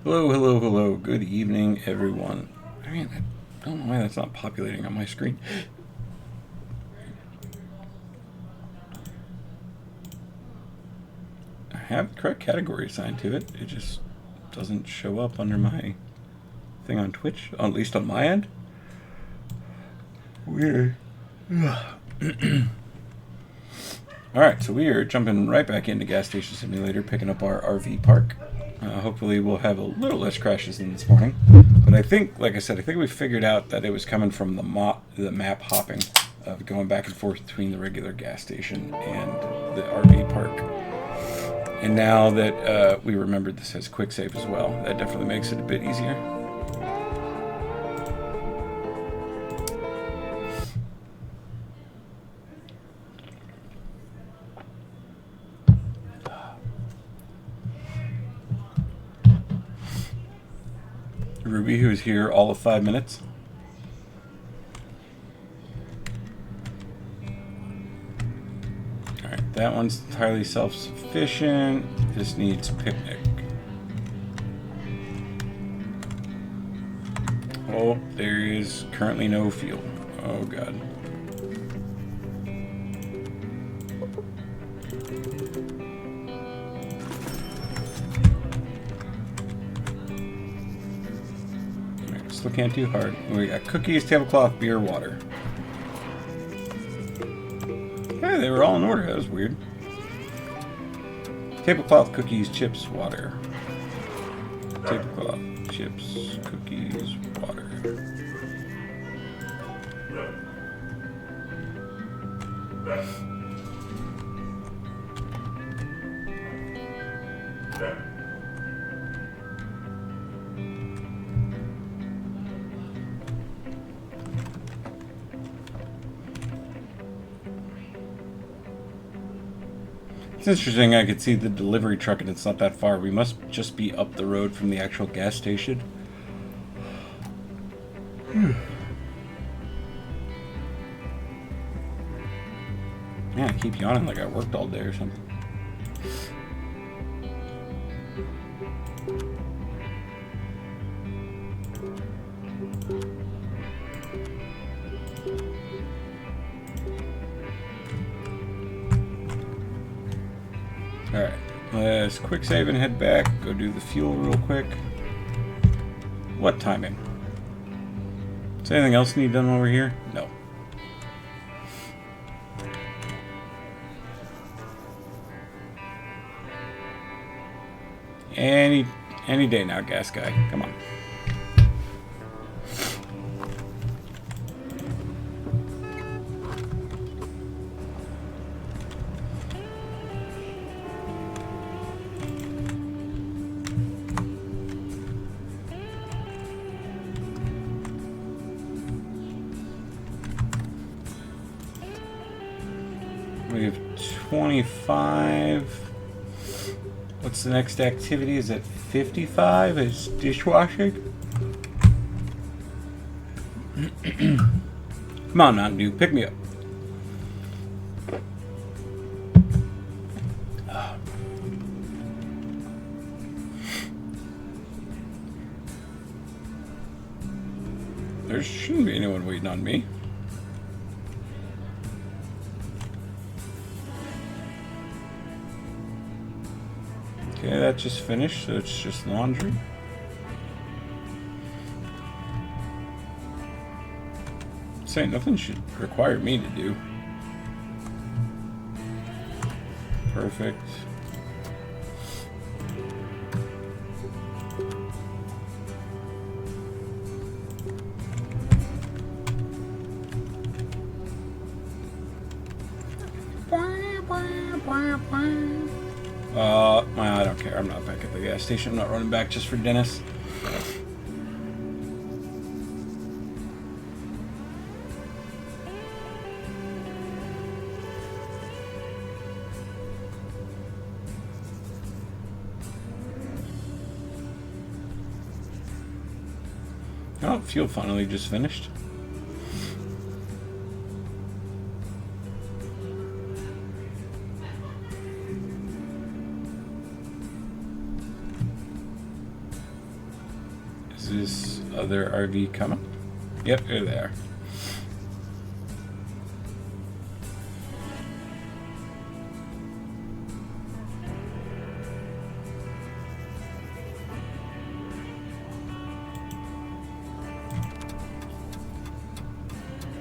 Hello, hello, hello. Good evening, everyone. I mean, I don't know why that's not populating on my screen. I have the correct category assigned to it. It just doesn't show up under my thing on Twitch, at least on my end. Weird. Alright, so we are jumping right back into Gas Station Simulator, picking up our RV park. Hopefully we'll have a little less crashes than this morning. But I think, like I said, I think we figured out that it was coming from the map hopping, of going back and forth between the regular gas station and the RV park. And now that we remembered this has quick save as well, that definitely makes it a bit easier. Ruby, who's here all of 5 minutes. Alright, that one's entirely self-sufficient. This needs picnic. Oh, there is currently no fuel. Oh god. Still can't do hard. We got cookies, tablecloth, beer, water. Hey, they were all in order. That was weird. Tablecloth, cookies, chips, water. Tablecloth, chips, cookies, water. It's interesting, I could see the delivery truck and it's not that far. We must just be up the road from the actual gas station. Man, I keep yawning like I worked all day or something. Alright, let's quick save and head back. Go do the fuel real quick. What timing? Does anything else need done while we're here? No. Any day now, gas guy. Come on. We have 25. What's the next activity? Is it 55? Is dishwashing? Come on, Mountain Dew, pick me up. There shouldn't be anyone waiting on me. Okay, that just finished, so it's just laundry. Saying nothing should require me to do. Perfect. I don't care. I'm not back at the gas station. I'm not running back just for Dennis. Oh, fuel finally just finished. this other RV coming? Yep, they're there.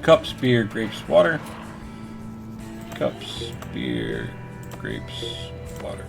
Cups, beer, grapes, water. Cups, beer, grapes, water.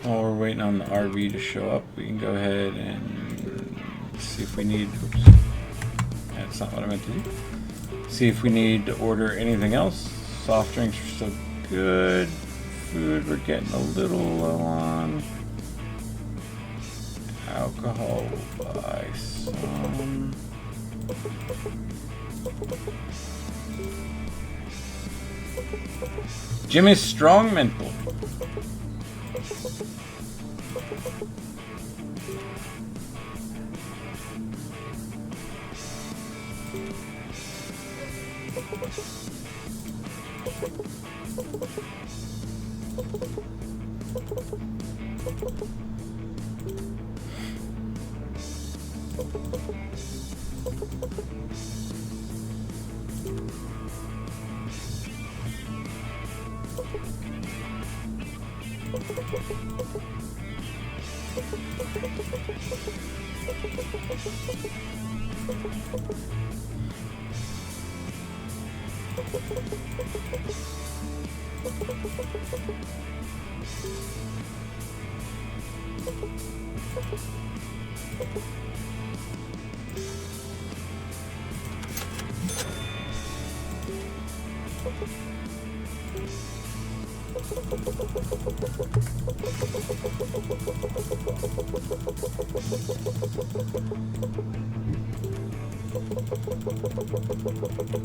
While we're waiting on the RV to show up, we can go ahead and see if we need, oops, that's not what I meant to do. See if we need to order anything else. Soft drinks are still good. Food we're getting a little low on. Alcohol we'll buy some. Jimmy's Strong Mental.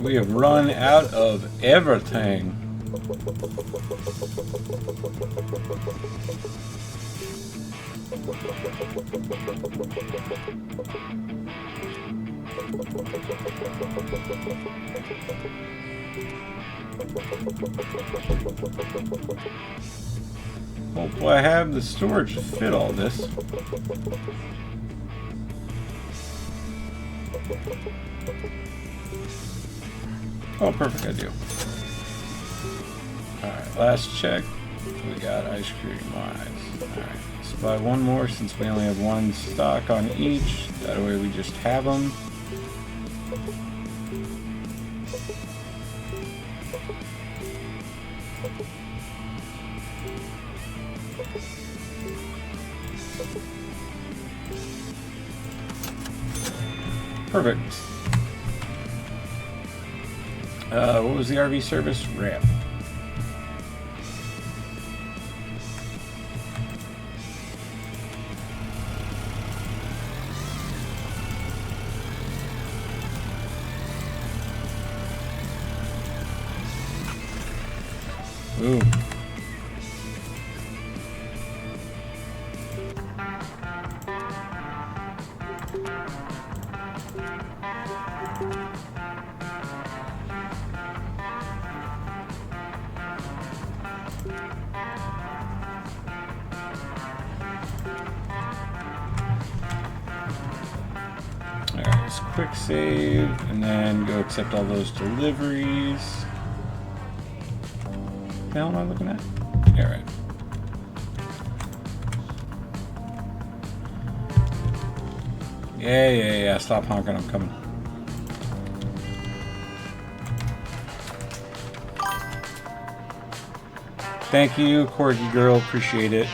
We have run out of everything. Hopefully I have the storage to fit all this. Oh, perfect, I do. Alright, last check. We got ice cream wise. Alright, let's buy one more since we only have one stock on each. That way we just have them. Perfect. What was the RV service? Ramp. Ooh. Alright, let's quick save and then go accept all those deliveries. What the hell am I looking at? Yeah, right. Yeah. Stop honking, I'm coming. Thank you, Corgi Girl. Appreciate it.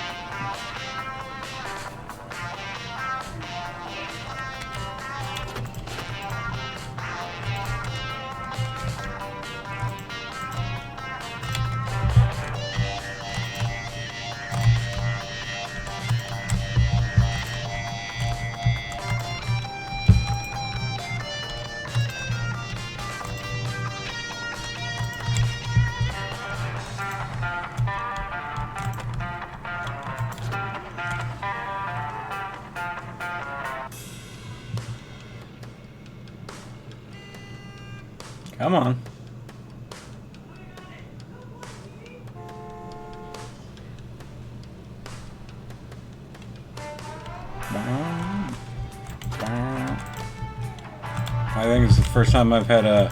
Come on. I think it's the first time I've had a...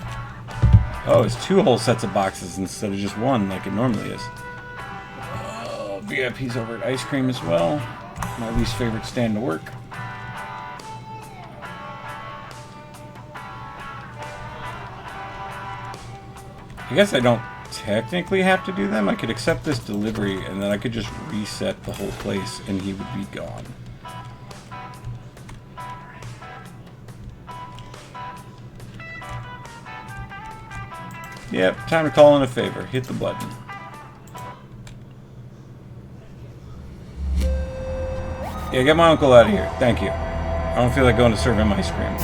Oh, it's 2 whole sets of boxes instead of just 1 like it normally is. Oh, VIP's over at ice cream as well. My least favorite stand to work. I guess I don't technically have to do them. I could accept this delivery and then I could just reset the whole place and he would be gone. Yep, time to call in a favor. Hit the button. Yeah, get my uncle out of here. Thank you. I don't feel like going to serve him ice cream.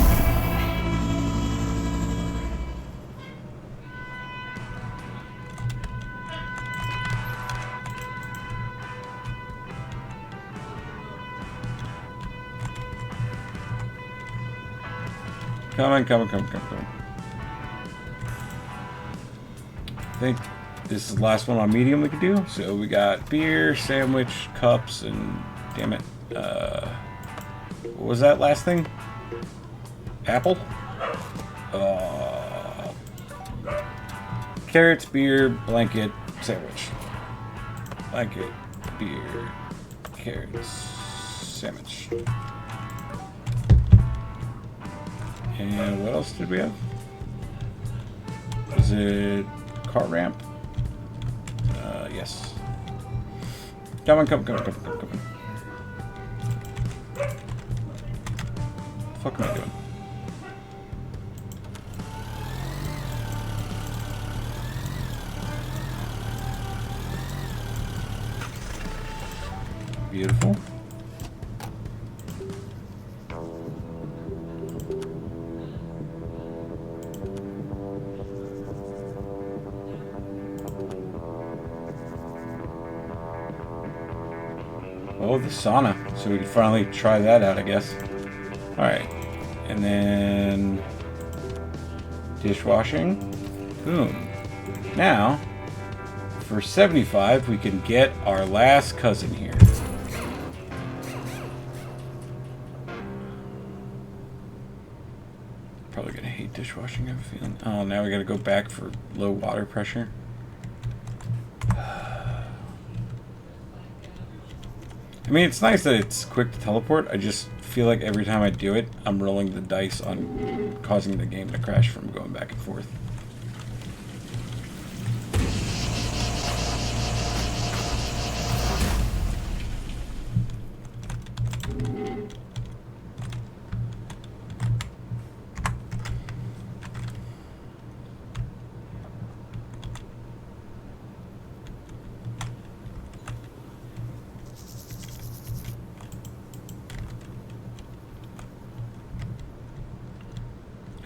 Come on. I think this is the last one on medium we could do. So we got beer, sandwich, cups, and damn it. What was that last thing? Apple? Carrots, beer, blanket, sandwich. Blanket, beer, carrots, sandwich. And what else did we have? Was it car ramp? Yes. Come on. What the fuck am I doing? Beautiful. Oh, the sauna. So we can finally try that out, I guess. Alright. And then... dishwashing. Boom. Now, for 75, we can get our last cousin here. Probably gonna hate dishwashing, I have a feeling. Oh, now we gotta go back for low water pressure. I mean, it's nice that it's quick to teleport. I just feel like every time I do it, I'm rolling the dice on causing the game to crash from going back and forth.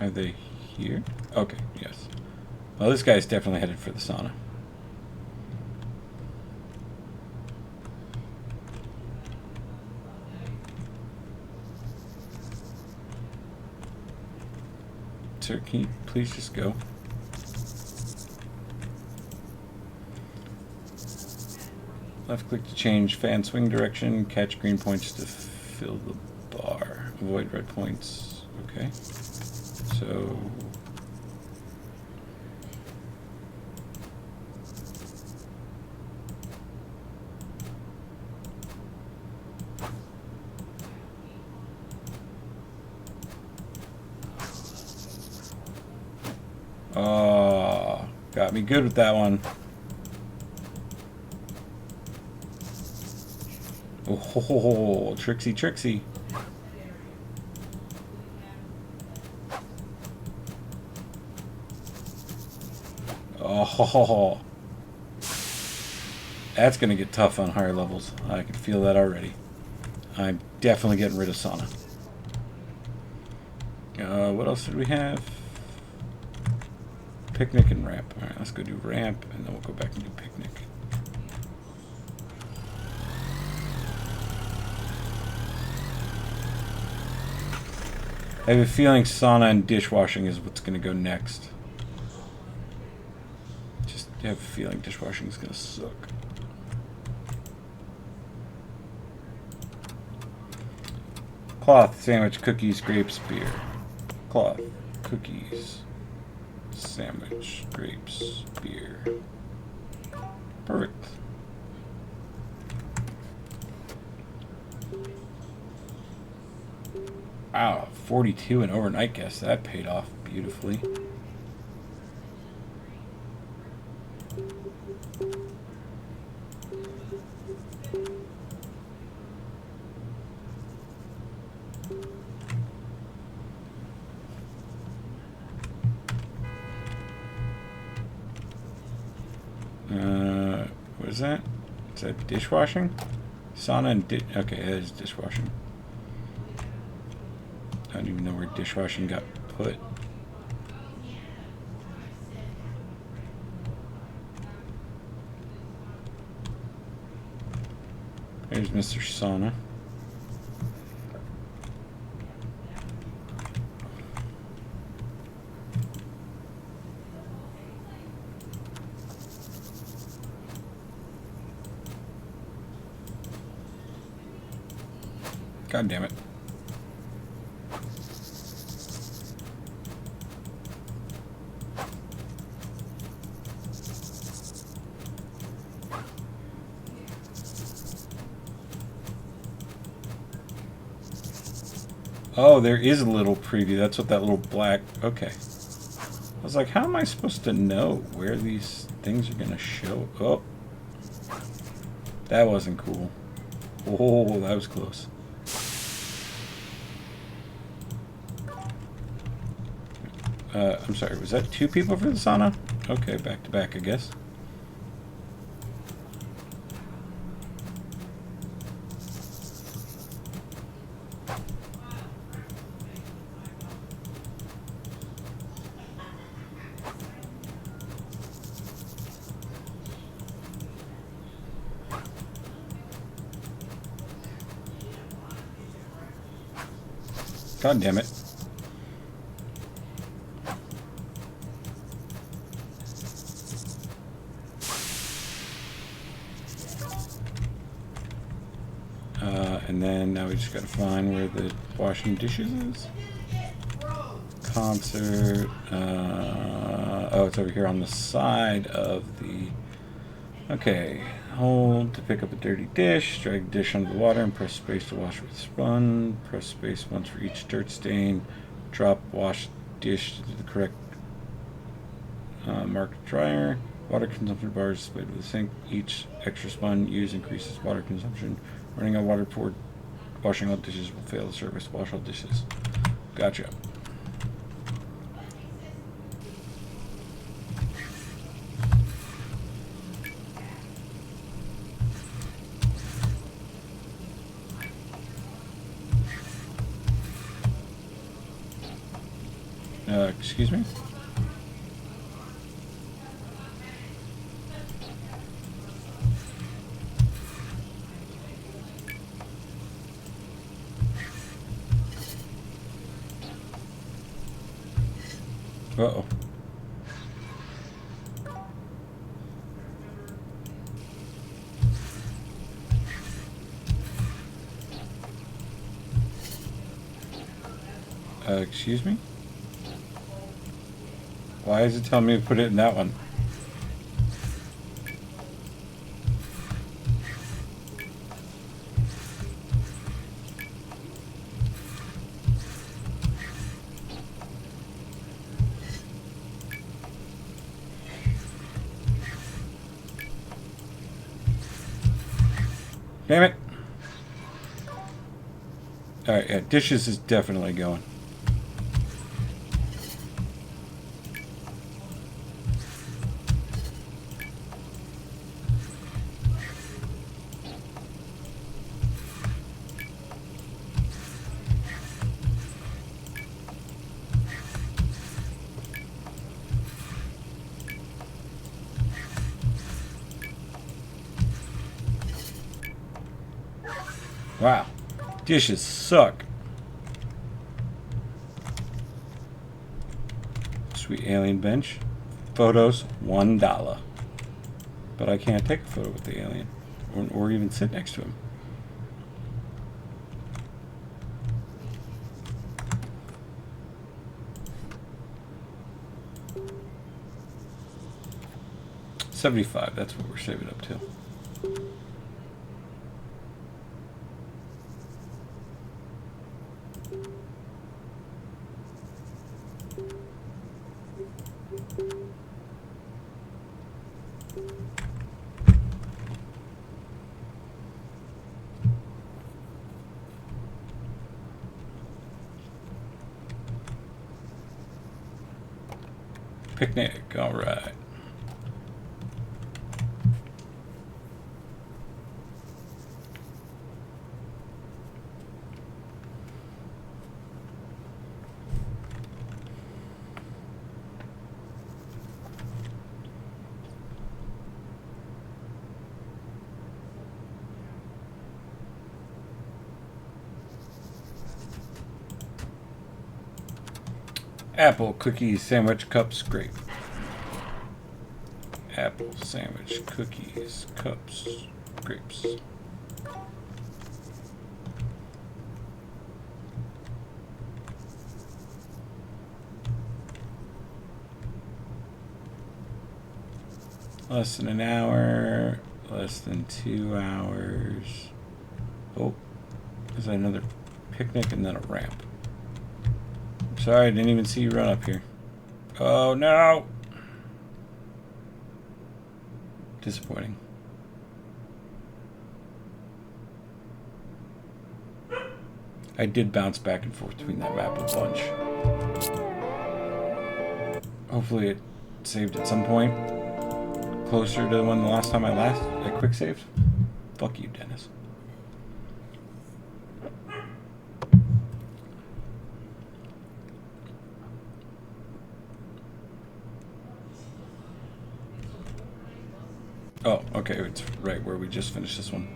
Are they here? Okay, yes. Well, this guy's definitely headed for the sauna. Sir, can you please just go? Left click to change fan swing direction. Catch green points to fill the bar. Avoid red points. Okay. So... oh, got me good with that one. Oh, tricksy. Oh, that's going to get tough on higher levels. I can feel that already. I'm definitely getting rid of sauna. What else did we have? Picnic and ramp. Alright, let's go do ramp, and then we'll go back and do picnic. I have a feeling sauna and dishwashing is what's going to go next. I have a feeling dishwashing is gonna suck. Cloth, sandwich, cookies, grapes, beer. Cloth, cookies, sandwich, grapes, beer. Perfect. Wow, 42 and overnight guests. That paid off beautifully. What is that? Is that dishwashing? Sauna and okay, that is dishwashing. I don't even know where dishwashing got put. There's Mr. Sauna. God damn it. Oh, there is a little preview. That's what that little black... Okay. I was like, how am I supposed to know where these things are going to show? Oh. That wasn't cool. Oh, that was close. I'm sorry, was that 2 people for the sauna? Okay, back to back, I guess. God damn it. And then now we just gotta find where the washing dishes is. Concert. Oh, it's over here on the side of the... Okay. Hold to pick up a dirty dish. Drag the dish under the water and press space to wash with sponge. Press space once for each dirt stain. Drop wash dish to the correct marked dryer. Water consumption bars displayed with the sink. Each extra sponge used increases water consumption. Running out of water poured washing all dishes will fail the service. Wash all dishes. Gotcha. Excuse me? Uh-oh. Excuse me? Why is it telling me to put it in that one? Damn it. Alright, yeah, dishes is definitely going. Wow. Dishes suck. Sweet alien bench. Photos, $1. But I can't take a photo with the alien. Or even sit next to him. $75, that's what we're saving up to. Picnic, all right. Apple, cookies, sandwich, cups, grape. Apple, sandwich, cookies, cups, grapes. Less than an hour, less than 2 hours. Oh, there's another picnic and then a ramp. Sorry, I didn't even see you run up here. Oh no! Disappointing. I did bounce back and forth between that map a bunch. Hopefully it saved at some point. Closer to when the last time I quick saved. Fuck you, Dennis. Oh, okay, it's right where we just finished this one.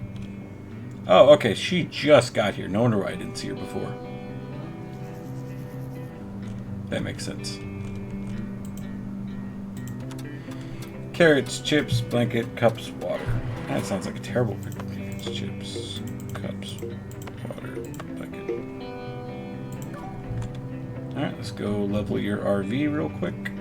Oh, okay, she just got here. No wonder why I didn't see her before. That makes sense. Carrots, chips, blanket, cups, water. That sounds like a terrible picture. Carrots, chips, cups, water, blanket. Alright, let's go level your RV real quick.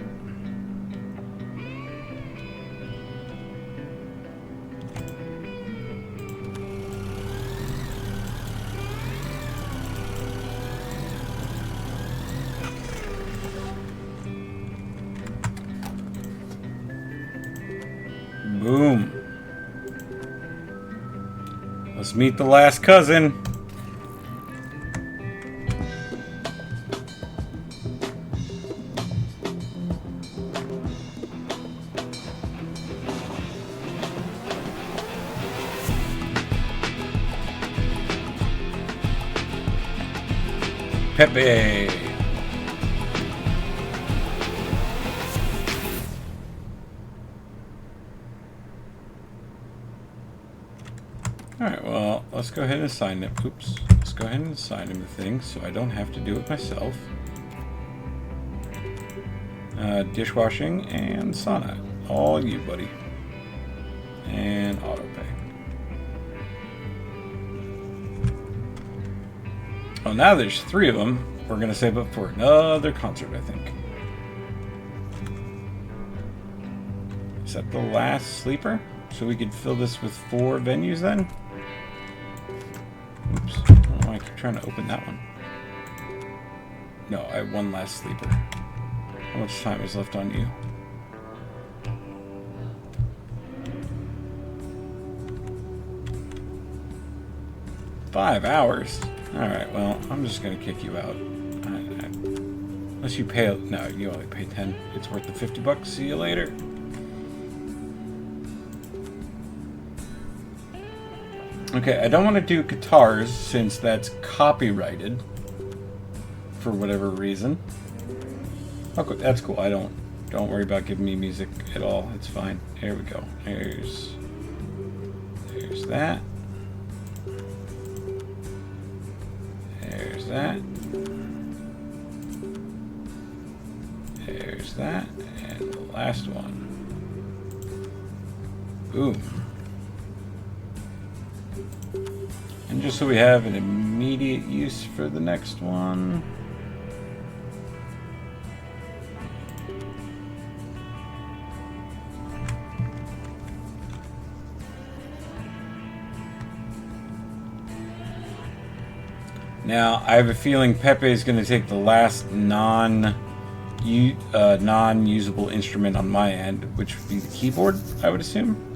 Boom. Let's meet the last cousin. Pepe. Alright, well, let's go ahead and assign him. Oops. Let's go ahead and assign him the thing so I don't have to do it myself. Dishwashing and sauna. All you, buddy. And auto pay. Oh, now there's 3 of them. We're going to save up for another concert, I think. Is that the last sleeper? So we could fill this with 4 venues then? Oops. I don't know why I keep trying to open that one. No, I have 1 last sleeper. How much time is left on you? $5 hours? Alright, well, I'm just going to kick you out. Unless you pay... No, you only pay 10. It's worth the $50. See you later. Okay, I don't want to do guitars since that's copyrighted. For whatever reason. Okay, that's cool. Don't worry about giving me music at all. It's fine. There we go. There's that. There's that. There's that. And the last one. Ooh. And just so we have an immediate use for the next one. Now, I have a feeling Pepe is going to take the last non-usable instrument on my end, which would be the keyboard, I would assume.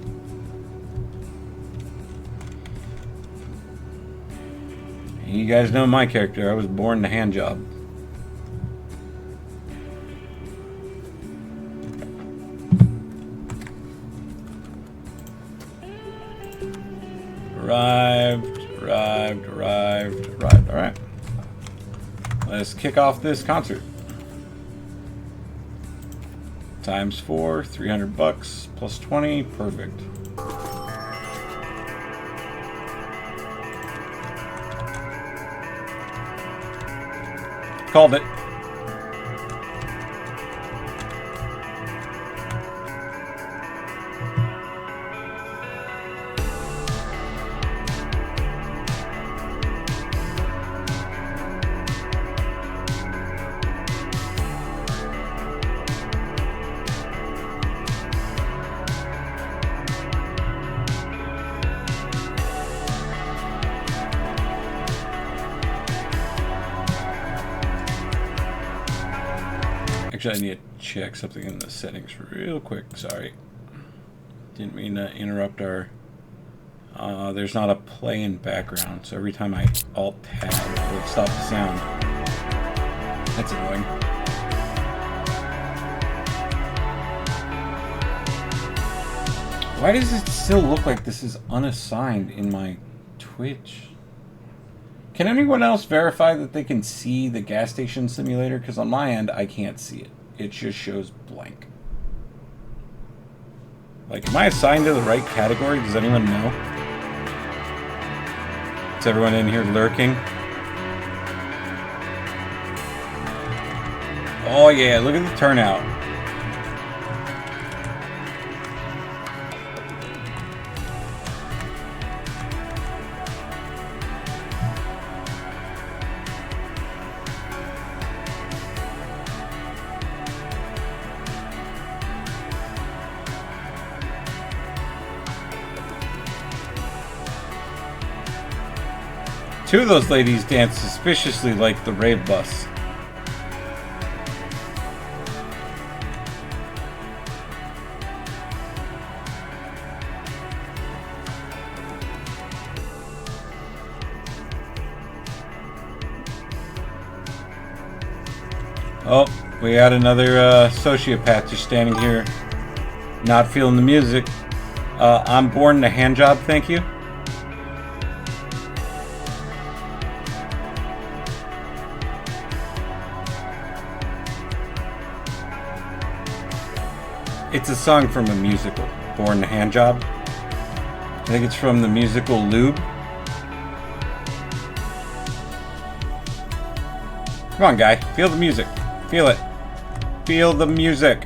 And you guys know my character. I was born to hand job. Arrived. Alright. Let's kick off this concert. Times 4, $300 plus 20, perfect. Called it. Actually, I need to check something in the settings real quick. Sorry. Didn't mean to interrupt our... there's not a play in background, so every time I Alt-Tab, it will stop the sound. That's annoying. Why does it still look like this is unassigned in my Twitch? Can anyone else verify that they can see the gas station simulator? Because on my end, I can't see it. It just shows blank. Like, am I assigned to the right category? Does anyone know? Is everyone in here lurking? Oh yeah, look at the turnout. Two of those ladies dance suspiciously like the rave bus. Oh, we got another sociopath just standing here, not feeling the music. I'm born to hand job, thank you. It's a song from a musical, Born to Hand Job. I think it's from the musical Lube. Come on, guy. Feel the music. Feel it. Feel the music.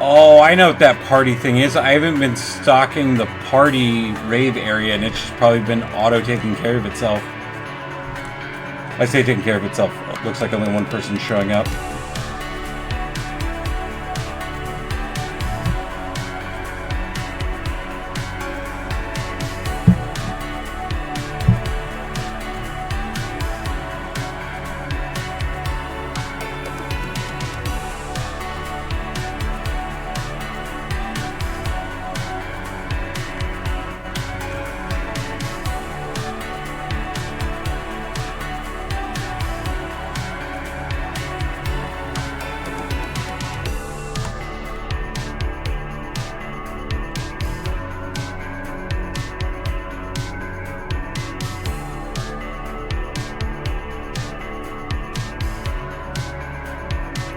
Oh, I know what that party thing is. I haven't been stalking the party rave area, and it's just probably been auto-taking care of itself. I say taking care of itself. It looks like only one person's showing up.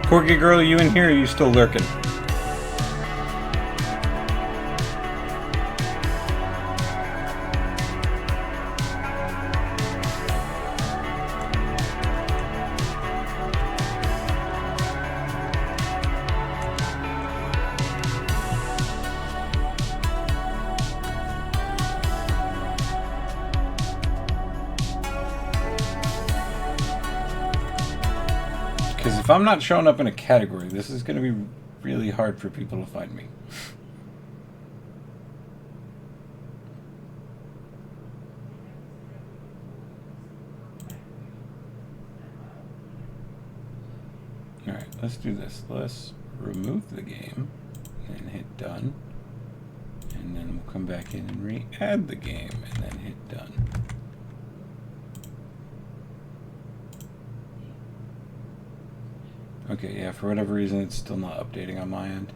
Corky girl, are you in here or are you still lurking? Because if I'm not showing up in a category, this is going to be really hard for people to find me. Alright, let's do this. Let's remove the game and hit done. And then we'll come back in and re-add the game and then hit done. Okay, yeah, for whatever reason it's still not updating on my end.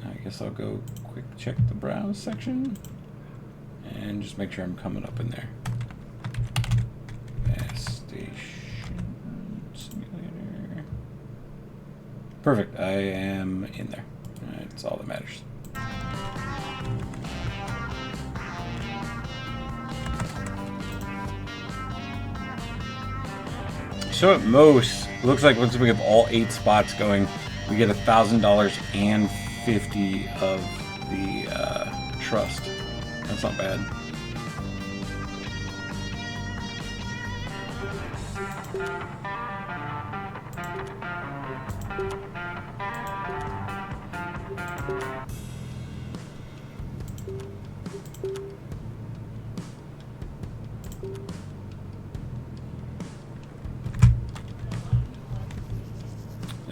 I guess I'll go quick check the browse section and just make sure I'm coming up in there. Gas station simulator. Perfect, I am in there. That's all that matters. So at most, it looks like once we have all 8 spots going, we get $1,000 and 50 of the trust. That's not bad.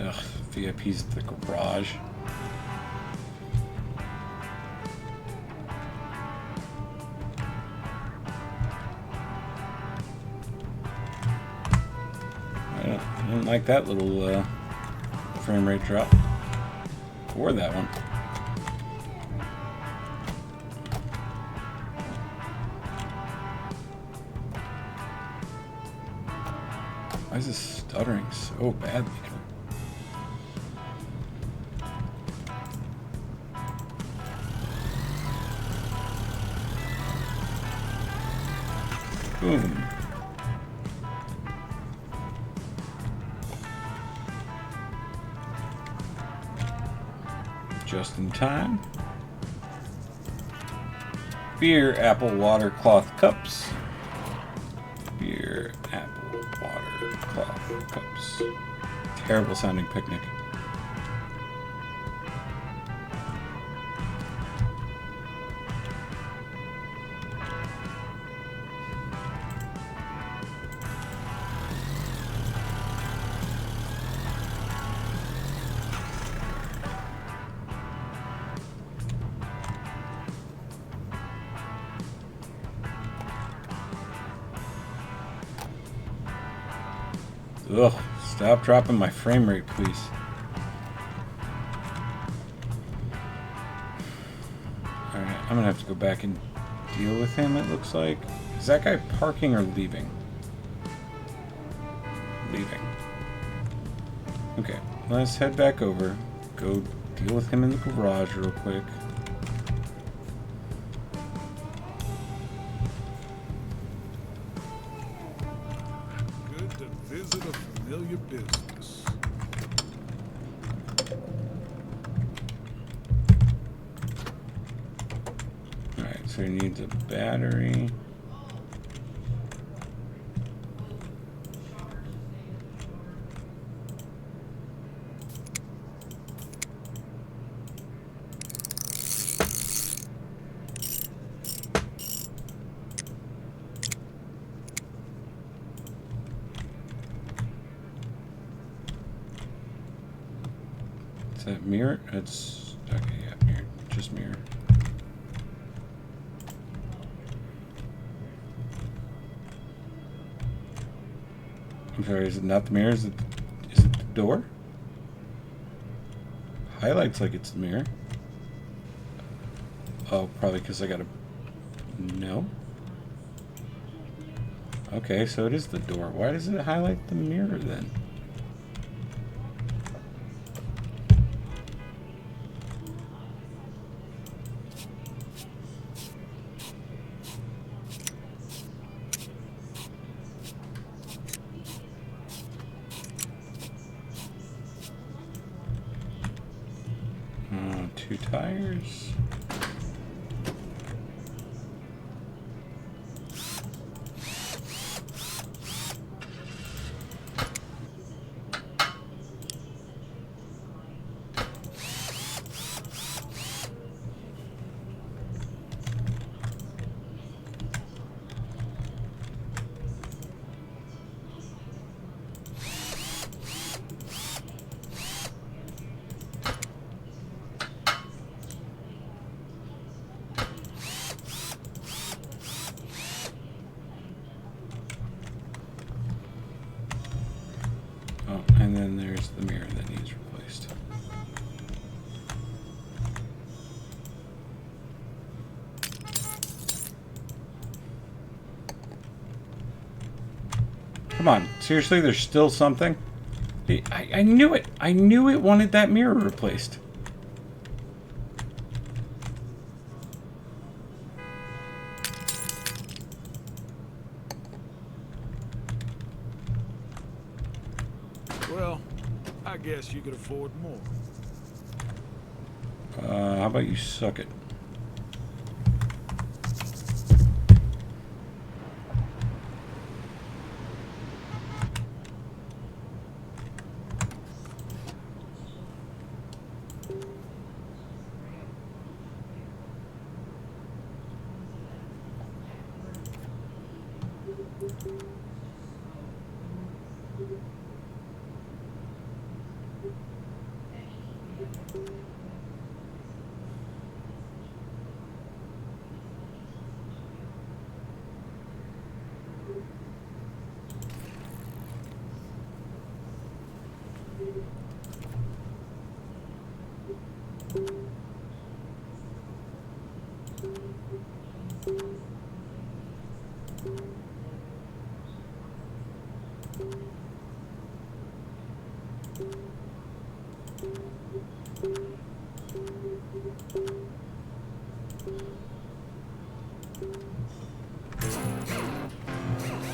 Ugh, VIP's at the garage. I didn't like that little frame rate drop. Or that one. Why is this stuttering so badly? Boom. Just in time. Beer, apple, water, cloth cups. Beer, apple, water, cloth cups. Terrible sounding picnic. Ugh, stop dropping my frame rate, please. Alright, I'm gonna have to go back and deal with him, it looks like. Is that guy parking or leaving? Leaving. Okay, let's head back over. Go deal with him in the garage real quick. Visit a familiar business. Alright, so he needs a battery. Is that mirror? It's okay, yeah, mirror. Just mirror. I'm sorry, is it not the mirror? Is it the door? Highlights like it's the mirror. Oh, probably because I got a... No? Okay, so it is the door. Why does it highlight the mirror then? Two tires. Come on, seriously, there's still something? I knew it. I knew it wanted that mirror replaced. Well, I guess you could afford more. How about you suck it?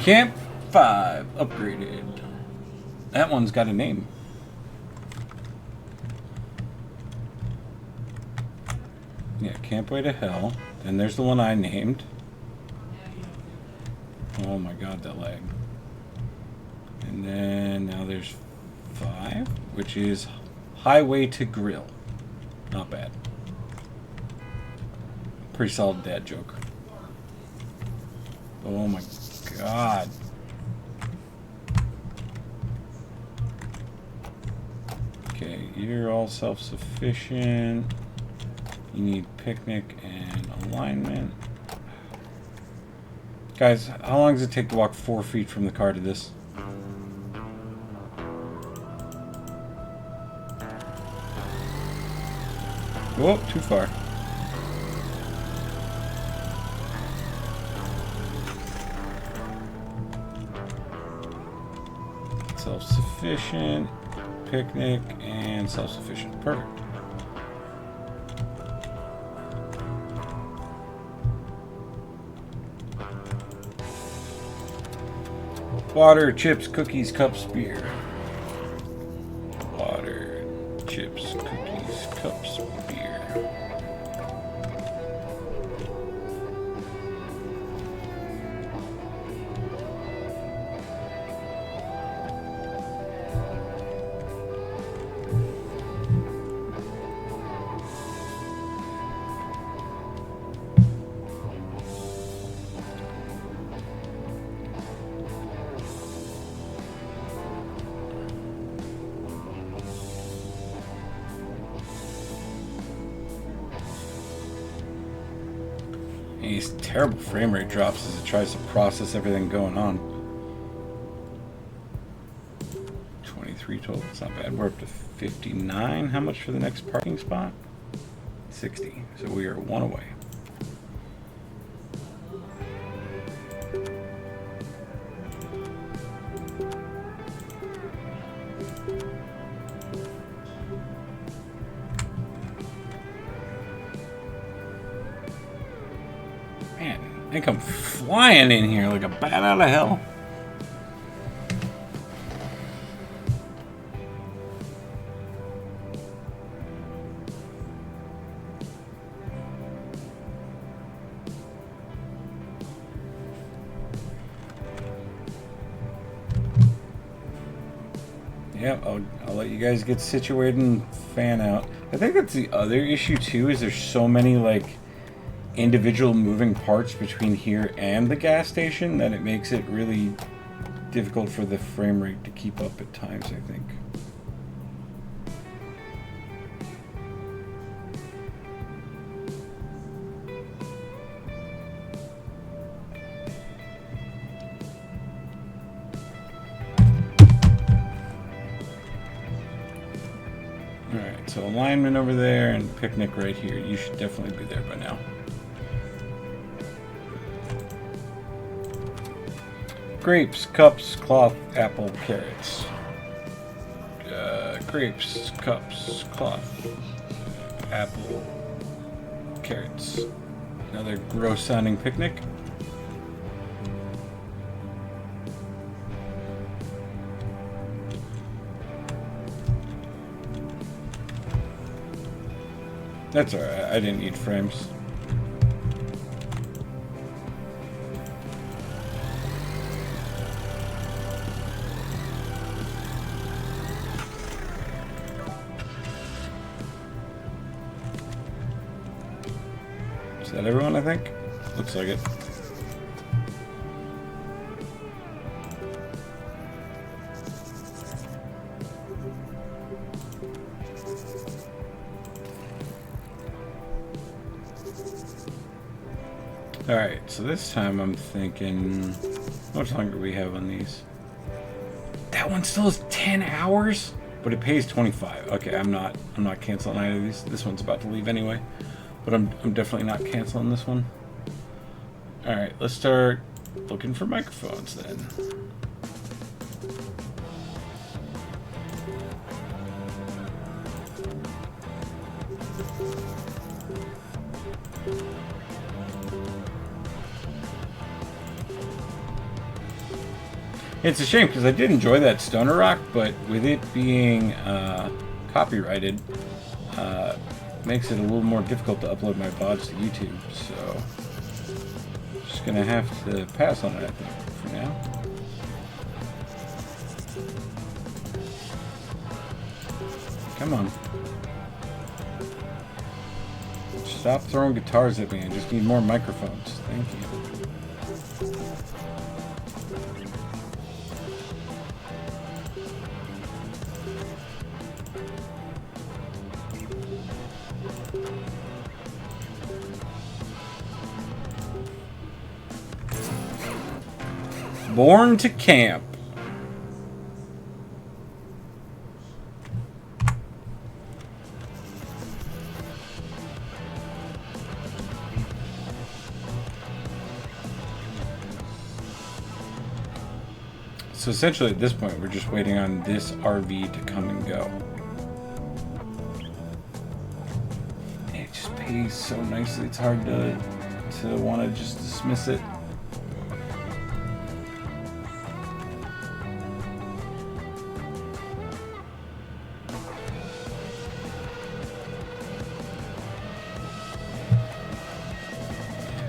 Camp 5 upgraded. That one's got a name. Yeah, Campway to Hell. And there's the one I named. Oh my god, that lag. And then now there's 5, which is Highway to Grill. Not bad. Pretty solid dad joke. Oh my god. Okay, you're all self-sufficient. You need picnic and alignment. Guys, how long does it take to walk 4 feet from the car to this? Whoa, too far. Self-sufficient, picnic, and self-sufficient. Perfect. Water, chips, cookies, cups, beer. Water, chips, cookies, cups, beer. These terrible frame rate drops as it tries to process everything going on. 23 total, it's not bad. We're up to 59. How much for the next parking spot? 60. So we are 1 away. Man, they come flying in here like a bat out of hell. Yep, I'll let you guys get situated and fan out. I think that's the other issue too, is there's so many like individual moving parts between here and the gas station that it makes it really difficult for the frame rate to keep up at times, I think. Alright, so alignment over there and picnic right here. You should definitely be there by now. Grapes, cups, cloth, apple, carrots. Grapes, cups, cloth, apple, carrots. Another gross sounding picnic. That's alright, I didn't need frames. Is that everyone, I think? Looks like it. Alright, so this time I'm thinking, how much longer do we have on these? That one still has 10 hours? But it pays 25. Okay, I'm not canceling either of these. This one's about to leave anyway. But I'm definitely not canceling this one. Alright, let's start looking for microphones then. It's a shame because I did enjoy that Stoner Rock, but with it being copyrighted, makes it a little more difficult to upload my VODs to YouTube. So, just gonna have to pass on it, I think, for now. Come on. Stop throwing guitars at me. I just need more microphones. Thank you. Born to camp. So essentially at this point we're just waiting on this RV to come and go. And it just pays so nicely, it's hard to want to just dismiss it.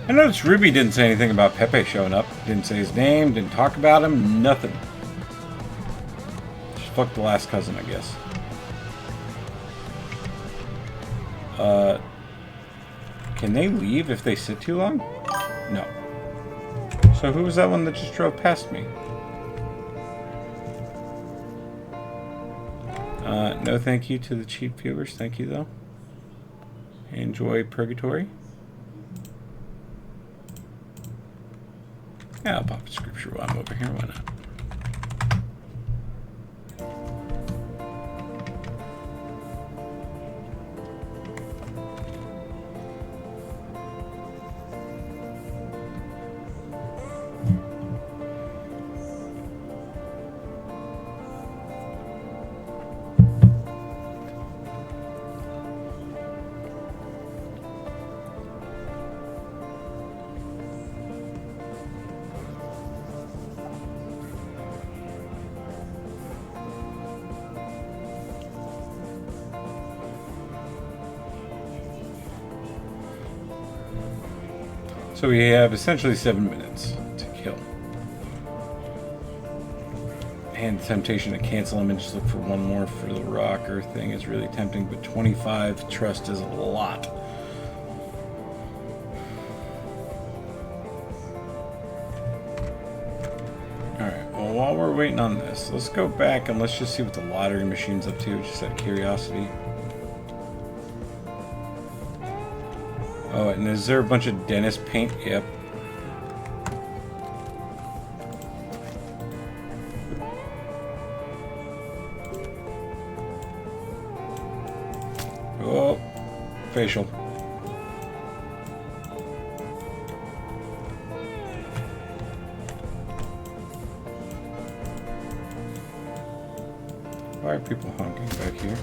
I noticed Ruby didn't say anything about Pepe showing up. Didn't say his name, didn't talk about him, nothing. Just fucked the last cousin, I guess. Can they leave if they sit too long? No. So who was that one that just drove past me? No thank you to the cheap viewers. Thank you, though. Enjoy Purgatory. Yeah, I'll pop a scripture while I'm over here. Why not? So we have essentially 7 minutes to kill. And the temptation to cancel them and just look for one more for the rocker thing is really tempting, but 25 trust is a lot. Alright, well while we're waiting on this, let's go back and let's just see what the lottery machine's up to, just out of curiosity. Oh, and is there a bunch of dentist paint? Yep. Oh, facial. Why are people honking back here?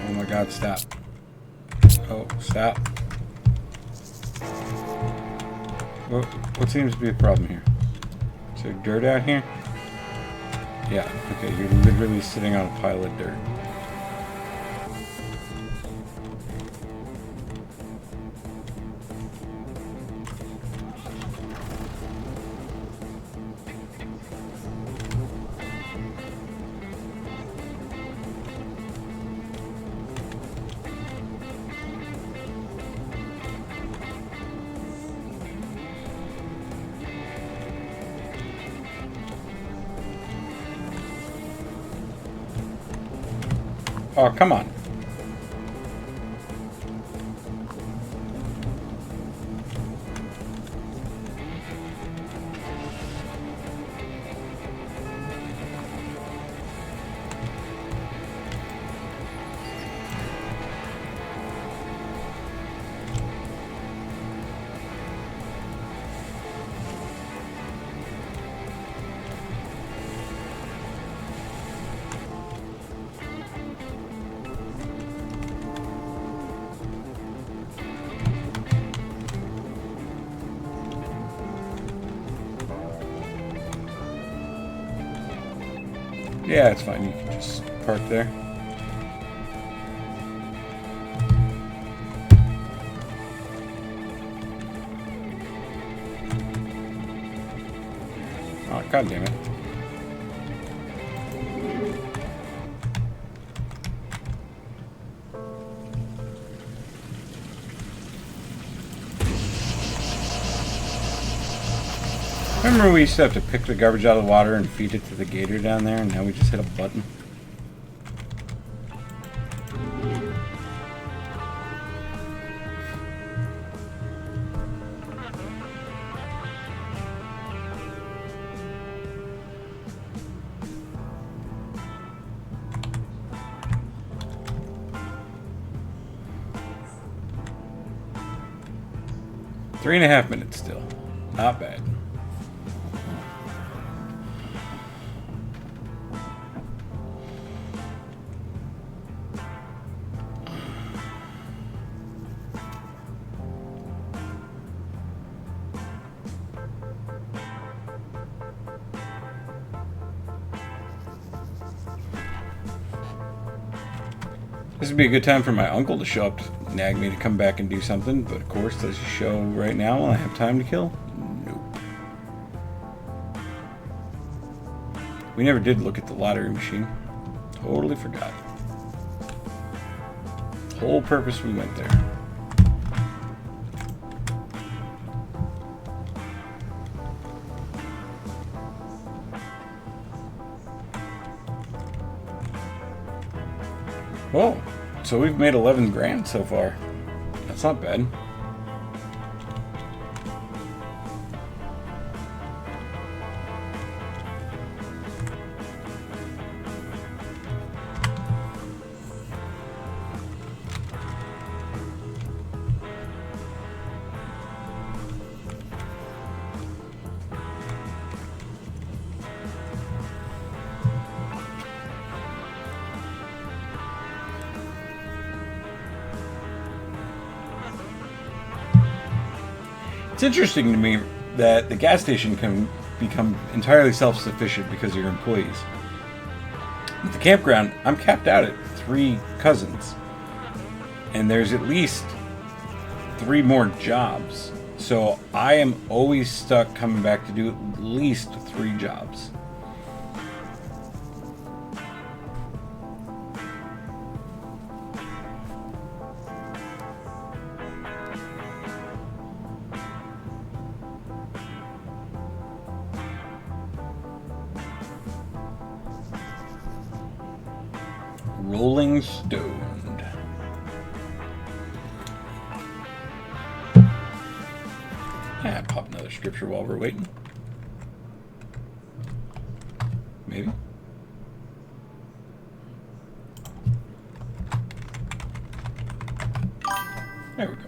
Oh my God, stop. Oh, stop. What seems to be a problem here? Is there dirt out here? Yeah, okay, you're literally sitting on a pile of dirt. Oh, come on. Yeah, it's fine. You can just park there. Oh, God damn it. Remember we used to have to pick the garbage out of the water and feed it to the gator down there, and now we just hit a button? Three and a half minutes still. Not bad. This would be a good time for my uncle to show up to nag me to come back and do something, but of course, does he show right now while I have time to kill? Nope. We never did look at the lottery machine. Totally forgot. Whole purpose we went there. Whoa. So we've made 11 grand so far. That's not bad. It's interesting to me that the gas station can become entirely self-sufficient because of your employees. At the campground, I'm capped out at 3 cousins. And there's at least 3 more jobs. So I am always stuck coming back to do at least 3 jobs. Rolling Stoned. Yeah, pop another scripture while we're waiting. Maybe. There we go.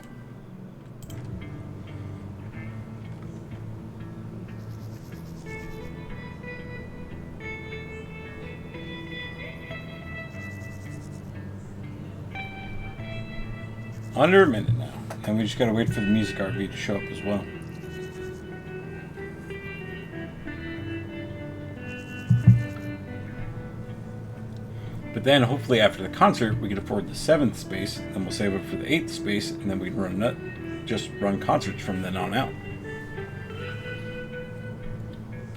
Under a minute now. And we just gotta wait for the music RV to show up as well. But then hopefully after the concert we can afford the 7th space, then we'll save up for the 8th space, and then we can just run concerts from then on out.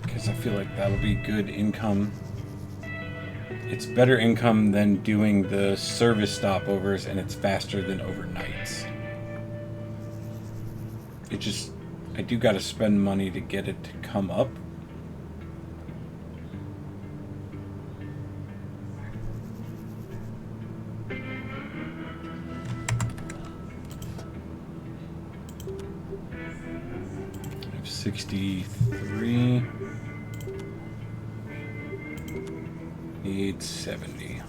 Because I feel like that'll be good income. It's better income than doing the service stopovers, and it's faster than overnights. I do gotta spend money to get it to come up. I have 63. Need 70.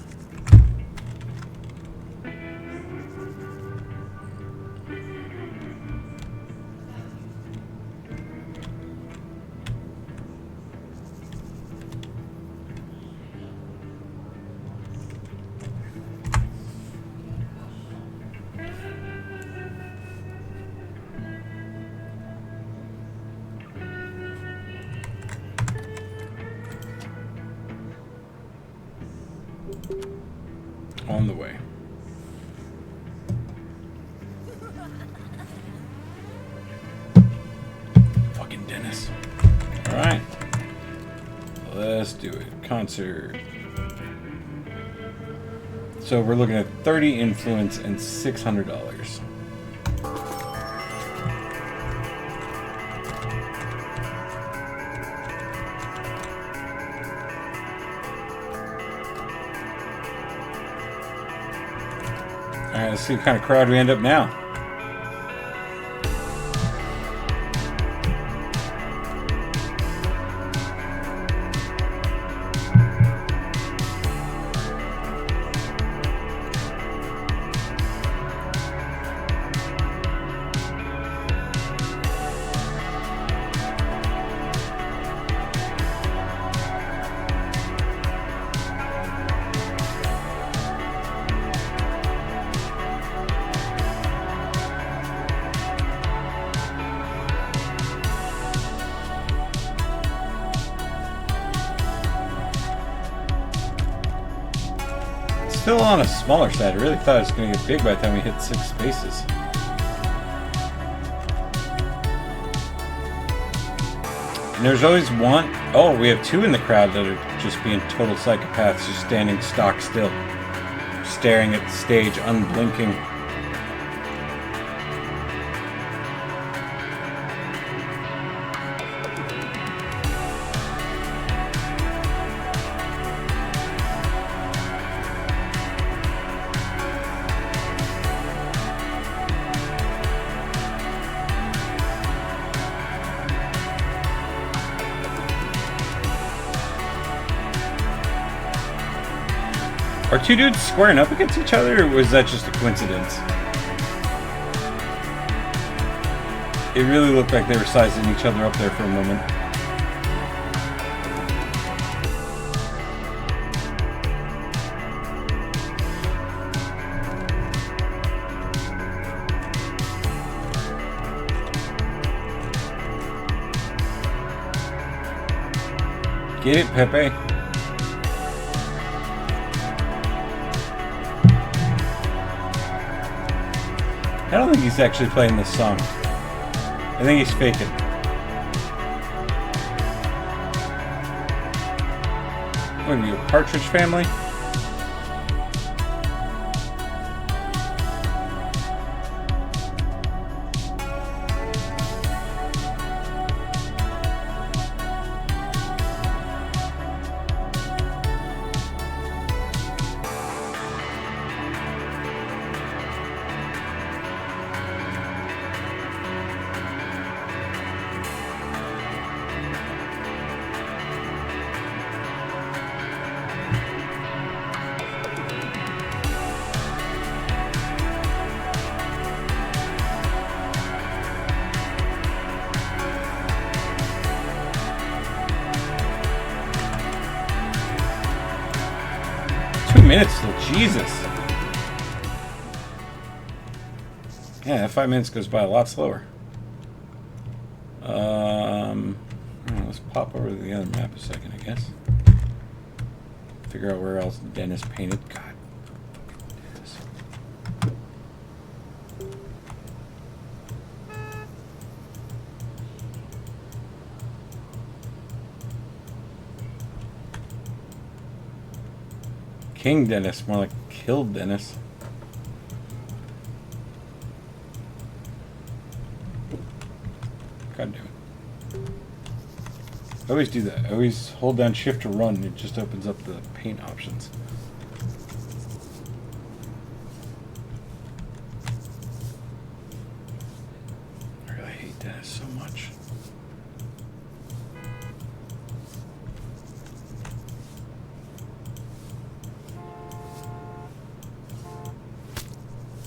On the way. Fucking Dennis. Alright. Let's do it. Concert. So we're looking at 30 influence and $600. Alright, let's see what kind of crowd we end up now. Still on a smaller side. I really thought it was going to get big by the time we hit 6 spaces. And there's always one. Oh, we have 2 in the crowd that are just being total psychopaths, just standing stock still, staring at the stage, unblinking. Are 2 dudes squaring up against each other, or was that just a coincidence? It really looked like they were sizing each other up there for a moment. Get it, Pepe? I don't think he's actually playing this song. I think he's faking. What are you, a Partridge Family? minutes still. Jesus. Yeah, that 5 minutes goes by a lot slower. Let's pop over to the other map a second, I guess. Figure out where else Dennis painted. God. Dennis. King Dennis, more like killed Dennis. God damn it. I always do that. I always hold down shift to run and it just opens up the paint options. I really hate Dennis so much.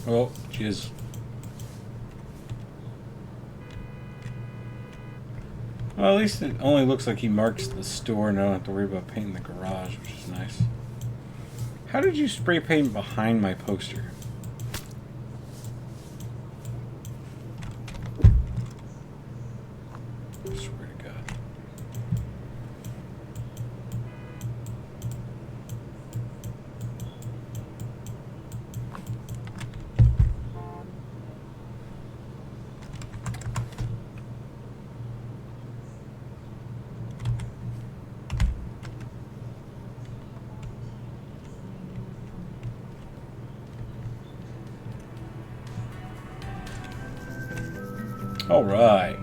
Oh, jizz. Well, at least it only looks like he marks the store and I don't have to worry about painting the garage, which is nice. How did you spray paint behind my poster? I swear to God. All right.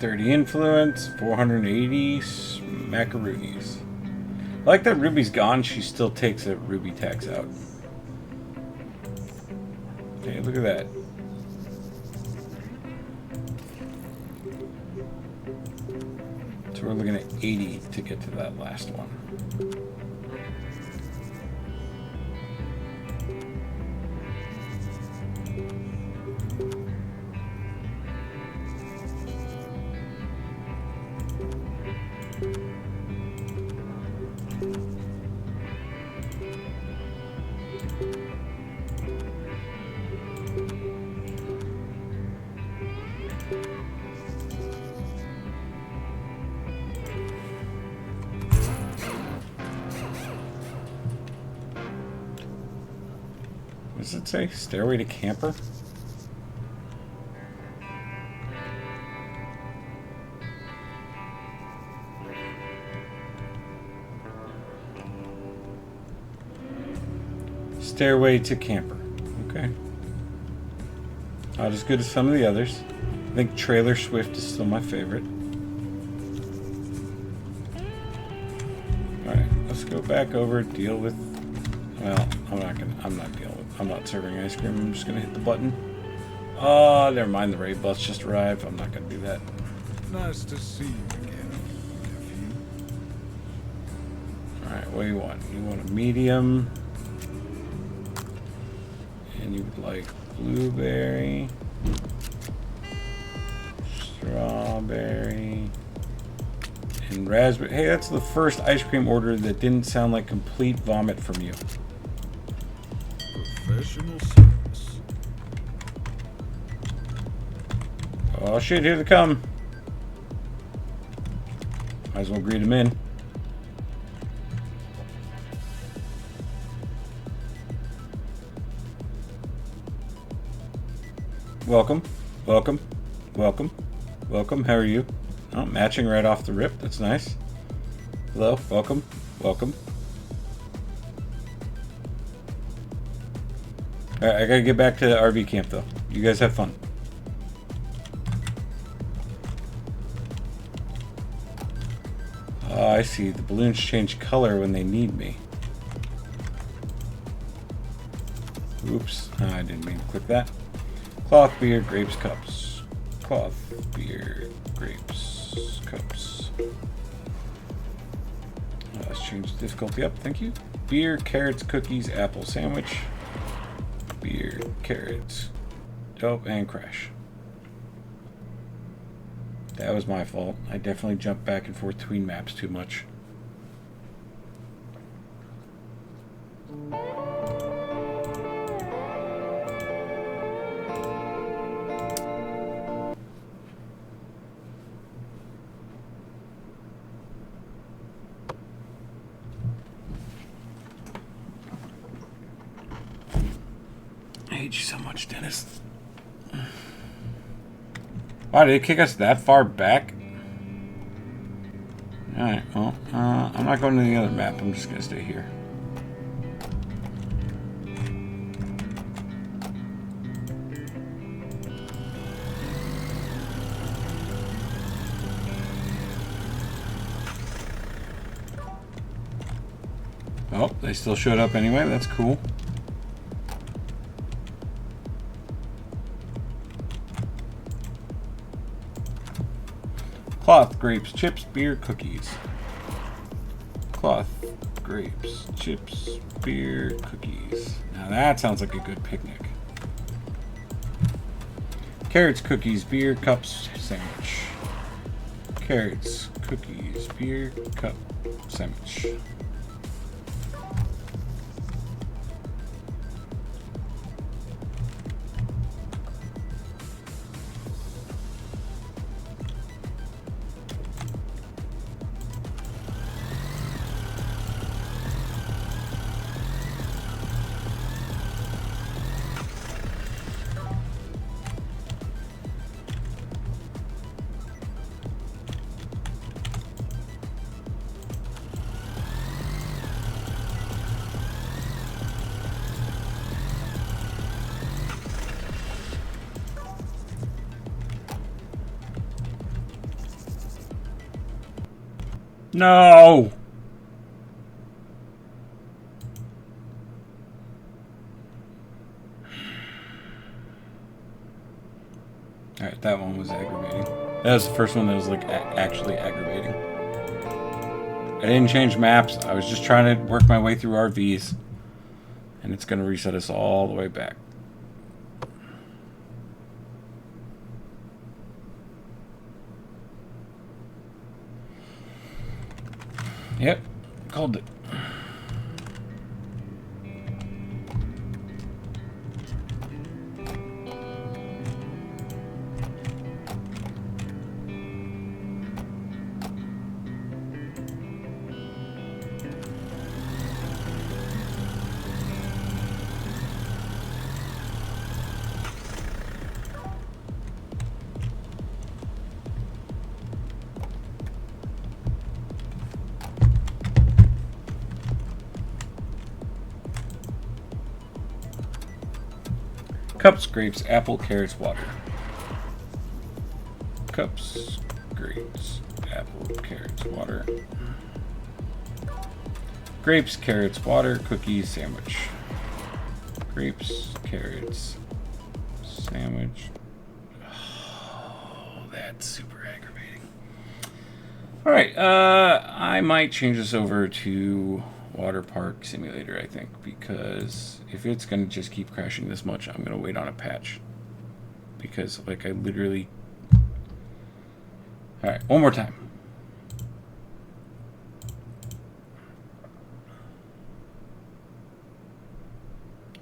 30 influence, 480 macaroonies. I like that Ruby's gone. She still takes a Ruby tax out. Hey, look at that. So we're looking at 80 to get to that last one. What does it say? Stairway to Camper? Stairway to Camper. Okay. Not as good as some of the others. I think Trailer Swift is still my favorite. Alright, let's go back over, deal with... Well, I'm not serving ice cream. I'm just gonna hit the button. Oh, never mind. The raid bus just arrived. I'm not gonna do that. Nice to see you again, nephew. Alright, what do you want? You want a medium. And you would like blueberry, strawberry, and raspberry. Hey, that's the first ice cream order that didn't sound like complete vomit from you. Professional service. Oh shit, here they come. Might as well greet them in. Welcome, welcome, welcome, welcome. How are you? Oh, matching right off the rip. That's nice. Hello, welcome, welcome. Alright, I gotta get back to the RV camp though. You guys have fun. Oh, I see. The balloons change color when they need me. Oops, I didn't mean to click that. Cloth, beer, grapes, cups. Cloth, beer, grapes, cups. Let's change the difficulty up, thank you. Beer, carrots, cookies, apple sandwich. Beer, carrots, dope, and crash. That was my fault. I definitely jumped back and forth between maps too much. I hate you so much, Dennis. Wow, did it kick us that far back? Alright, well, I'm not going to the other map. I'm just going to stay here. Oh, they still showed up anyway. That's cool. Cloth, grapes, chips, beer, cookies. Cloth, grapes, chips, beer, cookies. Now that sounds like a good picnic. Carrots, cookies, beer, cups, sandwich. Carrots, cookies, beer, cup, sandwich. No! Alright, that one was aggravating. That was the first one that was like actually aggravating. I didn't change maps. I was just trying to work my way through RVs. And it's going to reset us all the way back. Yep, called it. Cups, grapes, apple, carrots, water. Cups, grapes, apple, carrots, water. Grapes, carrots, water, cookies, sandwich. Grapes, carrots, sandwich. Oh, that's super aggravating. Alright, I might change this over to Water Park Simulator, I think, because if it's going to just keep crashing this much, I'm going to wait on a patch. Because, like, I literally... Alright, one more time.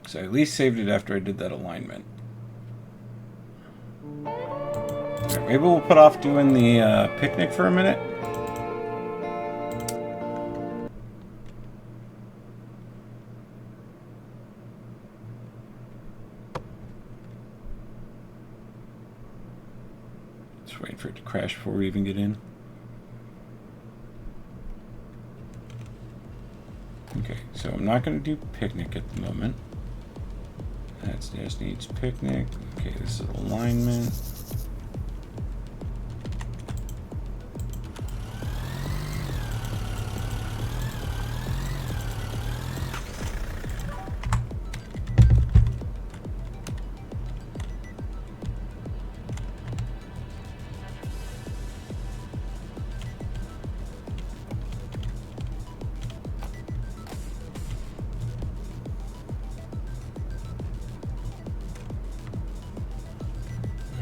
So I at least saved it after I did that alignment. Right, maybe we'll put off doing the picnic for a minute. Just waiting for it to crash before we even get in. Okay, so I'm not going to do picnic at the moment. That just needs picnic. Okay, this is alignment.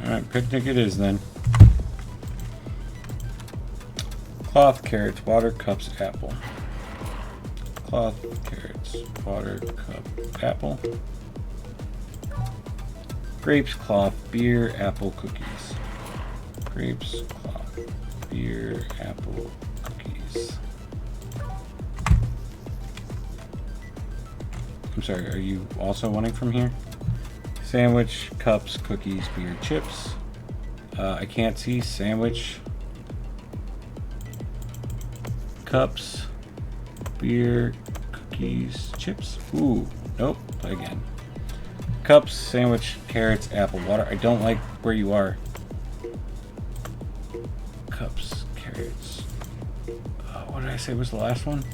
Alright, picnic it is then. Cloth, carrots, water, cups, apple. Cloth, carrots, water, cup, apple. Grapes, cloth, beer, apple, cookies. Grapes, cloth, beer, apple, cookies. I'm sorry, are you also wanting from here? Sandwich, cups, cookies, beer, chips. I can't see. Sandwich, cups, beer, cookies, chips. Ooh, nope. Play again. Cups, sandwich, carrots, apple, water. I don't like where you are. Cups, carrots. What did I say was the last one?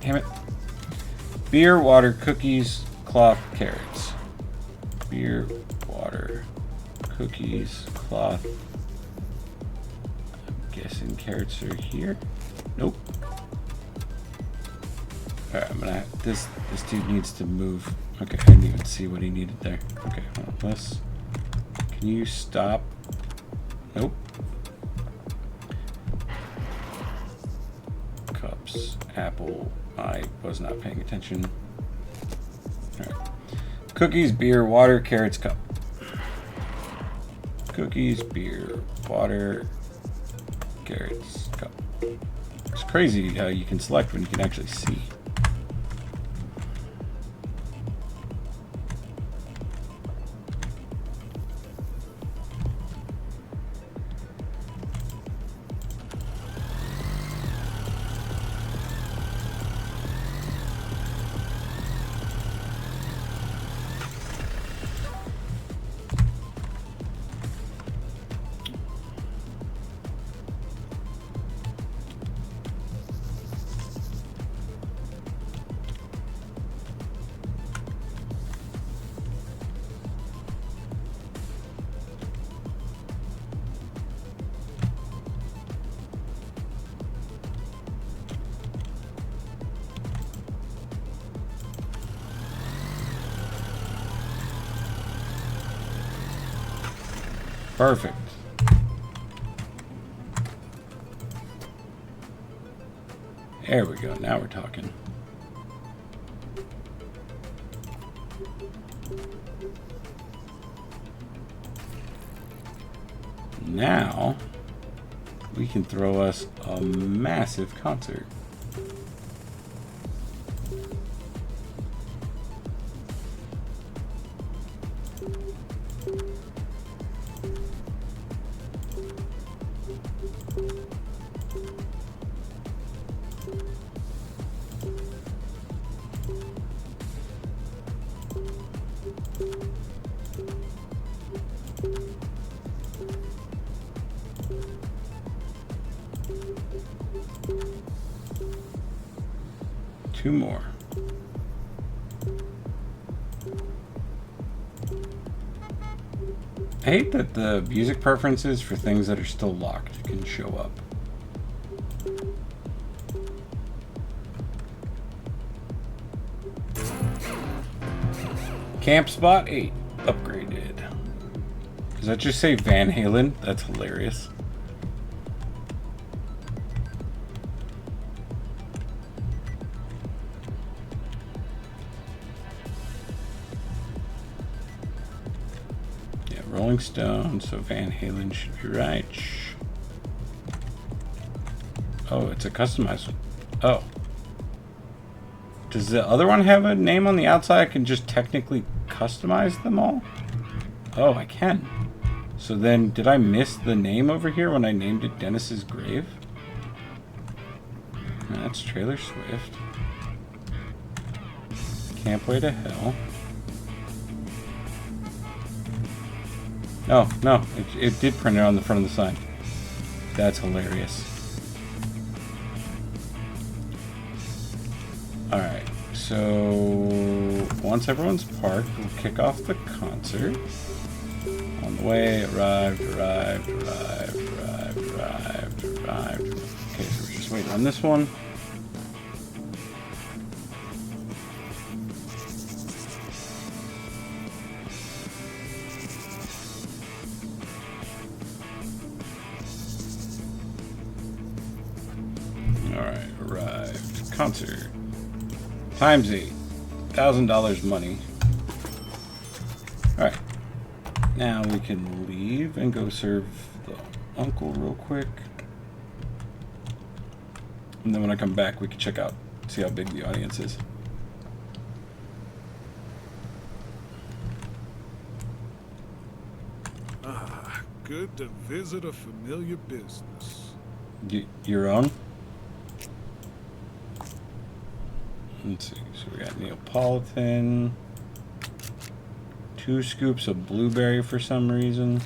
Damn it. Beer, water, cookies, cloth, carrots. Beer, water, cookies, cloth. I'm guessing carrots are here. Nope. Alright, I'm gonna have, this dude needs to move. Okay, I didn't even see what he needed there. Okay, hold on, let's. Can you stop? Nope. Cups, apple. I was not paying attention. Alright. Cookies, beer, water, carrots, cup. Cookies, beer, water, carrots, cup. It's crazy how you can select when you can actually see. Perfect. There we go. Now we're talking. Now we can throw us a massive concert. Two more. I hate that the music preferences for things that are still locked can show up. Camp spot 8 upgraded. Does that just say Van Halen? That's hilarious. Rolling Stone, so Van Halen should be right. Oh, it's a customized one. Oh. Does the other one have a name on the outside? I can just technically customize them all? Oh, I can. So then, did I miss the name over here when I named it Dennis's Grave? That's Trailer Swift. Campway to Hell. Oh, no, it did print it on the front of the sign. That's hilarious. Alright, so once everyone's parked, we'll kick off the concert. On the way, arrived. Okay, so we're just waiting on this one. concert. Times 8. $1,000 money. Alright. Now we can leave and go serve the uncle real quick. And then when I come back, we can check out, see how big the audience is. Ah, good to visit a familiar business. Your own? Let's see. So we got Neapolitan. 2 scoops of blueberry for some reason.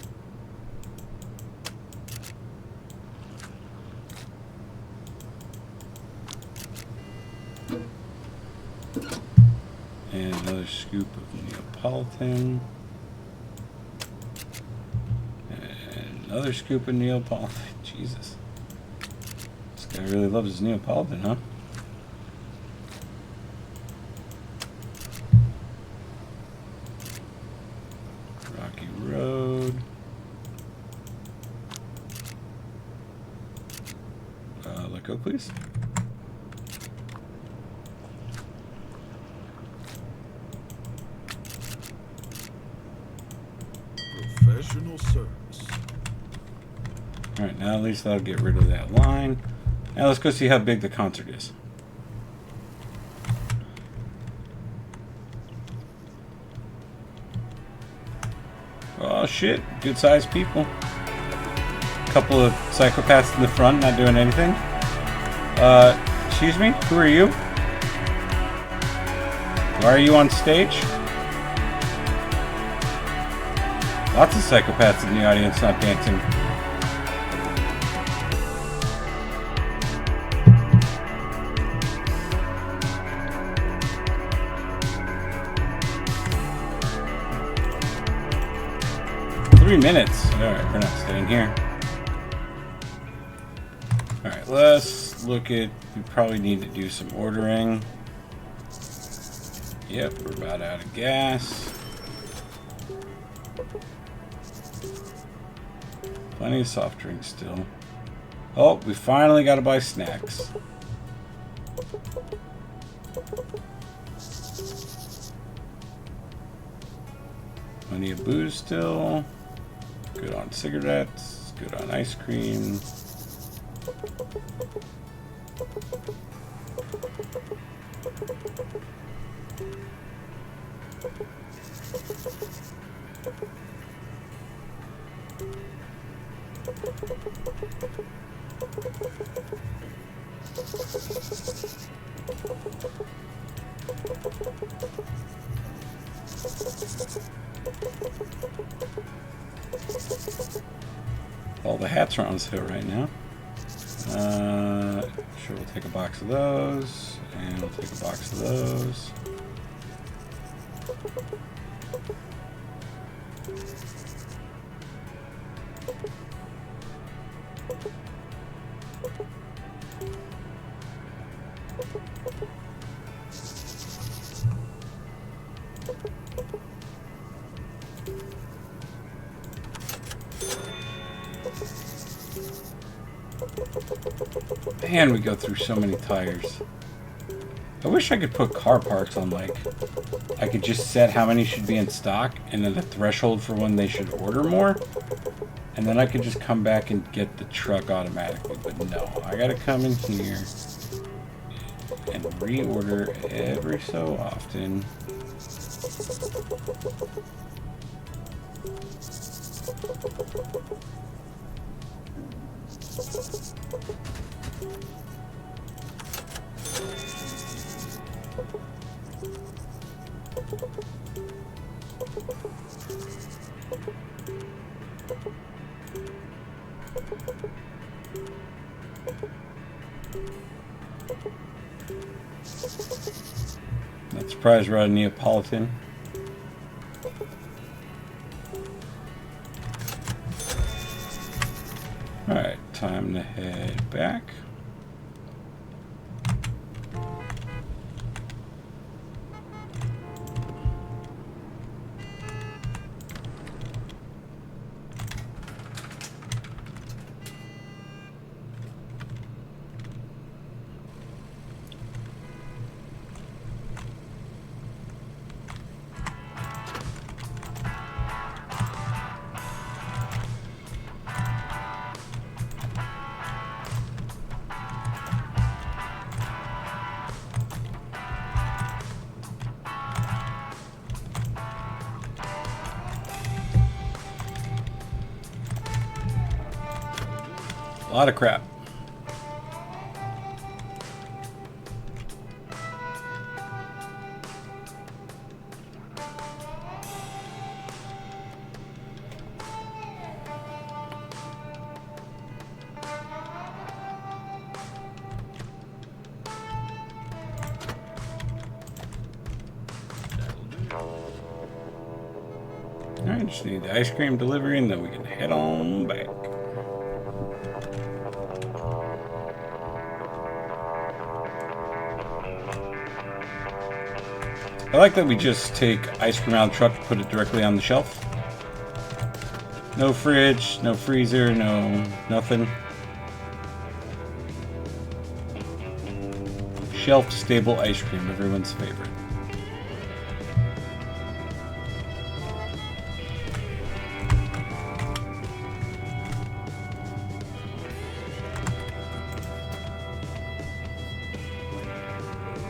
And another scoop of Neapolitan. And another scoop of Neapolitan. Jesus. This guy really loves his Neapolitan, huh? Rocky Road. Let go, please. Professional service. Alright, now at least that'll get rid of that line. Now let's go see how big the concert is. Oh shit, good sized people. Couple of psychopaths in the front not doing anything. Excuse me? Who are you? Why are you on stage? Lots of psychopaths in the audience not dancing. Minutes. Alright, we're not staying here. Alright, let's look at... We probably need to do some ordering. Yep, we're about out of gas. Plenty of soft drinks still. Oh, we finally got to buy snacks. Plenty of booze still. Good on cigarettes, good on ice cream. All the hats are on sale right now. Sure, we'll take a box of those, and we'll take a box of those. Man, we go through so many tires. I wish I could put car parts on, like, I could just set how many should be in stock and then a threshold for when they should order more. And then I could just come back and get the truck automatically. But no, I gotta come in here and reorder every so often. Not surprised we're out of Neapolitan. Alright, time to head back. A lot of crap. Alright, just need the ice cream delivery and then we can head on back. I like that we just take ice cream out of the truck and put it directly on the shelf. No fridge, no freezer, no nothing. Shelf stable ice cream, everyone's favorite.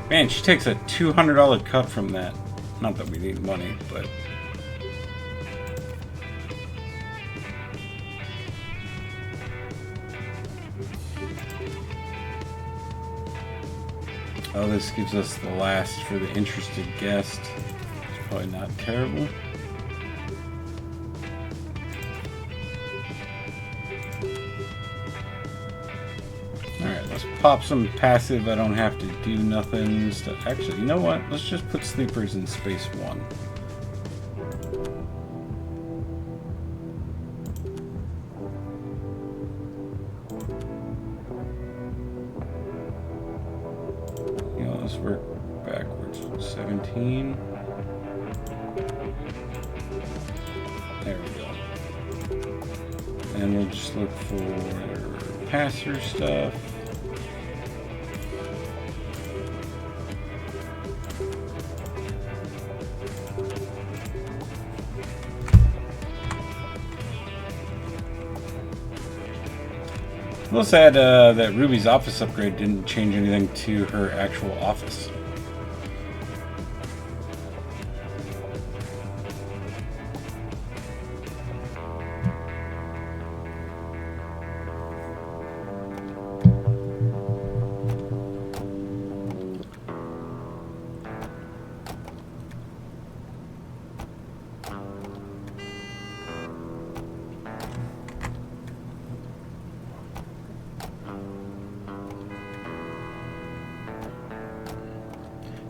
Man, she takes a $200 cut from that. Not that we need money, but... Oh, this gives us the last for the interested guest. It's probably not terrible. Alright, let's pop some passive. I don't have to do nothing. Actually, you know what? Let's just put sleepers in space 1. You know, let's work backwards. 17. There we go. And we'll just look for passer stuff. We'll add that Ruby's office upgrade didn't change anything to her actual office.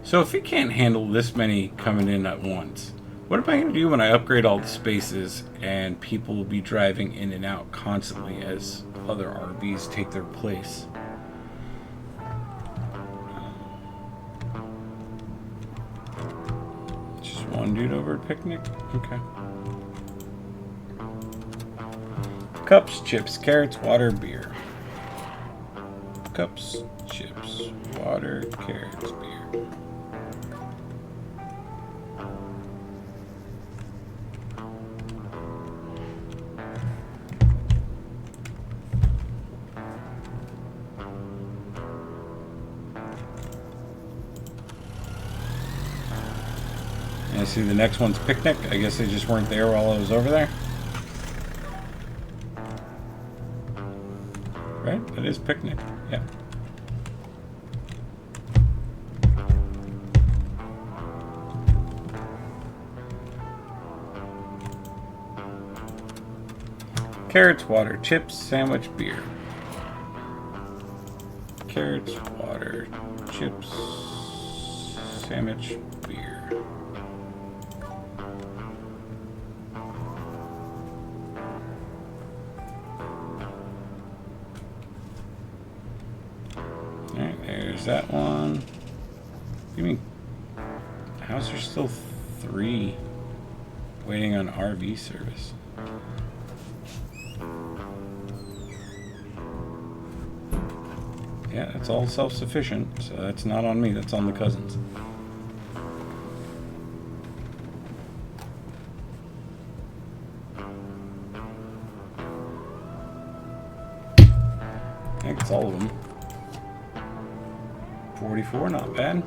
So if it can't handle this many coming in at once, what am I going to do when I upgrade all the spaces and people will be driving in and out constantly as other RVs take their place? Just one dude over at Picnic? Okay. Cups, chips, carrots, water, beer. Cups, chips, water, carrots, beer. I see the next one's Picnic. I guess they just weren't there while I was over there. Right? That is Picnic. Yeah. Carrots, water, chips, sandwich, beer. Carrots, water, chips, sandwich, beer. Alright, there's that one. You mean, how's there still 3 waiting on RV service? Yeah, it's all self-sufficient, so that's not on me, that's on the cousins. I think it's all of them. 44, not bad.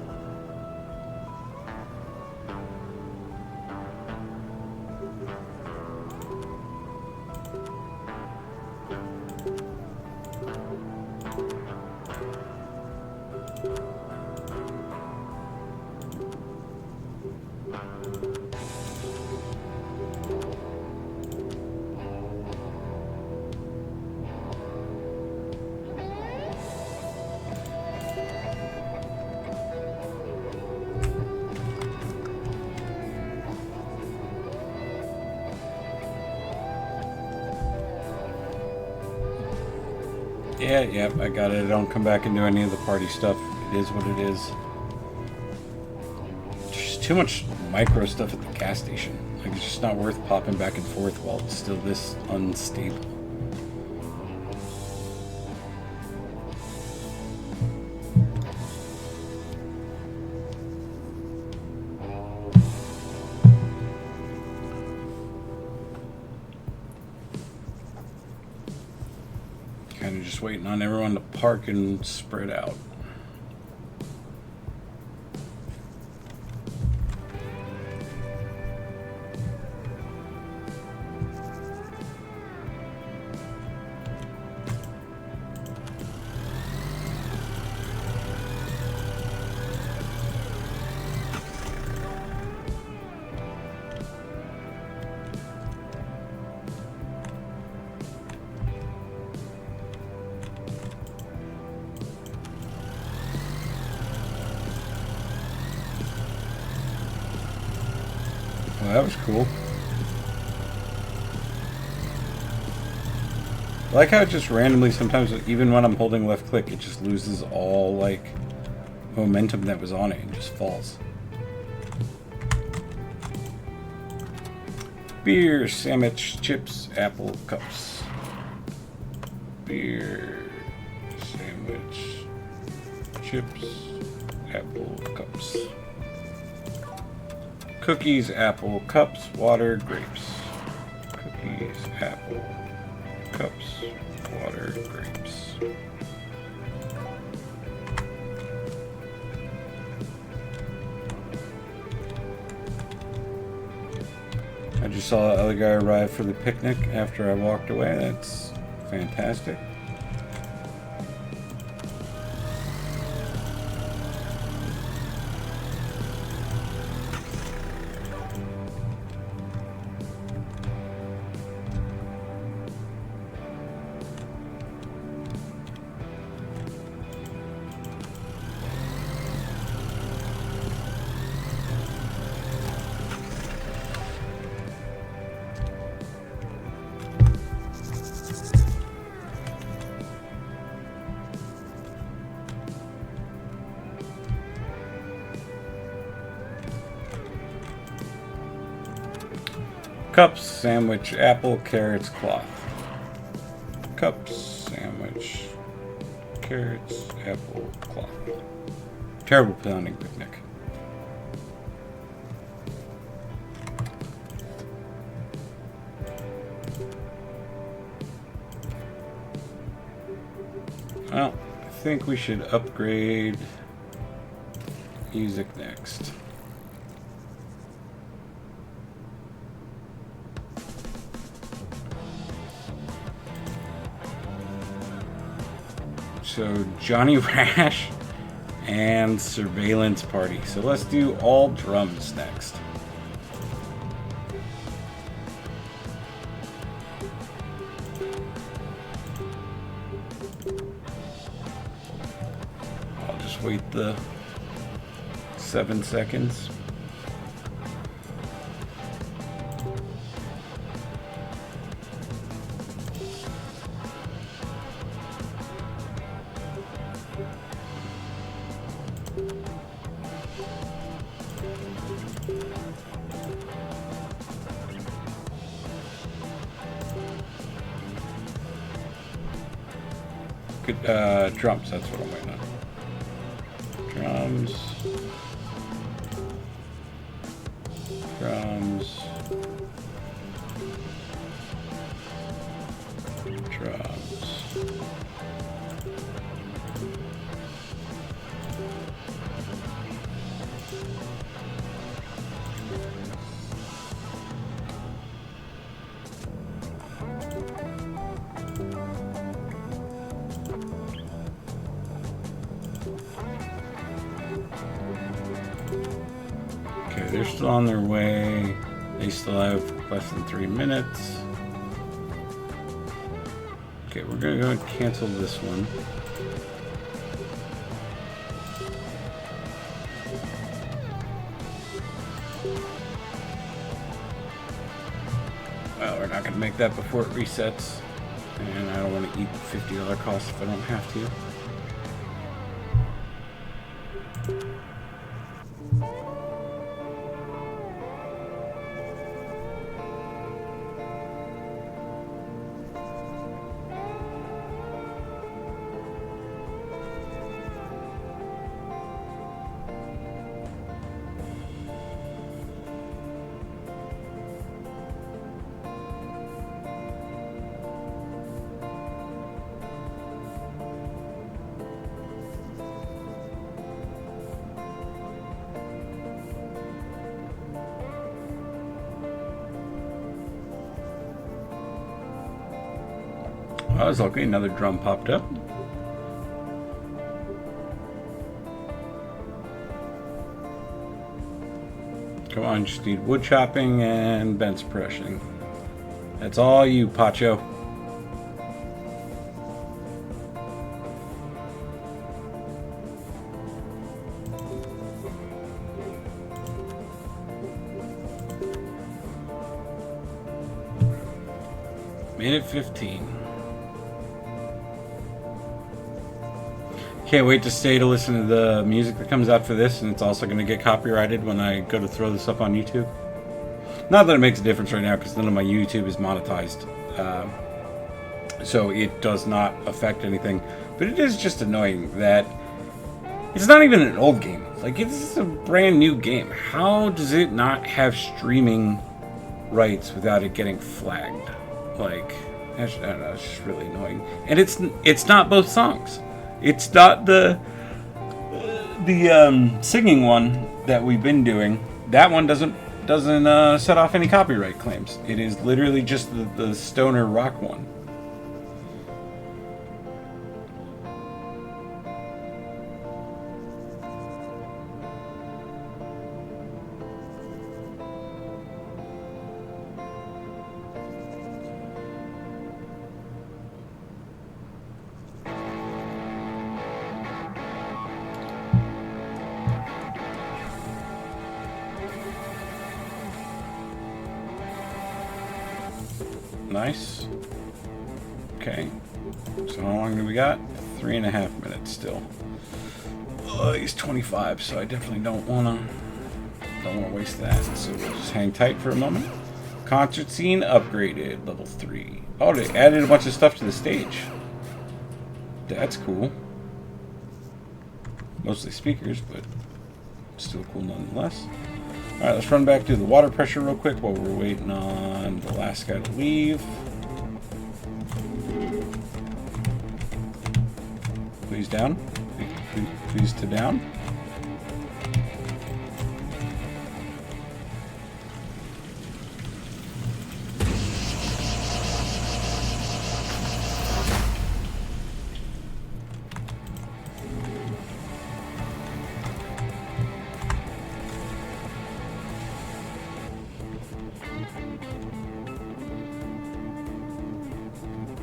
Yeah, I got it. I don't come back and do any of the party stuff. It is what it is. There's too much micro stuff at the gas station. Like, it's just not worth popping back and forth while it's still this unstable. Kind of just waiting on everyone to park and spread out. Well, that was cool. I like how it just randomly, sometimes, even when I'm holding left click, it just loses all, like, momentum that was on it and just falls. Beer, sandwich, chips, apple, cups. Beer, sandwich, chips, apple, cups. Cookies, apple, cups, water, grapes. Cookies, apple, cups, water, grapes. I just saw the other guy arrive for the picnic after I walked away. That's fantastic. Cups, sandwich, apple, carrots, cloth. Cups, sandwich, carrots, apple, cloth. Terrible planning picnic. Well, I think we should upgrade music next. So Johnny Rash and Surveillance Party. So let's do all drums next. I'll just wait the 7 seconds. Drums, that's what I'm waiting on. Drums. Drums. Drums. They're still on their way. They still have less than 3 minutes. Okay, we're gonna go and cancel this one. Well, we're not gonna make that before it resets. And I don't want to eat the $50 cost if I don't have to. I was lucky, another drum popped up. Come on, just need wood chopping and bench suppression. That's all you, Pacho. Minute 15. Can't wait to stay to listen to the music that comes after this, and it's also going to get copyrighted when I go to throw this up on YouTube. Not that it makes a difference right now, because none of my YouTube is monetized. So it does not affect anything. But it is just annoying that it's not even an old game. Like, it's a brand new game. How does it not have streaming rights without it getting flagged? Like, I don't know, it's just really annoying. And it's not both songs. It's not the singing one that we've been doing. That one doesn't set off any copyright claims. It is literally just the stoner rock one. Nice. Okay. So how long do we got? 3.5 minutes still. Oh, he's 25, so I definitely don't wanna waste that. So we'll just hang tight for a moment. Concert scene upgraded, level 3. Oh, they added a bunch of stuff to the stage. That's cool. Mostly speakers, but still cool nonetheless. Alright, let's run back to the water pressure real quick while we're waiting on the last guy to leave. Please down. Please to down.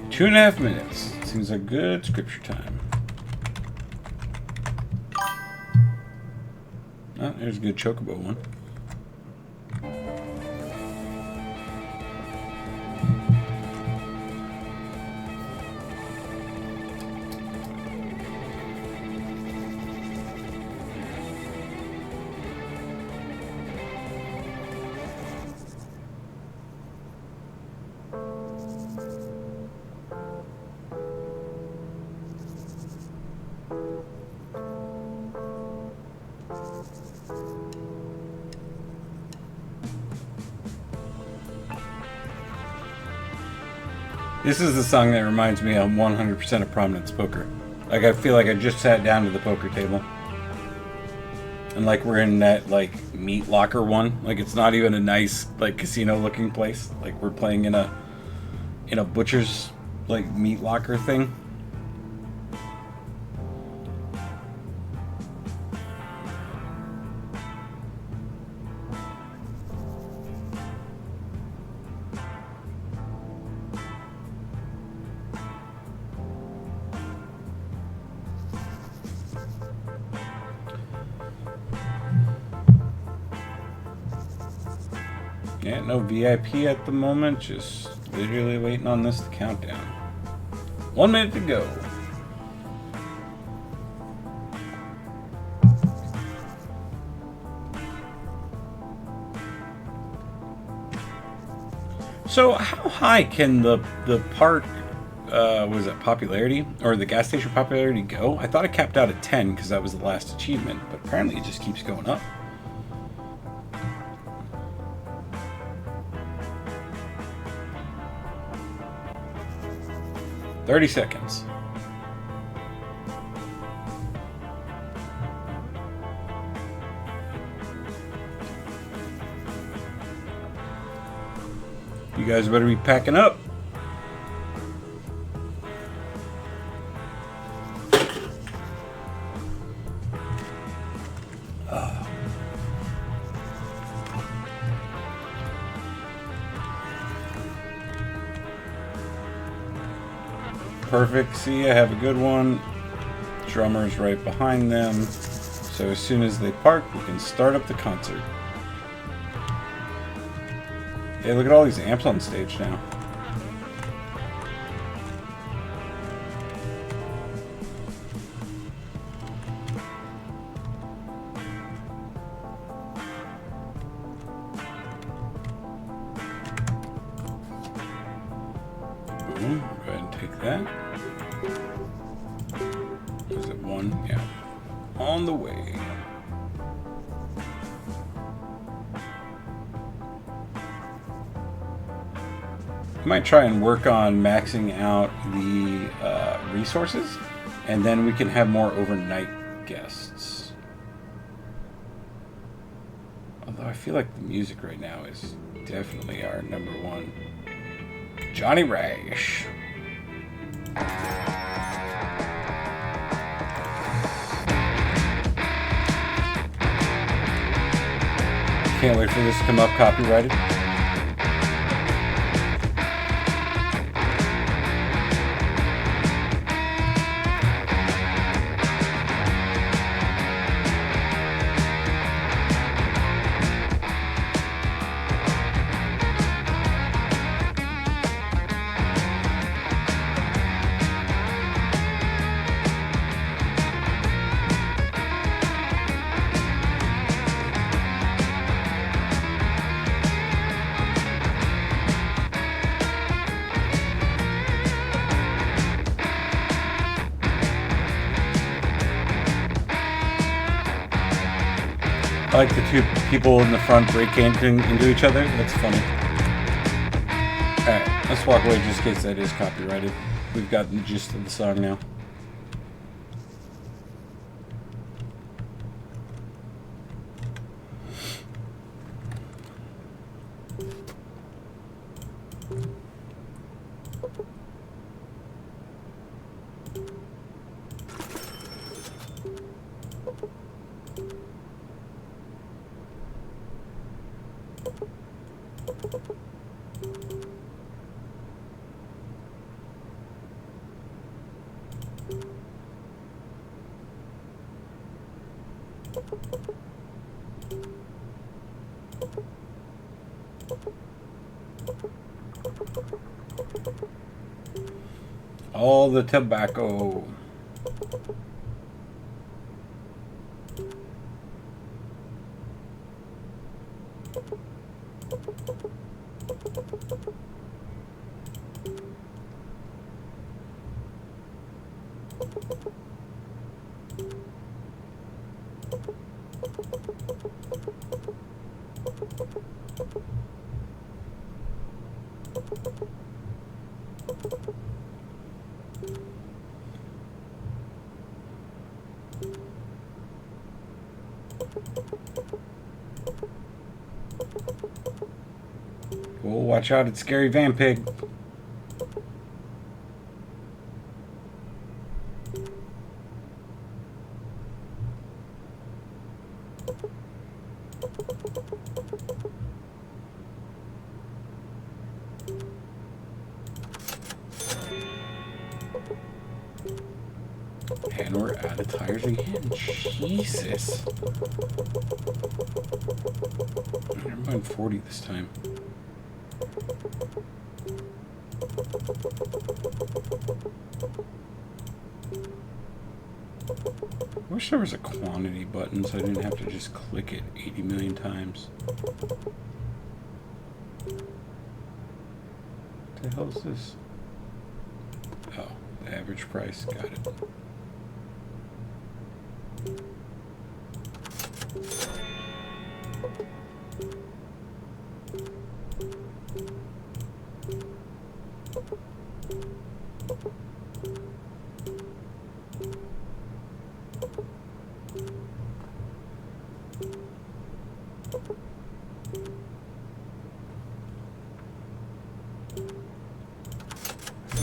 Two and a half minutes. Seems like good scripture time. Oh, there's a good chocobo one. This is the song that reminds me of 100% of Prominence Poker. Like, I feel like I just sat down to the poker table. And like we're in that like meat locker one. Like it's not even a nice like casino looking place. Like we're playing in a butcher's like meat locker thing. Yeah, no VIP at the moment, just literally waiting on this to count down. 1 minute to go. So how high can the park, was it popularity, or the gas station popularity go? I thought it capped out at 10 because that was the last achievement, but apparently it just keeps going up. "30 seconds. You guys better be packing up. Perfect. See ya. Have a good one. Drummer's right behind them. So as soon as they park, we can start up the concert. Hey, look at all these amps on stage now. Boom. Go ahead and take that. Is it one? Yeah. On the way. I might try and work on maxing out the resources, and then we can have more overnight guests. Although I feel like the music right now is definitely our number one. Johnny Rash. Can't wait for this to come up copyrighted. I like the two people in the front break-dancing into each other. That's funny. Alright, let's walk away just in case that is copyrighted. We've got the gist of the song now. All the tobacco. Oh, watch out, it's Scary Van Pig. And we're out of tires again. Jesus. I'm going 40 this time. I wish there was a quantity button so I didn't have to just click it 80 million times. What the hell is this? Oh, the average price. Got it.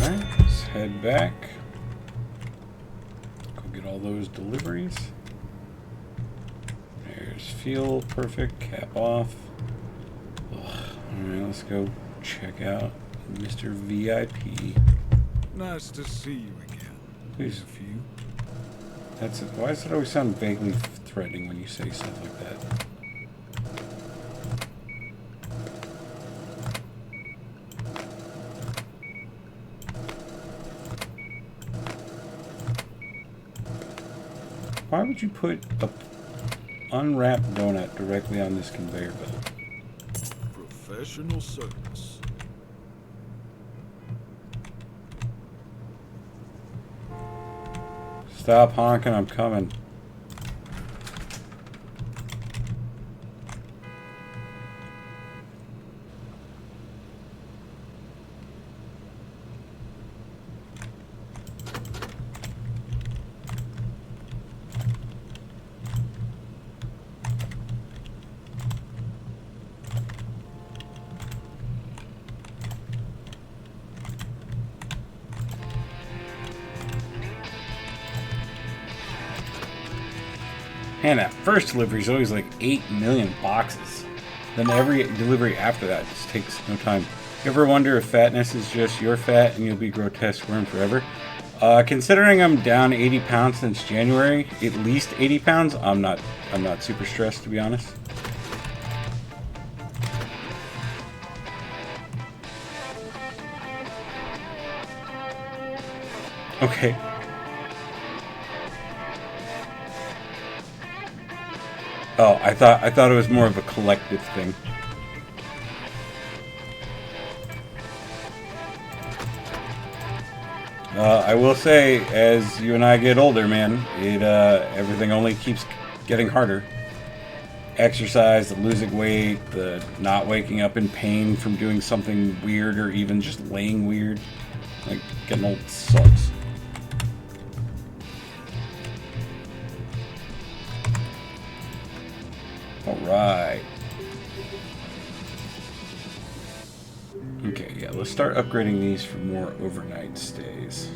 Alright, let's head back. Go get all those deliveries. There's fuel, perfect, cap off. Alright, let's go check out Mr. VIP. Nice to see you again. Please. If you. That's it. Why does it always sound vaguely threatening when you say stuff like that? Why would you put a unwrapped donut directly on this conveyor belt? Professional service. Stop honking, I'm coming. Man, that first delivery is always like 8 million boxes. Then every delivery after that just takes no time. You ever wonder if fatness is just your fat and you'll be grotesque worm forever? Considering I'm down 80 pounds since January, at least 80 pounds, I'm not super stressed, to be honest. Okay. Oh, I thought it was more of a collective thing. I will say, as you and I get older, man, everything only keeps getting harder. Exercise, the losing weight, the not waking up in pain from doing something weird, or even just laying weird. Like, getting old sucks. Alright. Okay, yeah, let's start upgrading these for more overnight stays.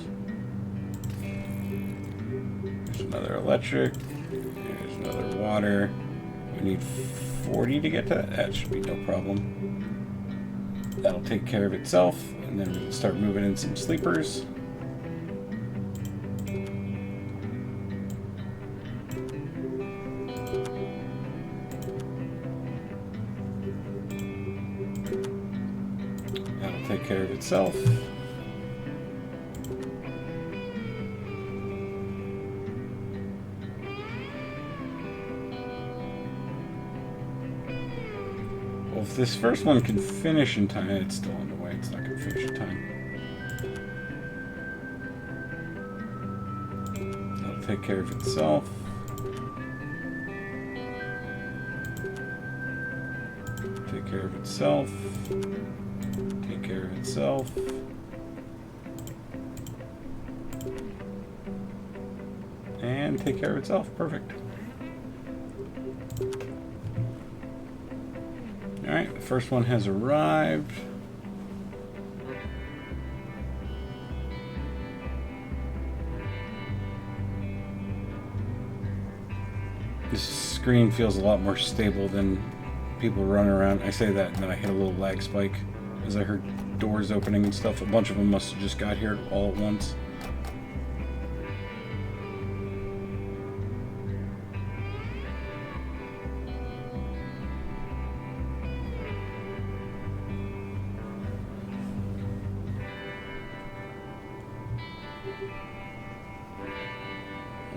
There's another electric. There's another water. We need 40 to get to that. That should be no problem. That'll take care of itself. And then we can start moving in some sleepers. Take care of itself. Well, if this first one can finish in time, it's still on the way. It's not going to finish in time. That'll take care of itself. Take care of itself. Take care of itself. And take care of itself. Perfect. Alright, the first one has arrived. This screen feels a lot more stable than people running around. I say that and then I hit a little lag spike as I heard doors opening and stuff. A bunch of them must have just got here all at once.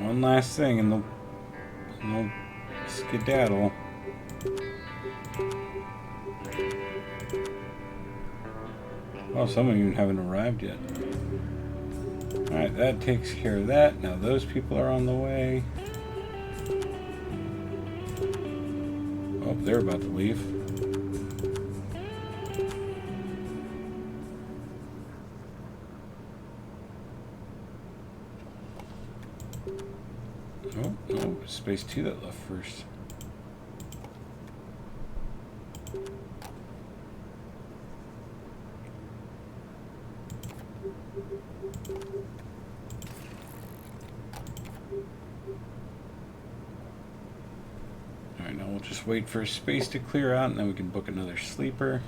One last thing and they'll skedaddle. Oh, some of you haven't arrived yet. Alright, that takes care of that. Now those people are on the way. Oh, they're about to leave. Oh, no, space 2 that left first. Alright, now we'll just wait for space to clear out and then we can book another sleeper.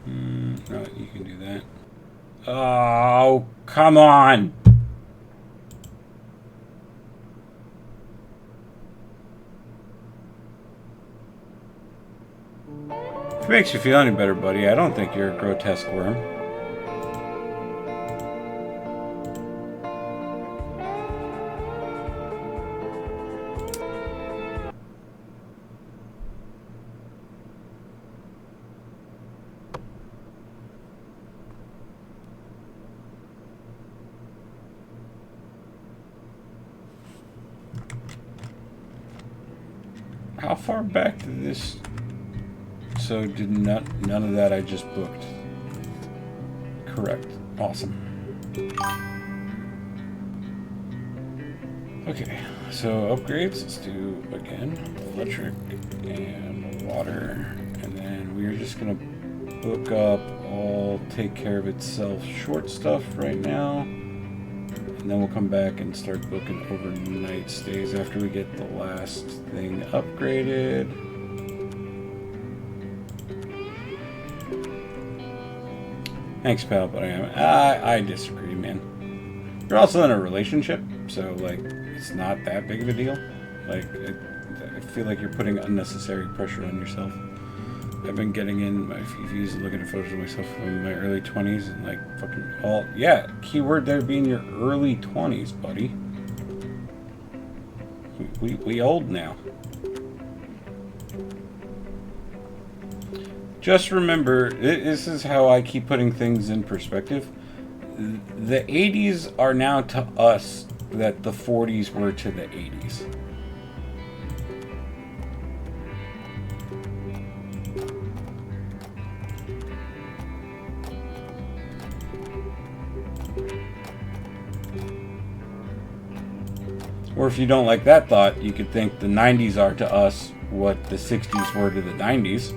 No, you can do that. Oh, come on! If it makes you feel any better, buddy, I don't think you're a grotesque worm. How far back did this... So did none of that I just booked. Correct. Awesome. Okay, so upgrades. Let's do, again, electric and water. And then we're just going to book up all take care of itself short stuff right now. And then we'll come back and start booking overnight stays after we get the last thing upgraded. Thanks, pal, but I disagree, man. You're also in a relationship, so, like, it's not that big of a deal. Like, I feel like you're putting unnecessary pressure on yourself. I've been getting in my views and looking at photos of myself in my early 20s and, like, fucking all... Yeah, keyword there being your early 20s, buddy. We old now. Just remember, this is how I keep putting things in perspective. The 80s are now to us that the 40s were to the 80s. Or if you don't like that thought, you could think the 90s are to us what the 60s were to the 90s.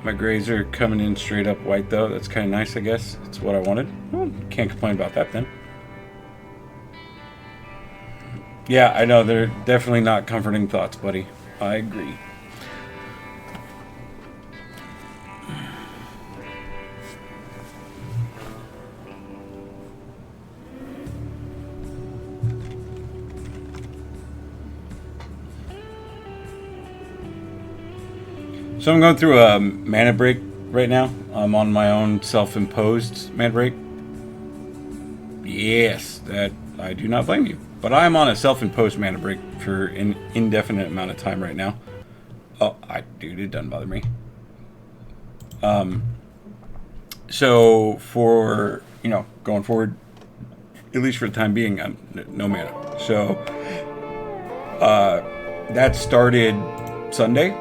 My grays are coming in straight up white though. That's kind of nice, I guess. It's what I wanted. Well, can't complain about that then. Yeah, I know. They're definitely not comforting thoughts, buddy. I agree. So I'm going through a mana break right now. I'm on my own self-imposed mana break. Yes, that I do not blame you. But I'm on a self-imposed mana break for an indefinite amount of time right now. Oh, dude, it doesn't bother me. So for, going forward, at least for the time being, I'm no mana. So that started Sunday.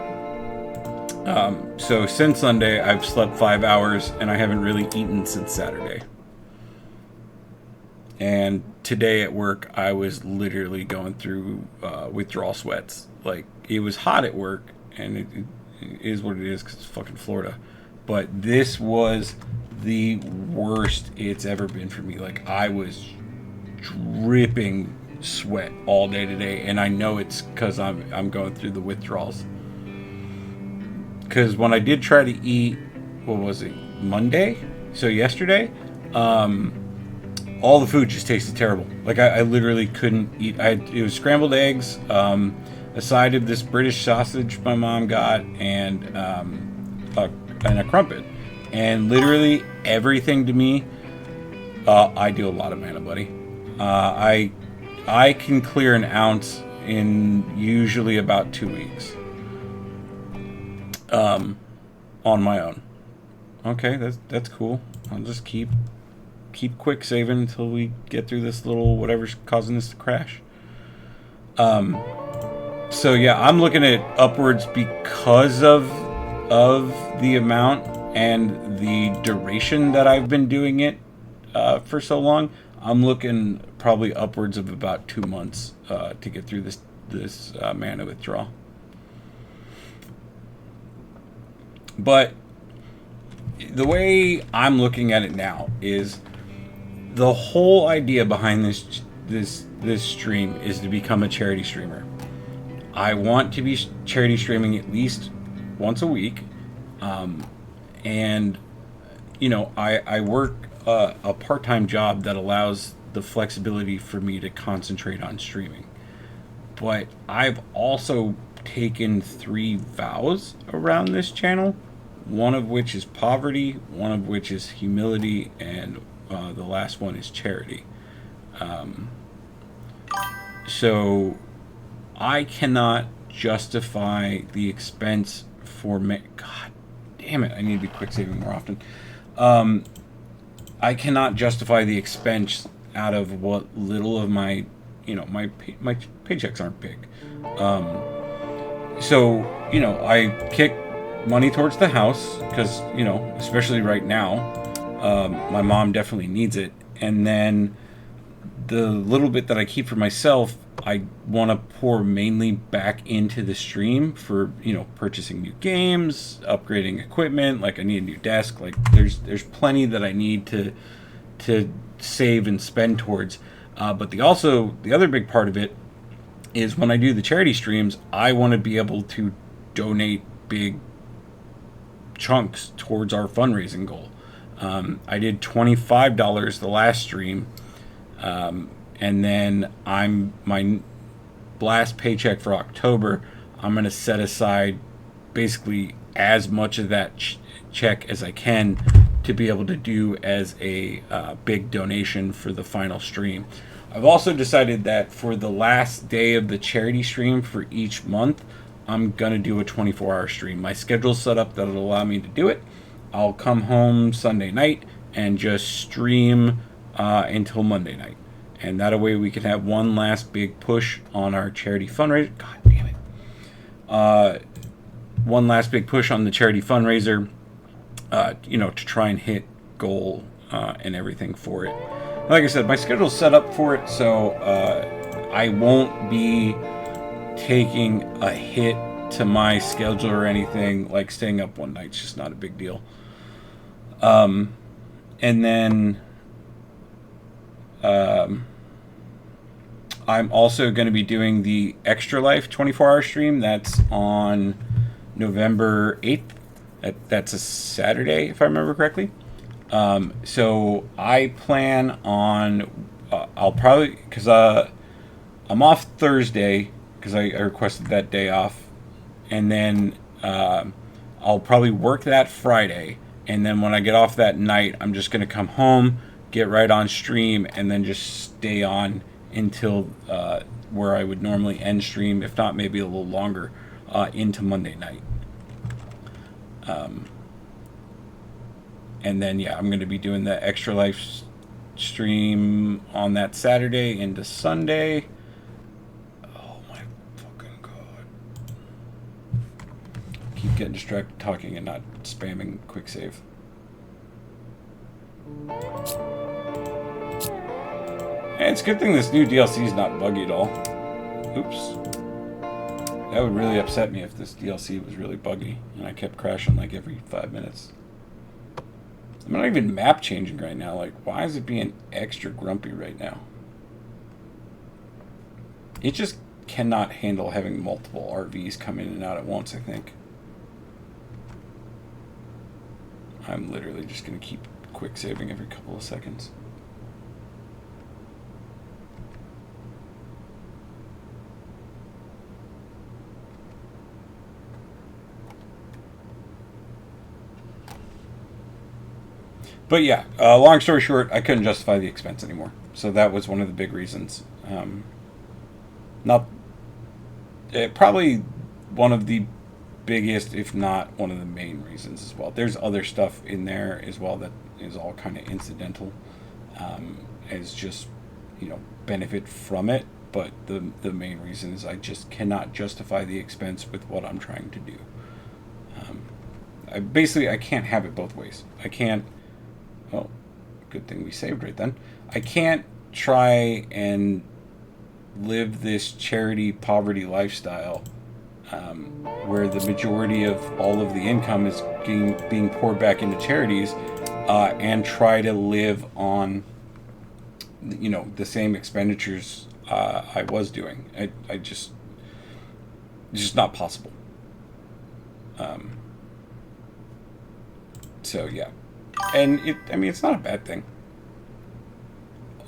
So since Sunday, I've slept 5 hours, and I haven't really eaten since Saturday. And today at work, I was literally going through withdrawal sweats. Like, it was hot at work, and it is what it is because it's fucking Florida. But this was the worst it's ever been for me. Like, I was dripping sweat all day today, and I know it's because I'm going through the withdrawals. Because when I did try to eat, what was it, Monday? So yesterday, all the food just tasted terrible. Like I literally couldn't eat. It was scrambled eggs. a side of this British sausage my mom got, and a crumpet. And literally everything to me, I do a lot of mana, buddy. I can clear an ounce in usually about 2 weeks. On my own. Okay, that's cool. I'll just keep quick saving until we get through this little whatever's causing this to crash. So yeah, I'm looking at upwards because of the amount and the duration that I've been doing it for so long. I'm looking probably upwards of about 2 months to get through this mana withdrawal. But the way I'm looking at it now is the whole idea behind this stream is to become a charity streamer. I want to be charity streaming at least once a week, and you know, I work a part-time job that allows the flexibility for me to concentrate on streaming. But I've also taken 3 vows around this channel, one of which is poverty, one of which is humility, and the last one is charity. So I cannot justify the expense for God damn it, I need to be quick saving more often. I cannot justify the expense out of what little of my, you know, my paychecks aren't big. So, you know, I kick money towards the house because, you know, especially right now, my mom definitely needs it. And then the little bit that I keep for myself, I want to pour mainly back into the stream for, you know, purchasing new games, upgrading equipment. Like I need a new desk. Like there's plenty that I need to save and spend towards. But the other big part of it is when I do the charity streams, I want to be able to donate big chunks towards our fundraising goal. I did $25 the last stream. And then my last paycheck for October, I'm going to set aside basically as much of that check as I can to be able to do as a big donation for the final stream. I've also decided that for the last day of the charity stream for each month, I'm going to do a 24-hour stream. My schedule's set up that it'll allow me to do it. I'll come home Sunday night and just stream until Monday night. And that way we can have one last big push on our charity fundraiser. God damn it. One last big push on the charity fundraiser, you know, to try and hit goal and everything for it. Like I said, my schedule's set up for it, so I won't be taking a hit to my schedule or anything. Like staying up one night's just not a big deal. And then I'm also going to be doing the Extra Life 24-hour stream. That's on November 8th. That's a Saturday, if I remember correctly. So I plan on, I'll probably, because I'm off Thursday, because I requested that day off. And then I'll probably work that Friday. And then when I get off that night, I'm just going to come home, get right on stream, and then just stay on until where I would normally end stream, if not maybe a little longer, into Monday night. And then, yeah, I'm going to be doing the Extra Life stream on that Saturday into Sunday. Oh my fucking God. Keep getting distracted talking and not spamming quick save. And it's a good thing this new DLC is not buggy at all. Oops. That would really upset me if this DLC was really buggy and I kept crashing like every 5 minutes. I'm not even map changing right now. Like, why is it being extra grumpy right now? It just cannot handle having multiple RVs come in and out at once, I think. I'm literally just going to keep quick saving every couple of seconds. But yeah, long story short, I couldn't justify the expense anymore. So that was one of the big reasons. Not probably one of the biggest, if not one of the main reasons as well. There's other stuff in there as well that is all kind of incidental, as just, benefit from it. But the main reason is I just cannot justify the expense with what I'm trying to do. I can't have it both ways. I can't. Well, good thing we saved right then. I can't try and live this charity poverty lifestyle where the majority of all of the income is being poured back into charities, and try to live on the same expenditures I was doing. It's just not possible. So yeah, and it's not a bad thing.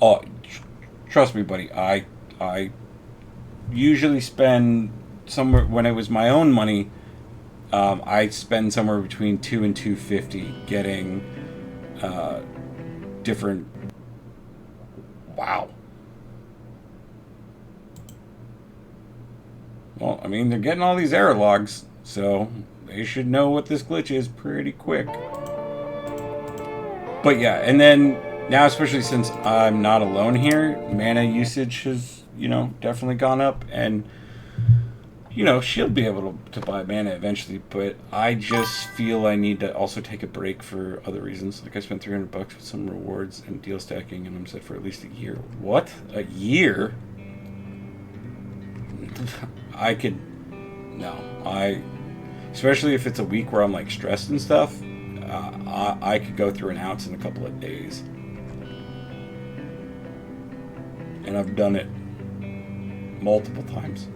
Oh, trust me, buddy. I usually spend somewhere, when it was my own money, I spend somewhere between $200 and $250 getting different. Wow. Well, they're getting all these error logs, so they should know what this glitch is pretty quick. But yeah, and then now, especially since I'm not alone here, mana usage has, definitely gone up, and she'll be able to buy mana eventually, but I just feel I need to also take a break for other reasons. Like, I spent $300 with some rewards and deal stacking, and I'm set for at least a year. What? A year? Especially if it's a week where I'm like stressed and stuff, I could go through an ounce in a couple of days. And I've done it multiple times.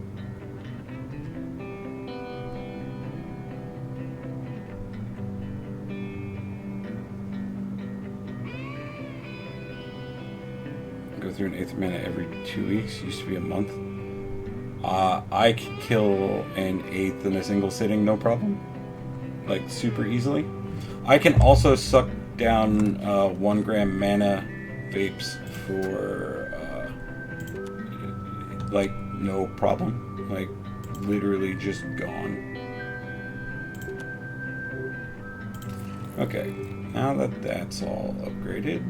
Go through an eighth mana every 2 weeks. Used to be a month. I can kill an eighth in a single sitting, no problem. Like, super easily. I can also suck down 1 gram mana vapes for no problem. Like, literally just gone. Okay, now that that's all upgraded,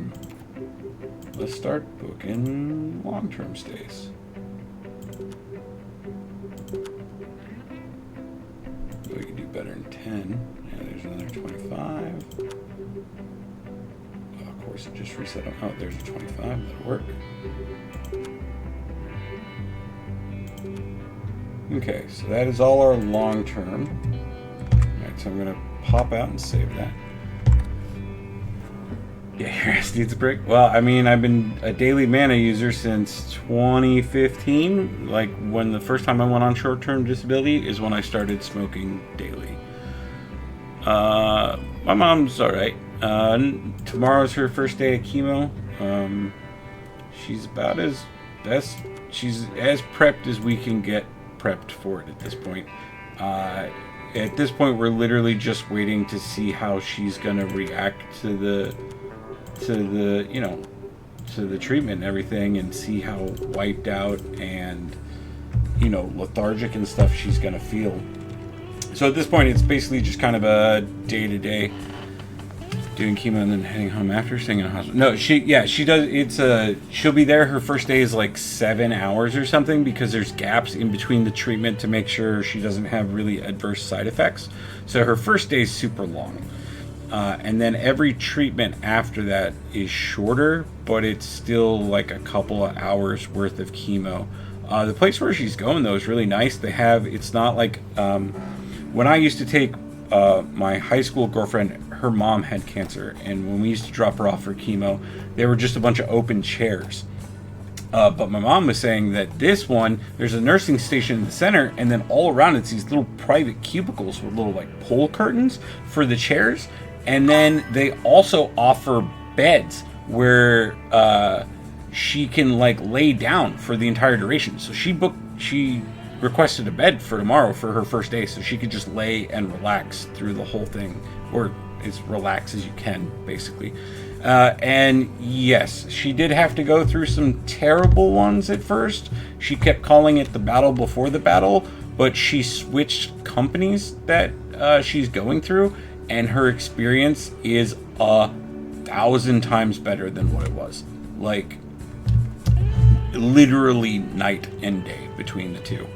let's start booking long-term stays. We can do better than 10. Yeah, there's another 25. Oh, of course, it just reset. Oh, there's a 25. That'll work. Okay, so that is all our long term. Alright, so I'm going to pop out and save that. Yeah, your ass needs a break. Well, I've been a daily mana user since 2015. Like, when the first time I went on short-term disability is when I started smoking daily. My mom's alright. Tomorrow's her first day of chemo. She's about she's as prepped as we can get prepped for it at this point. At this point, we're literally just waiting to see how she's gonna react to the treatment and everything, and see how wiped out and lethargic and stuff she's gonna feel. So at this point, it's basically just kind of a day-to-day doing chemo and then heading home after, staying in a hospital. No, she does. She'll be there. Her first day is like 7 hours or something, because there's gaps in between the treatment to make sure she doesn't have really adverse side effects. So her first day is super long. And then every treatment after that is shorter, but it's still like a couple of hours worth of chemo. The place where she's going, though, is really nice. It's not like, when I used to take my high school girlfriend, her mom had cancer, and when we used to drop her off for chemo, there were just a bunch of open chairs. But my mom was saying that this one, there's a nursing station in the center, and then all around it's these little private cubicles with little like pole curtains for the chairs. And then they also offer beds where she can like lay down for the entire duration. So she requested a bed for tomorrow for her first day, so she could just lay and relax through the whole thing, or as relaxed as you can, basically. And yes, she did have to go through some terrible ones at first. She kept calling it the battle before the battle, but she switched companies that she's going through, and her experience is 1,000 times better than what it was. Like, literally night and day between the two.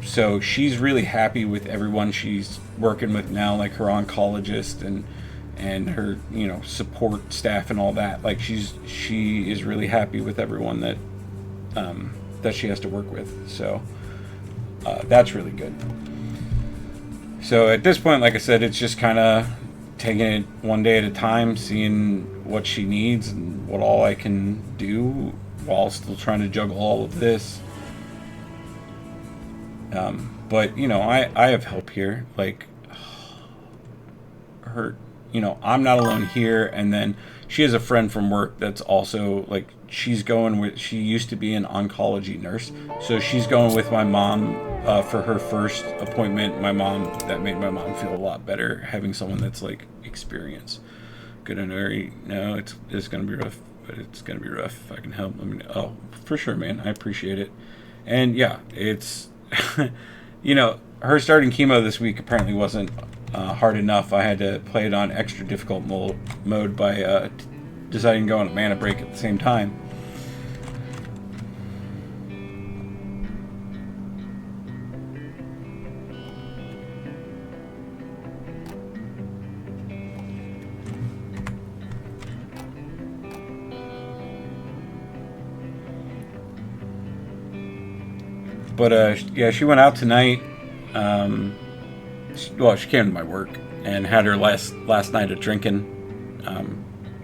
So she's really happy with everyone she's working with now, like her oncologist and her, you know, support staff and all that. Like, she is really happy with everyone that she has to work with. So that's really good. So at this point, like I said, it's just kind of taking it one day at a time, seeing what she needs and what all I can do while still trying to juggle all of this. But, you know, I have help here. Like, her, you know, I'm not alone here. And then she has a friend from work that's also, like, she used to be an oncology nurse. So she's going with my mom for her first appointment. That made my mom feel a lot better, having someone that's, like, experienced. Good and very, no, it's going to be rough, but it's going to be rough if I can help. I mean, oh, for sure, man. I appreciate it. And yeah, it's, you know, her starting chemo this week apparently wasn't hard enough. I had to play it on extra difficult mode by deciding to go on a mana break at the same time. But yeah, she went out tonight. She came to my work and had her last night of drinking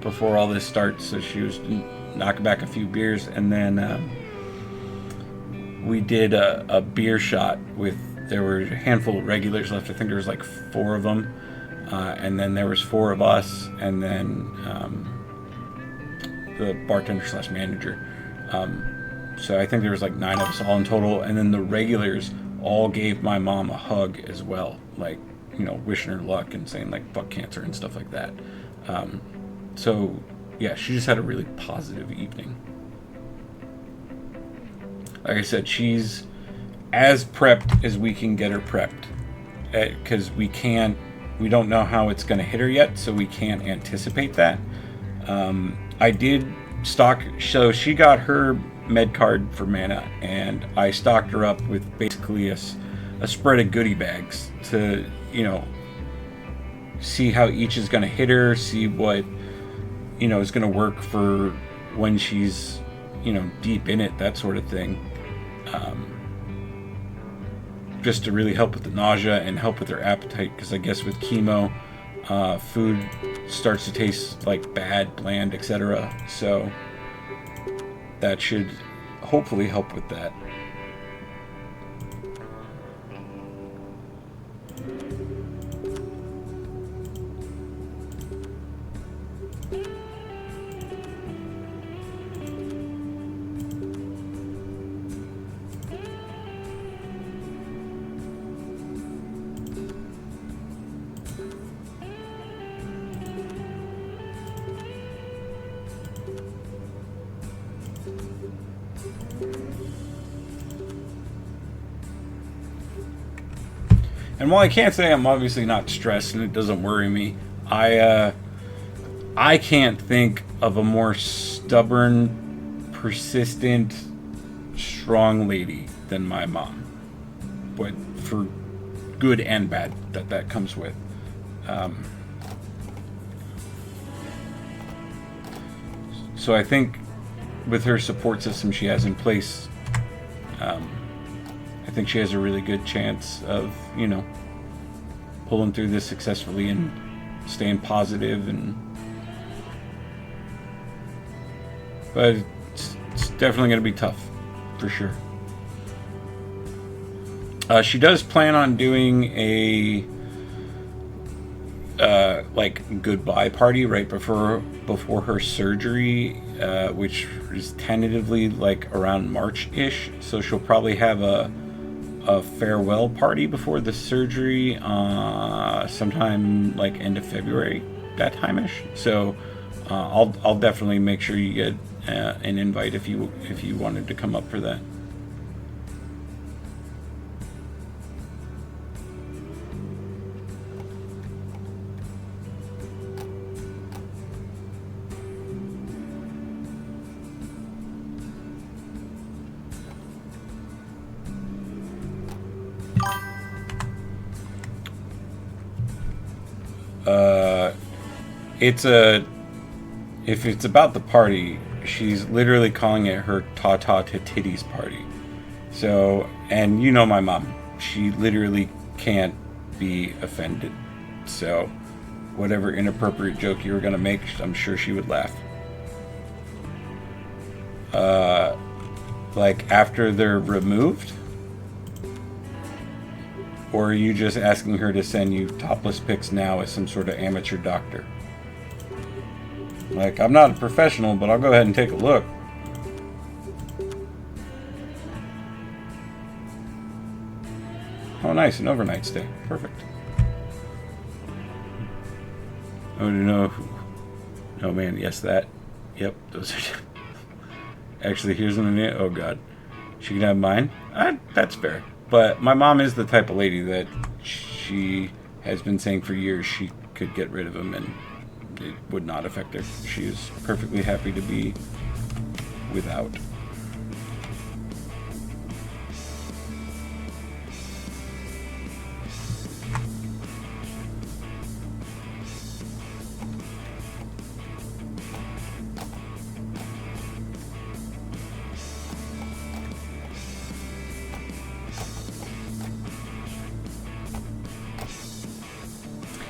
before all this starts. So she was knocking back a few beers, and then we did a beer shot there were a handful of regulars left. I think there was like 4 of them, and then there was 4 of us, and then the bartender / manager. So I think there was like 9 of us all in total, and then the regulars all gave my mom a hug as well, like, you know, wishing her luck and saying like fuck cancer and stuff like that. So yeah, she just had a really positive evening. Like I said, she's as prepped as we can get her prepped, because we don't know how it's going to hit her yet, so we can't anticipate that. I did stock, so she got her med card for mana, and I stocked her up with basically a spread of goodie bags to, you know, see how each is going to hit her, see what, you know, is going to work for when she's, you know, deep in it, that sort of thing. Just to really help with the nausea and help with her appetite, because I guess with chemo, food starts to taste like bad, bland, etc. So that should hopefully help with that. And while I can't say I'm obviously not stressed and it doesn't worry me, I can't think of a more stubborn, persistent, strong lady than my mom. But for good and bad that comes with. So I think with her support system she has in place, I think she has a really good chance of, you know, pulling through this successfully and staying positive. But it's definitely going to be tough, for sure. She does plan on doing a like goodbye party right before her surgery, which is tentatively like around March-ish. So she'll probably have a a farewell party before the surgery, sometime like end of February, that time-ish. So I'll definitely make sure you get an invite if you wanted to come up for that. If it's about the party, she's literally calling it her ta-ta to titties party. So, and you know my mom, she literally can't be offended. So, whatever inappropriate joke you were gonna make, I'm sure she would laugh. Like after they're removed? Or are you just asking her to send you topless pics now as some sort of amateur doctor? Like, I'm not a professional, but I'll go ahead and take a look. Oh, nice, an overnight stay. Perfect. Oh, no. Oh, man, yes, that. Yep, those are... Actually, here's an... Oh, God. She can have mine? That's fair. But my mom is the type of lady that she has been saying for years she could get rid of him and it would not affect her. She is perfectly happy to be without.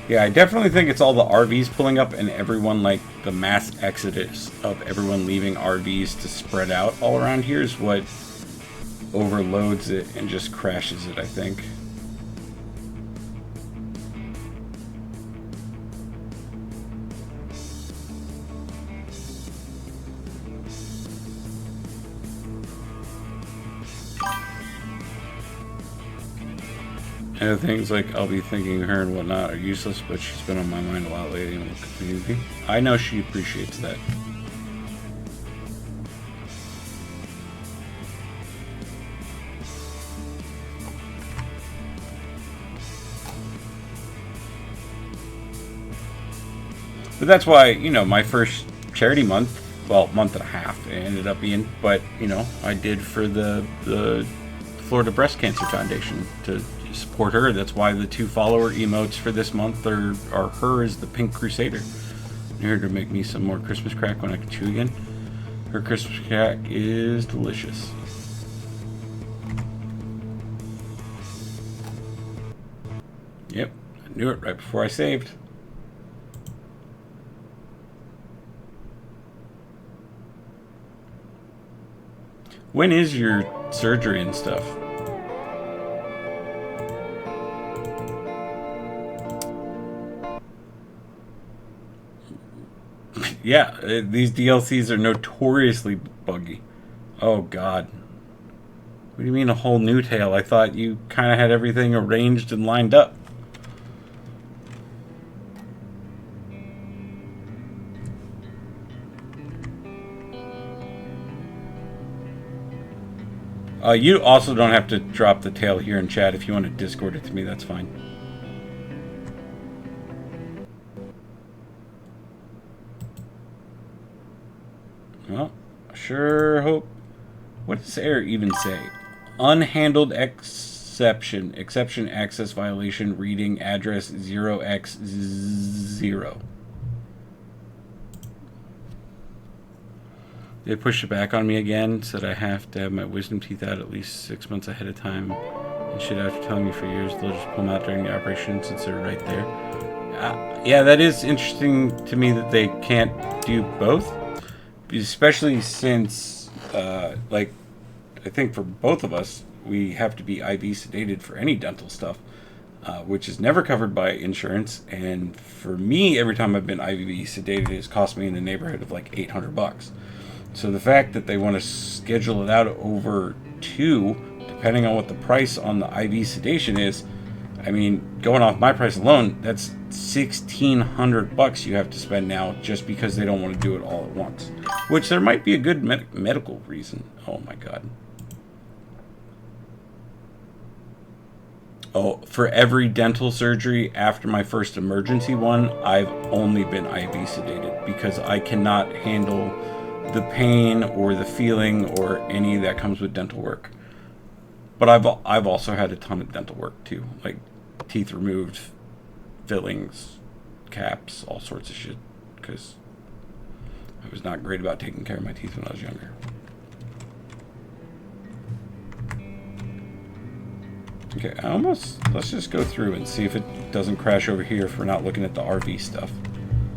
Yeah, I definitely think it's all the RVs pulling up and everyone, like, the mass exodus of everyone leaving RVs to spread out all around here is what overloads it and just crashes it, I think. And things like I'll be thinking her and whatnot are useless, but she's been on my mind a lot lately in the community. I know she appreciates that. But that's why, you know, my first charity month, well, month and a half it ended up being, but, you know, I did for the Florida Breast Cancer Foundation to support her. That's why the 2 follower emotes for this month are her as the Pink Crusader. And her to make me some more Christmas crack when I can chew again. Her Christmas crack is delicious. Yep, I knew it right before I saved. When is your surgery and stuff? Yeah, these DLCs are notoriously buggy. Oh, God. What do you mean a whole new tale? I thought you kind of had everything arranged and lined up. You also don't have to drop the tale here in chat. If you want to Discord it to me, that's fine. Well, I sure hope... What does error even say? Unhandled exception. Exception access violation reading address 0x0. They pushed it back on me again, said I have to have my wisdom teeth out at least 6 months ahead of time. And shit, after telling me for years, they'll just pull them out during the operation since they're right there. Yeah, that is interesting to me that they can't do both. Especially since, like, I think for both of us, we have to be IV sedated for any dental stuff, which is never covered by insurance. And for me, every time I've been IV sedated, it's cost me in the neighborhood of like $800. So the fact that they want to schedule it out over 2 to depending on what the price on the IV sedation is, I mean, going off my price alone, that's $1,600 you have to spend now just because they don't want to do it all at once. Which there might be a good medical reason. Oh my god. Oh, for every dental surgery after my first emergency one, I've only been IV sedated because I cannot handle the pain or the feeling or any that comes with dental work. But I've also had a ton of dental work too, like teeth removed, fillings, caps, all sorts of shit, because I was not great about taking care of my teeth when I was younger. Okay, let's just go through and see if it doesn't crash over here if we're not looking at the RV stuff.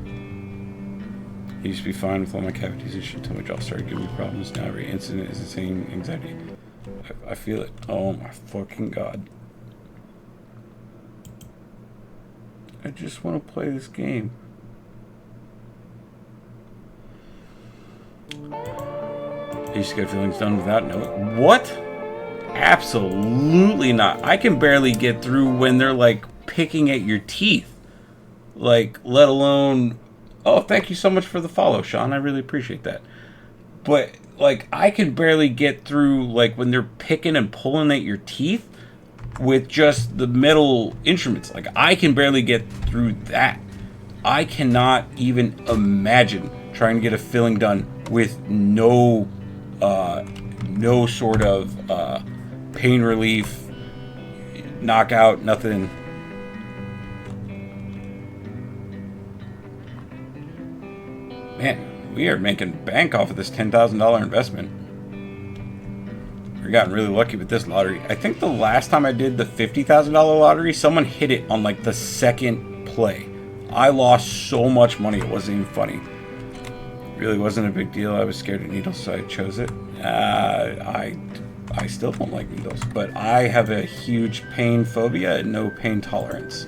It used to be fine with all my cavities until my jaw started giving me problems. Now every incident is the same anxiety. I feel it. Oh my fucking god. I just want to play this game. I used to get feelings done without knowing. What? Absolutely not. I can barely get through when they're like picking at your teeth. Like, let alone... Oh, thank you so much for the follow, Sean. I really appreciate that. But, like, I can barely get through, like, when they're picking and pulling at your teeth with just the metal instruments. Like, I can barely get through that. I cannot even imagine trying to get a filling done with no sort of pain relief, knockout, nothing. Man, we are making bank off of this $10,000 investment. We're gotten really lucky with this lottery. I think the last time I did the $50,000 lottery, someone hit it on like the second play. I lost so much money, it wasn't even funny. It really wasn't a big deal. I was scared of needles, so I chose it. I still don't like needles, but I have a huge pain phobia and no pain tolerance.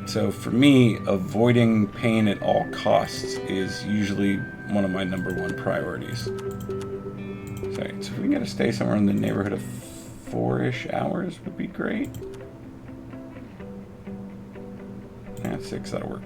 So for me, avoiding pain at all costs is usually one of my #1 priorities. So if we can get to stay somewhere in the neighborhood of 4-ish hours would be great. Yeah, 6, that'll work.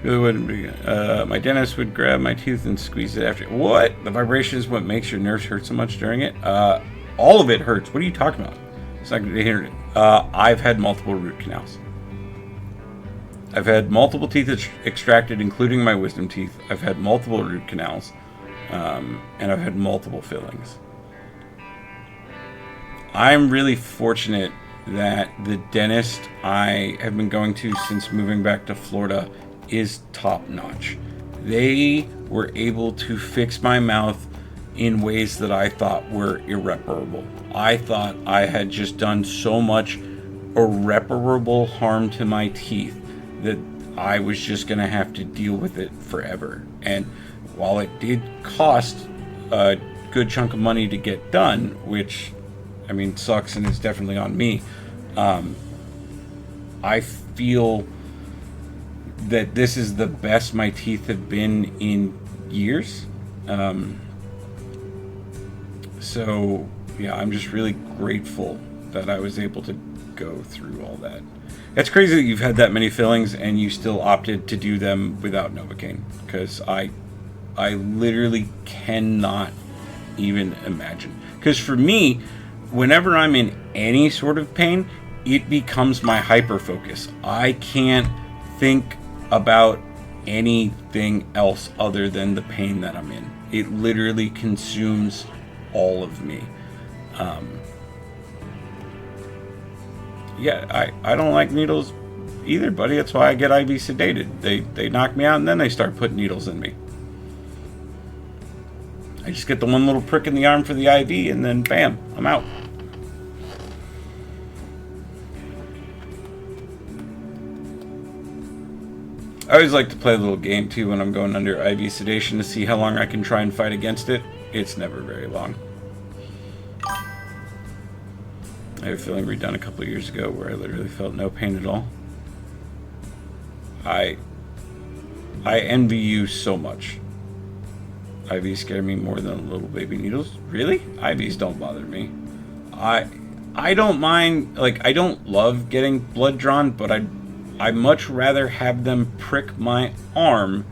Really wouldn't be. My dentist would grab my tooth and squeeze it after. What? The vibration is what makes your nerves hurt so much during it? All of it hurts. What are you talking about? It's not going to hear it. I've had multiple root canals. I've had multiple teeth extracted, including my wisdom teeth. I've had multiple root canals. And I've had multiple fillings. I'm really fortunate that the dentist I have been going to since moving back to Florida is top notch. They were able to fix my mouth in ways that I thought were irreparable. I thought I had just done so much irreparable harm to my teeth that I was just gonna have to deal with it forever. And while it did cost a good chunk of money to get done, which I mean sucks and is definitely on me, I feel that this is the best my teeth have been in years. So yeah, I'm just really grateful that I was able to go through all that. It's crazy that you've had that many fillings and you still opted to do them without Novocaine, because I literally cannot even imagine. Because for me, whenever I'm in any sort of pain, it becomes my hyper focus. I can't think about anything else other than the pain that I'm in. It literally consumes all of me. Yeah, I don't like needles either, buddy. That's why I get IV sedated. They knock me out and then they start putting needles in me. I just get the one little prick in the arm for the IV and then bam, I'm out. I always like to play a little game too when I'm going under IV sedation to see how long I can try and fight against it. It's never very long. I have a feeling redone a couple of years ago where I literally felt no pain at all. I envy you so much. IVs scare me more than little baby needles. Really? IVs don't bother me. I don't mind, like, I don't love getting blood drawn, but I'd much rather have them prick my arm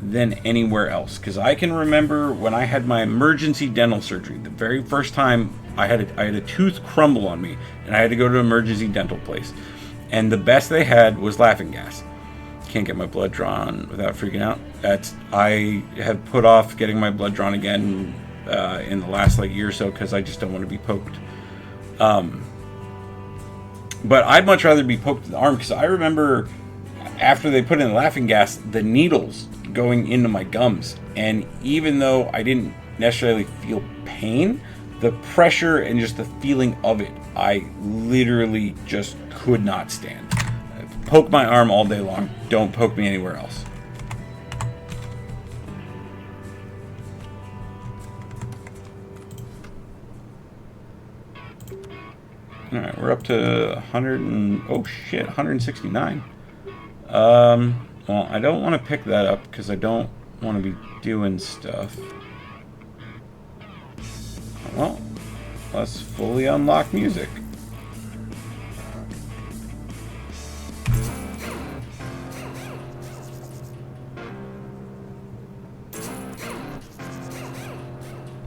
than anywhere else. Because I can remember when I had my emergency dental surgery, the very first time I had a tooth crumble on me, and I had to go to an emergency dental place. And the best they had was laughing gas. Can't get my blood drawn without freaking out. I have put off getting my blood drawn again in the last year or so because I just don't want to be poked. But I'd much rather be poked in the arm because I remember after they put in the laughing gas, the needles going into my gums. And even though I didn't necessarily feel pain, the pressure and just the feeling of it, I literally just could not stand. Poke my arm all day long. Don't poke me anywhere else. Alright, we're up to 169. Well, I don't want to pick that up because I don't want to be doing stuff. Well, let's fully unlock music.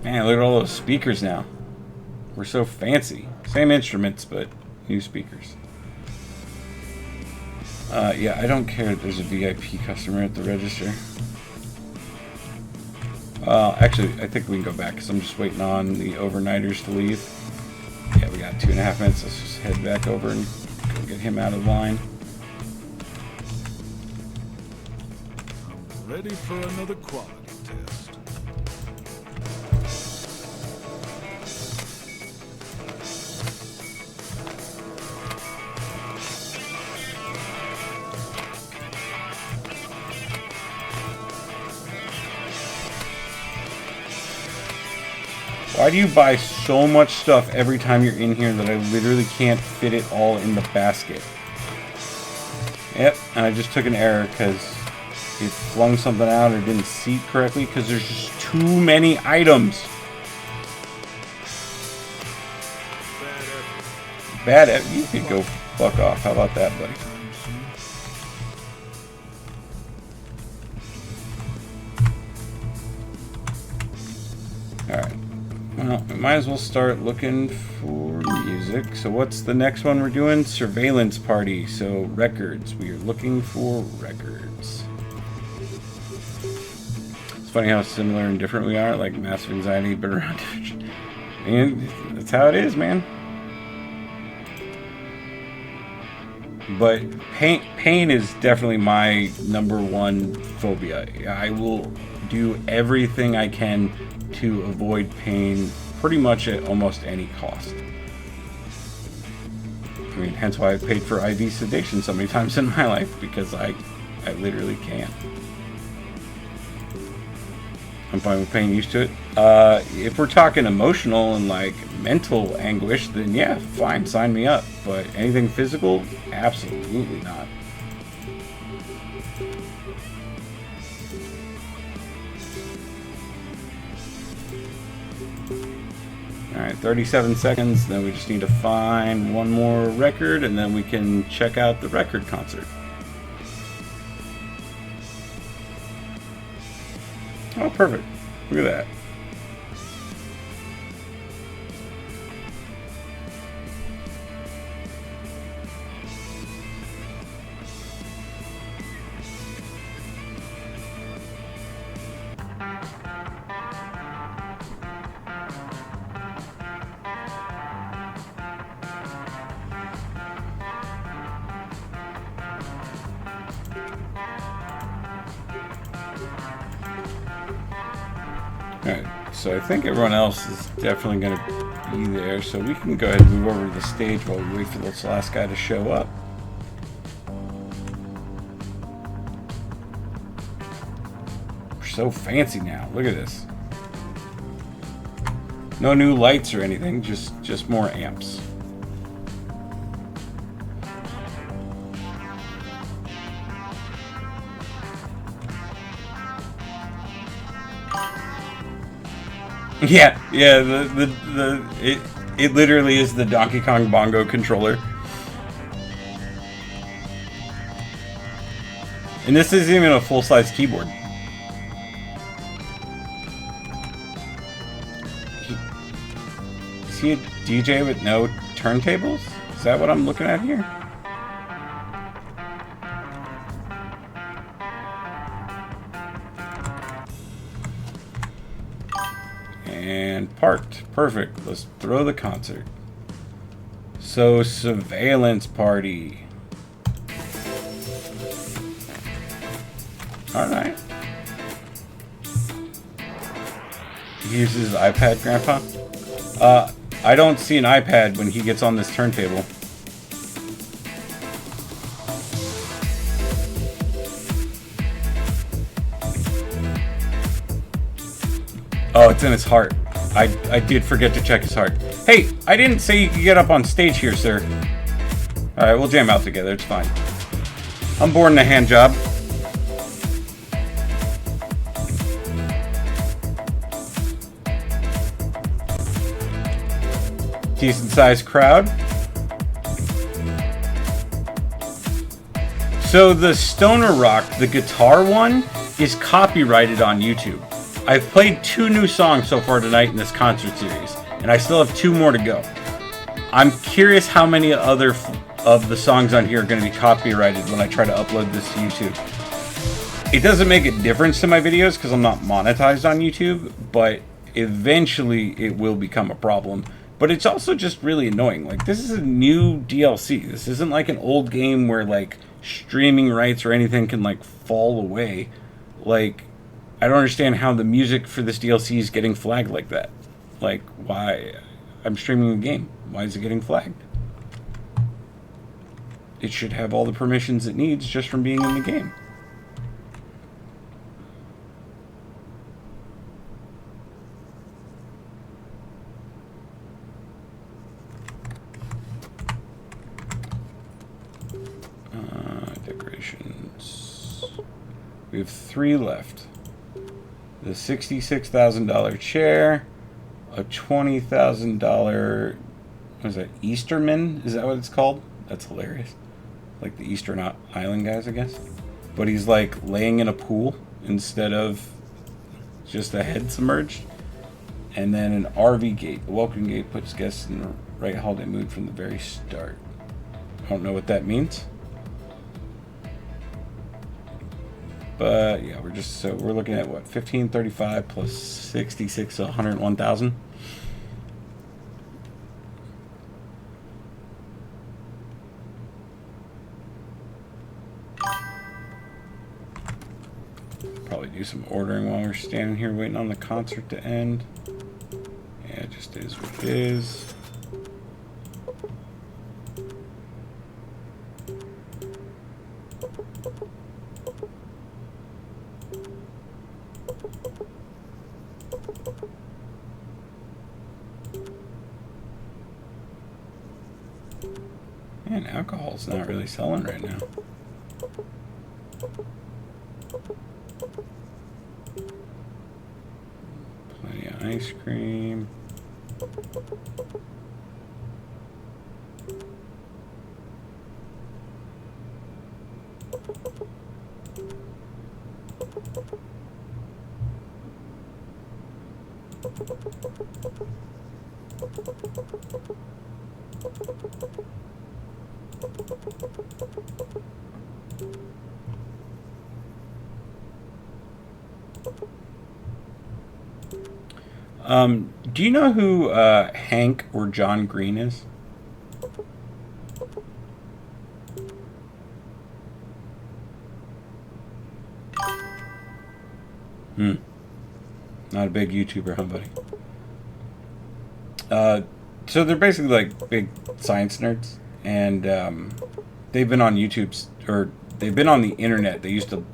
Man, look at all those speakers now. We're so fancy. Same instruments, but new speakers. Yeah, I don't care that there's a VIP customer at the register. Actually, I think we can go back because I'm just waiting on the overnighters to leave. Yeah, we got 2.5 minutes. Let's just head back over and go get him out of line. I'm ready for another quality test. Why do you buy so much stuff every time you're in here that I literally can't fit it all in the basket? Yep, and I just took an error because it flung something out or didn't seat correctly because there's just too many items. Bad effort. You could go fuck off. How about that, buddy? Alright. Well, we might as well start looking for music. So what's the next one we're doing? Surveillance party. So records. We are looking for records. It's funny how similar and different we are. Like massive anxiety, but around. And that's how it is, man. But pain is definitely my #1 phobia. I will do everything I can to avoid pain pretty much at almost any cost. I mean, hence why I paid for IV sedation so many times in my life, because I literally can't. I'm fine with pain, used to it. If we're talking emotional and like mental anguish, then yeah, fine, sign me up. But anything physical, absolutely not. Alright, 37 seconds, then we just need to find one more record, and then we can check out the record concert. Oh, perfect. Look at that. Alright, so I think everyone else is definitely going to be there, so we can go ahead and move over to the stage while we wait for this last guy to show up. so fancy now. Look at this. No new lights or anything, just more amps. Yeah, it literally is the Donkey Kong bongo controller. And this isn't even a full-size keyboard. Is he a DJ with no turntables? Is that what I'm looking at here? And parked. Perfect. Let's throw the concert. So, surveillance party. Alright. He uses his iPad, Grandpa? I don't see an iPad when he gets on this turntable. Oh, it's in his heart. I did forget to check his heart. Hey, I didn't say you could get up on stage here, sir. Alright, we'll jam out together. It's fine. I'm bored in a hand job. Decent sized crowd. So the Stoner Rock, the guitar one, is copyrighted on YouTube. I've played 2 new songs so far tonight in this concert series, and I still have 2 more to go. I'm curious how many other of the songs on here are going to be copyrighted when I try to upload this to YouTube. It doesn't make a difference to my videos because I'm not monetized on YouTube, but eventually it will become a problem. But it's also just really annoying. Like, this is a new DLC. This isn't like an old game where, like, streaming rights or anything can, like, fall away. Like, I don't understand how the music for this DLC is getting flagged like that. Like, why? I'm streaming a game. Why is it getting flagged? It should have all the permissions it needs just from being in the game. Decorations. We have 3 left. The $66,000 chair, a $20,000, what is that, Easterman? Is that what it's called? That's hilarious. Like the Eastern Island guys, I guess. But he's like laying in a pool instead of just a head submerged. And then an RV gate. A welcome gate puts guests in the right holiday mood from the very start. I don't know what that means. But yeah, we're looking at what, 1535 plus 66, so 101,000. Probably do some ordering while we're standing here waiting on the concert to end. Yeah, it just is what it is. Man, alcohol's not really selling right now. Plenty of ice cream. Do you know who Hank or John Green is? Not a big YouTuber, huh, buddy? So they're basically like big science nerds, and they've been on YouTube's, or they've been on the internet. They used to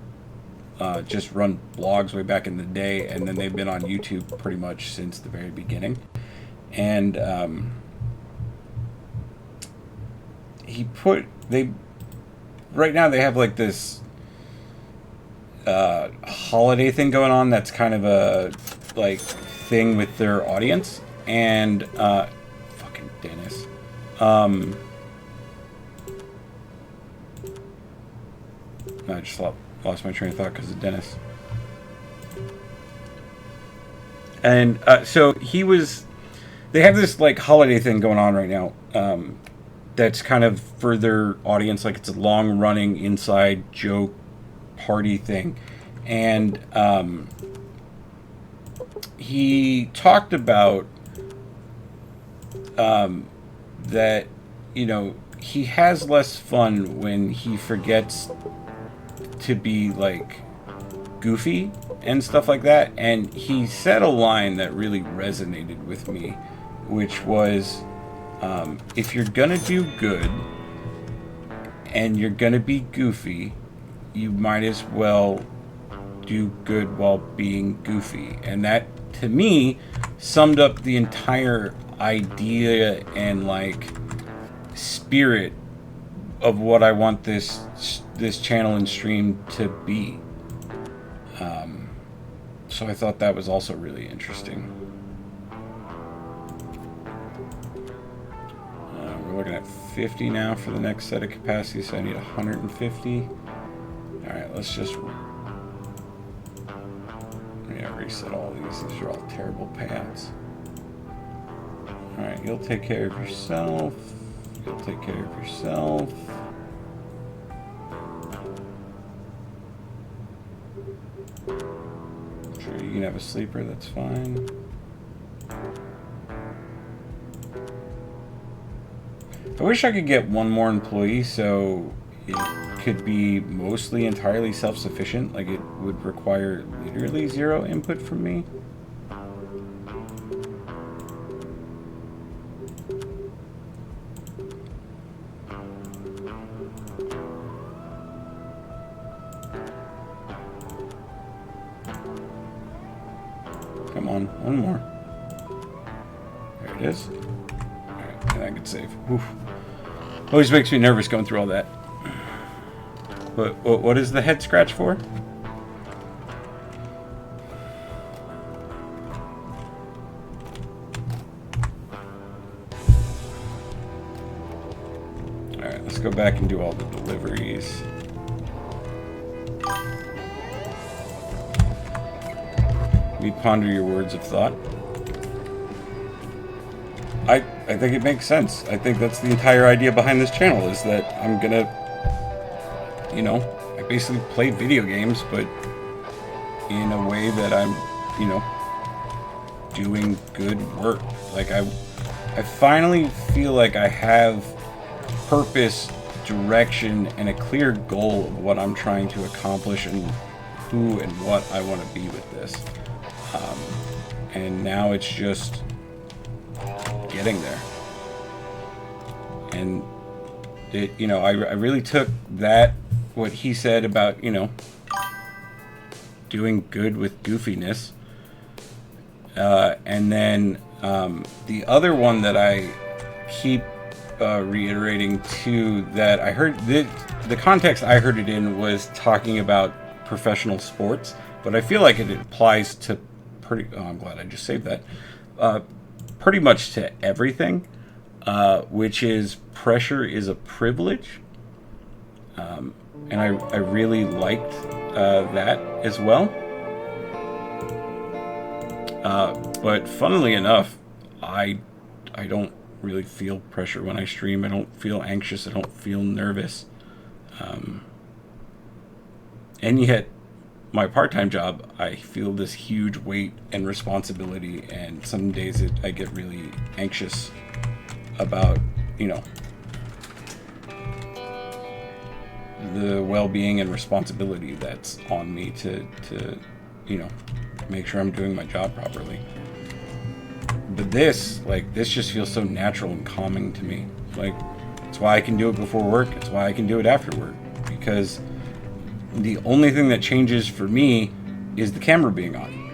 just run blogs way back in the day, and then they've been on YouTube pretty much since the very beginning. And right now they have like this holiday thing going on that's kind of a like thing with their audience, and fucking Dennis. I just lost my train of thought because of Dennis. And so they have this like holiday thing going on right now. That's kind of for their audience, like it's a long running inside joke party thing. And he talked about that, you know, he has less fun when he forgets to be like goofy and stuff like that. And he said a line that really resonated with me, which was, if you're gonna do good and you're gonna be goofy, you might as well do good while being goofy. And that, to me, summed up the entire idea and like spirit of what I want this channel and stream to be. So I thought that was also really interesting. We're looking at 50 now for the next set of capacity, so I need 150. Alright, let's just reset all these. These are all terrible payouts. Alright, you'll take care of yourself. You'll take care of yourself. Sure, you can have a sleeper, that's fine. I wish I could get one more employee so it could be mostly entirely self-sufficient. Like it would require literally zero input from me. Come on, one more. There it is. Alright, and I can save. Oof. Always makes me nervous going through all that. But what is the head scratch for? Alright, let's go back and do all the deliveries. We ponder your words of thought. I think it makes sense. I think that's the entire idea behind this channel, is that I'm gonna, you know, I basically play video games, but in a way that I'm, you know, doing good work. Like I finally feel like I have purpose, direction, and a clear goal of what I'm trying to accomplish and who and what I want to be with this. And now it's just getting there. And it, you know, I really took that, what he said about, you know, doing good with goofiness. And then the other one that I keep reiterating too, that I heard, the context I heard it in was talking about professional sports, but I feel like it applies to I'm glad I just saved that. Pretty much to everything, which is pressure is a privilege. And I really liked that as well. But funnily enough, I don't really feel pressure when I stream. I don't feel anxious. I don't feel nervous. And yet, my part-time job, I feel this huge weight and responsibility, and some days I get really anxious about, you know, the well-being and responsibility that's on me to you know, make sure I'm doing my job properly. But this just feels so natural and calming to me. Like, it's why I can do it before work. It's why I can do it after work, because The only thing that changes for me is the camera being on.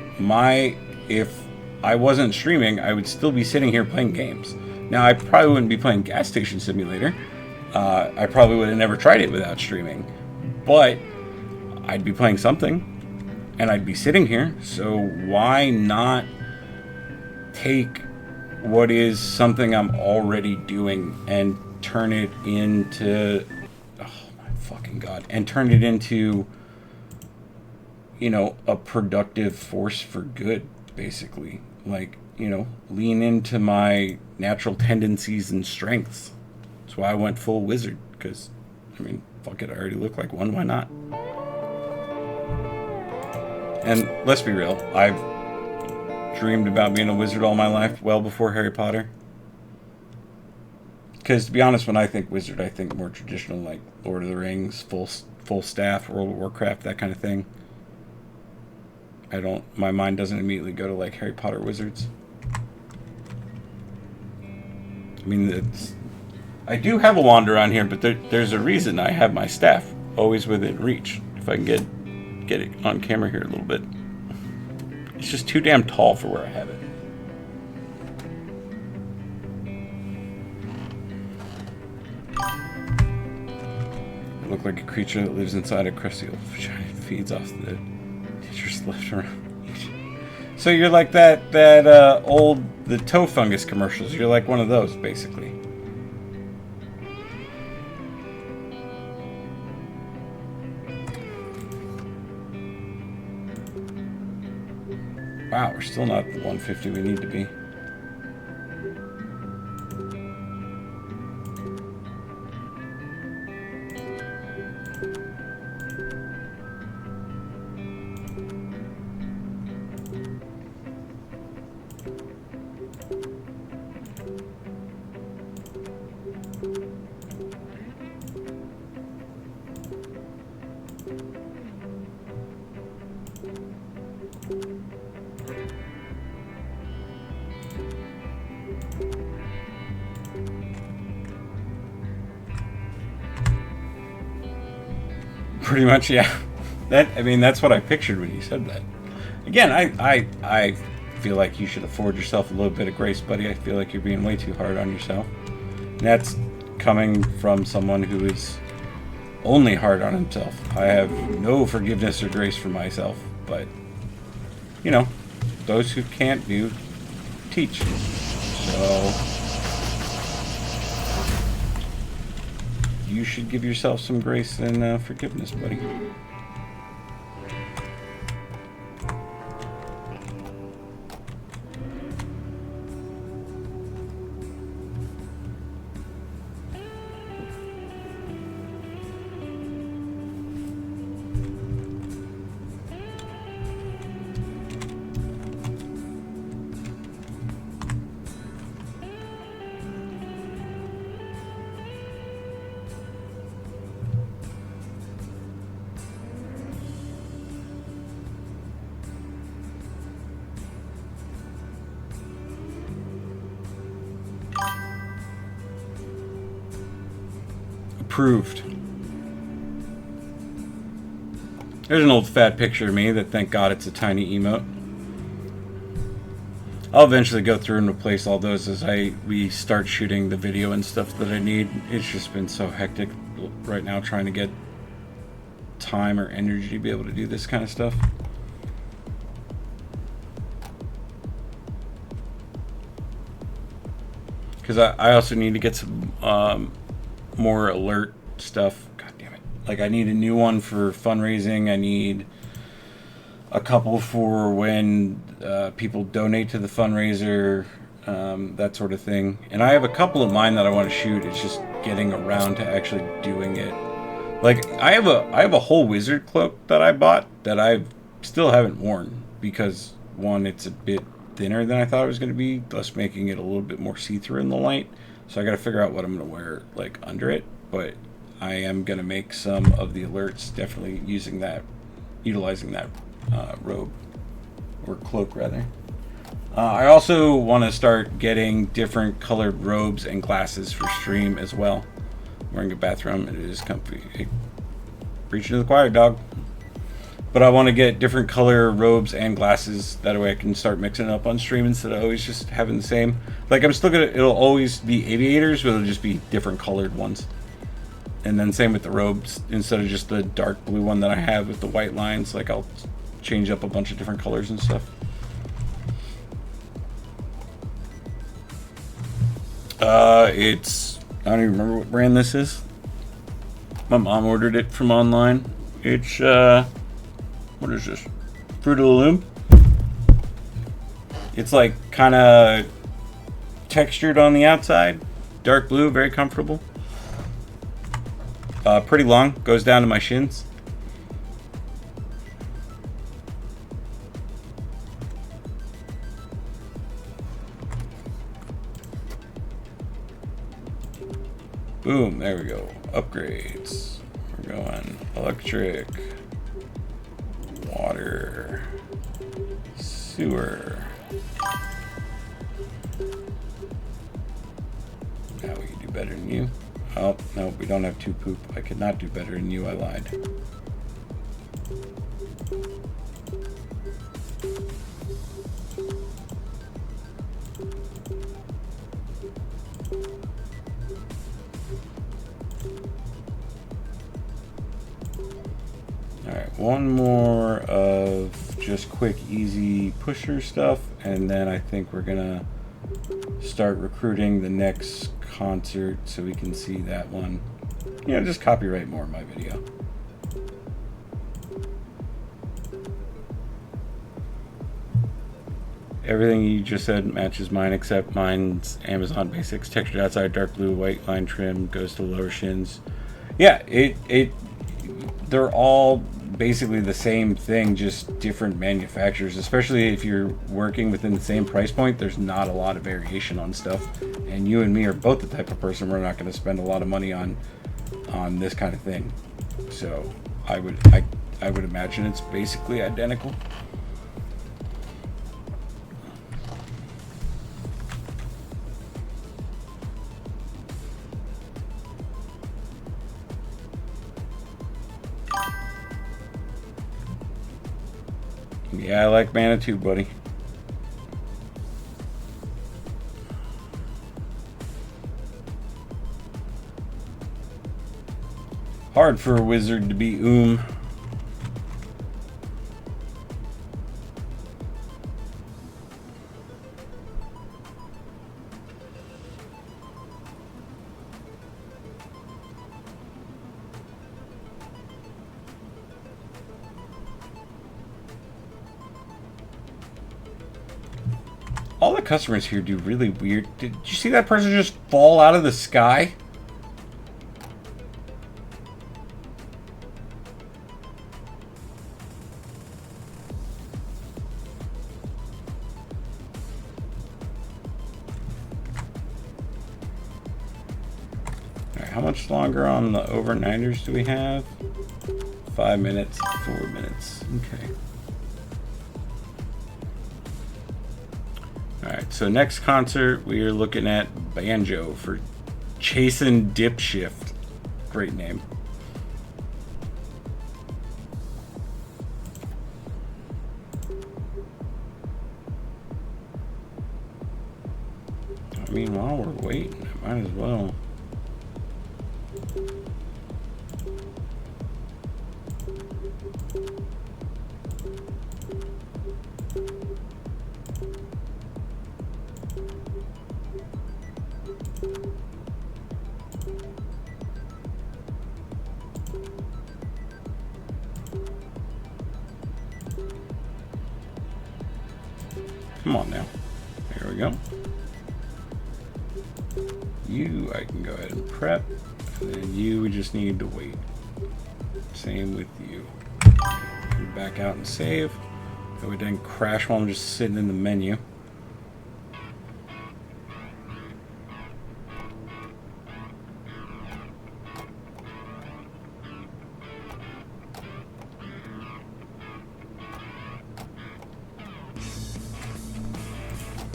If I wasn't streaming, I would still be sitting here playing games. Now, I probably wouldn't be playing Gas Station Simulator. I probably would have never tried it without streaming. But I'd be playing something, and I'd be sitting here. So why not take what is something I'm already doing and turn it into... Oh, my fucking God. And turn it into, you know, a productive force for good, basically. Like, you know, lean into my natural tendencies and strengths. That's why I went full wizard, because, I mean, fuck it, I already look like one, why not? And let's be real, I've dreamed about being a wizard all my life, well before Harry Potter. Because, to be honest, when I think wizard, I think more traditional, like Lord of the Rings, full staff, World of Warcraft, that kind of thing. My mind doesn't immediately go to, like, Harry Potter wizards. I mean, I do have a wand around here, but there's a reason I have my staff always within reach. If I can get it on camera here a little bit. It's just too damn tall for where I have it. I look like a creature that lives inside a crusty old vagina and feeds off the teacher's left around. So you're like that the toe fungus commercials. You're like one of those, basically. Wow, we're still not the 150 we need to be. Pretty much, yeah. That's what I pictured when you said that. Again, I feel like you should afford yourself a little bit of grace, buddy. I feel like you're being way too hard on yourself. And that's coming from someone who is only hard on himself. I have no forgiveness or grace for myself, but, you know, those who can't do, teach. So... you should give yourself some grace and forgiveness, buddy. Approved. There's an old fat picture of me that, thank God, it's a tiny emote. I'll eventually go through and replace all those as we start shooting the video and stuff that I need. It's just been so hectic right now trying to get time or energy to be able to do this kind of stuff. Because I also need to get some more alert stuff. God damn it. Like, I need a new one for fundraising. I need a couple for when people donate to the fundraiser, that sort of thing. And I have a couple of mine that I want to shoot. It's just getting around to actually doing it. Like, I have a whole wizard cloak that I bought that I still haven't worn because, one, it's a bit thinner than I thought it was going to be, thus making it a little bit more see-through in the light. So I got to figure out what I'm going to wear, like, under it. But I am going to make some of the alerts, definitely utilizing that robe, or cloak rather. I also want to start getting different colored robes and glasses for stream as well. I'm wearing a bathrobe, it is comfy. Preaching to the choir, dog. But I want to get different color robes and glasses. That way I can start mixing it up on stream instead of always just having the same. Like, I'm still gonna, it'll always be aviators, but it'll just be different colored ones. And then same with the robes. Instead of just the dark blue one that I have with the white lines, like, I'll change up a bunch of different colors and stuff. It's, I don't even remember what brand this is. My mom ordered it from online. It's, what is this? Fruit of the Loom. It's like kind of textured on the outside. Dark blue, very comfortable. Pretty long, goes down to my shins. Boom, there we go. Upgrades. We're going electric, water, sewer. Now we can do better than you. Oh, no, we don't have 2 poop. I could not do better than you, I lied. Alright, one more of just quick, easy pusher stuff, and then I think we're gonna start recruiting the next concert so we can see that one. You know, just copyright more of my video. Everything you just said matches mine, except mine's Amazon Basics. Textured outside, dark blue, white line trim, goes to lower shins. Yeah, they're all basically the same thing, just different manufacturers. Especially if you're working within the same price point, there's not a lot of variation on stuff. And you and me are both the type of person we're not going to spend a lot of money on this kind of thing. So I would imagine it's basically identical. Yeah, I like mana too, buddy. Hard for a wizard to be All the customers here do really weird. Did you see that person just fall out of the sky? Alright, how much longer on the overnighters do we have? 5 minutes, 4 minutes. Okay. Alright, so next concert we are looking at Banjo for Chasin' Dipshift. Great name. I mean, while we're waiting, I might as well. Come on now. There we go. You, I can go ahead and prep. And then you, we just need to wait. Same with you. Back out and save. So we didn't crash while I'm just sitting in the menu.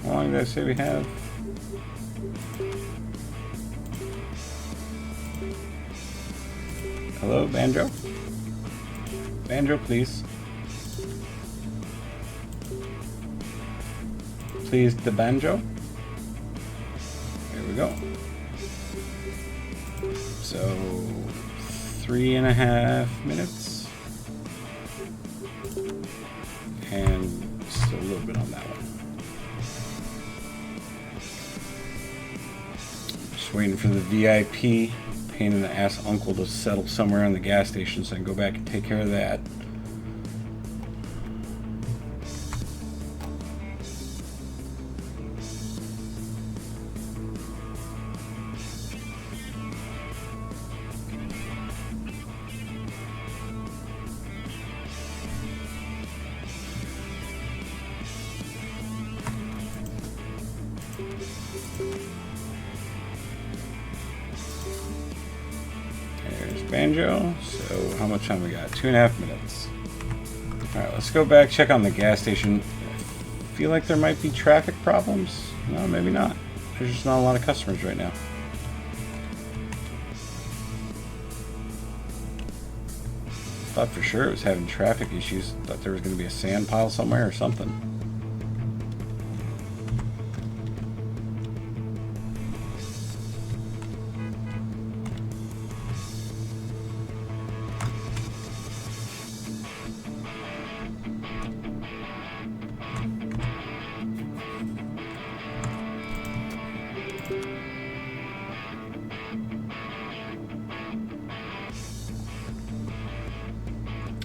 How long did I say we have? Hello, Banjo? Banjo, please. Please, the banjo. There we go. So, 3.5 minutes. And still a little bit on that one. Just waiting for the VIP pain in the ass uncle to settle somewhere in the gas station so I can go back and take care of that. Banjo. So how much time we got? 2.5 minutes. Alright, let's go back, check on the gas station. I feel like there might be traffic problems. No, maybe not. There's just not a lot of customers right now. Thought for sure it was having traffic issues. Thought there was going to be a sand pile somewhere or something.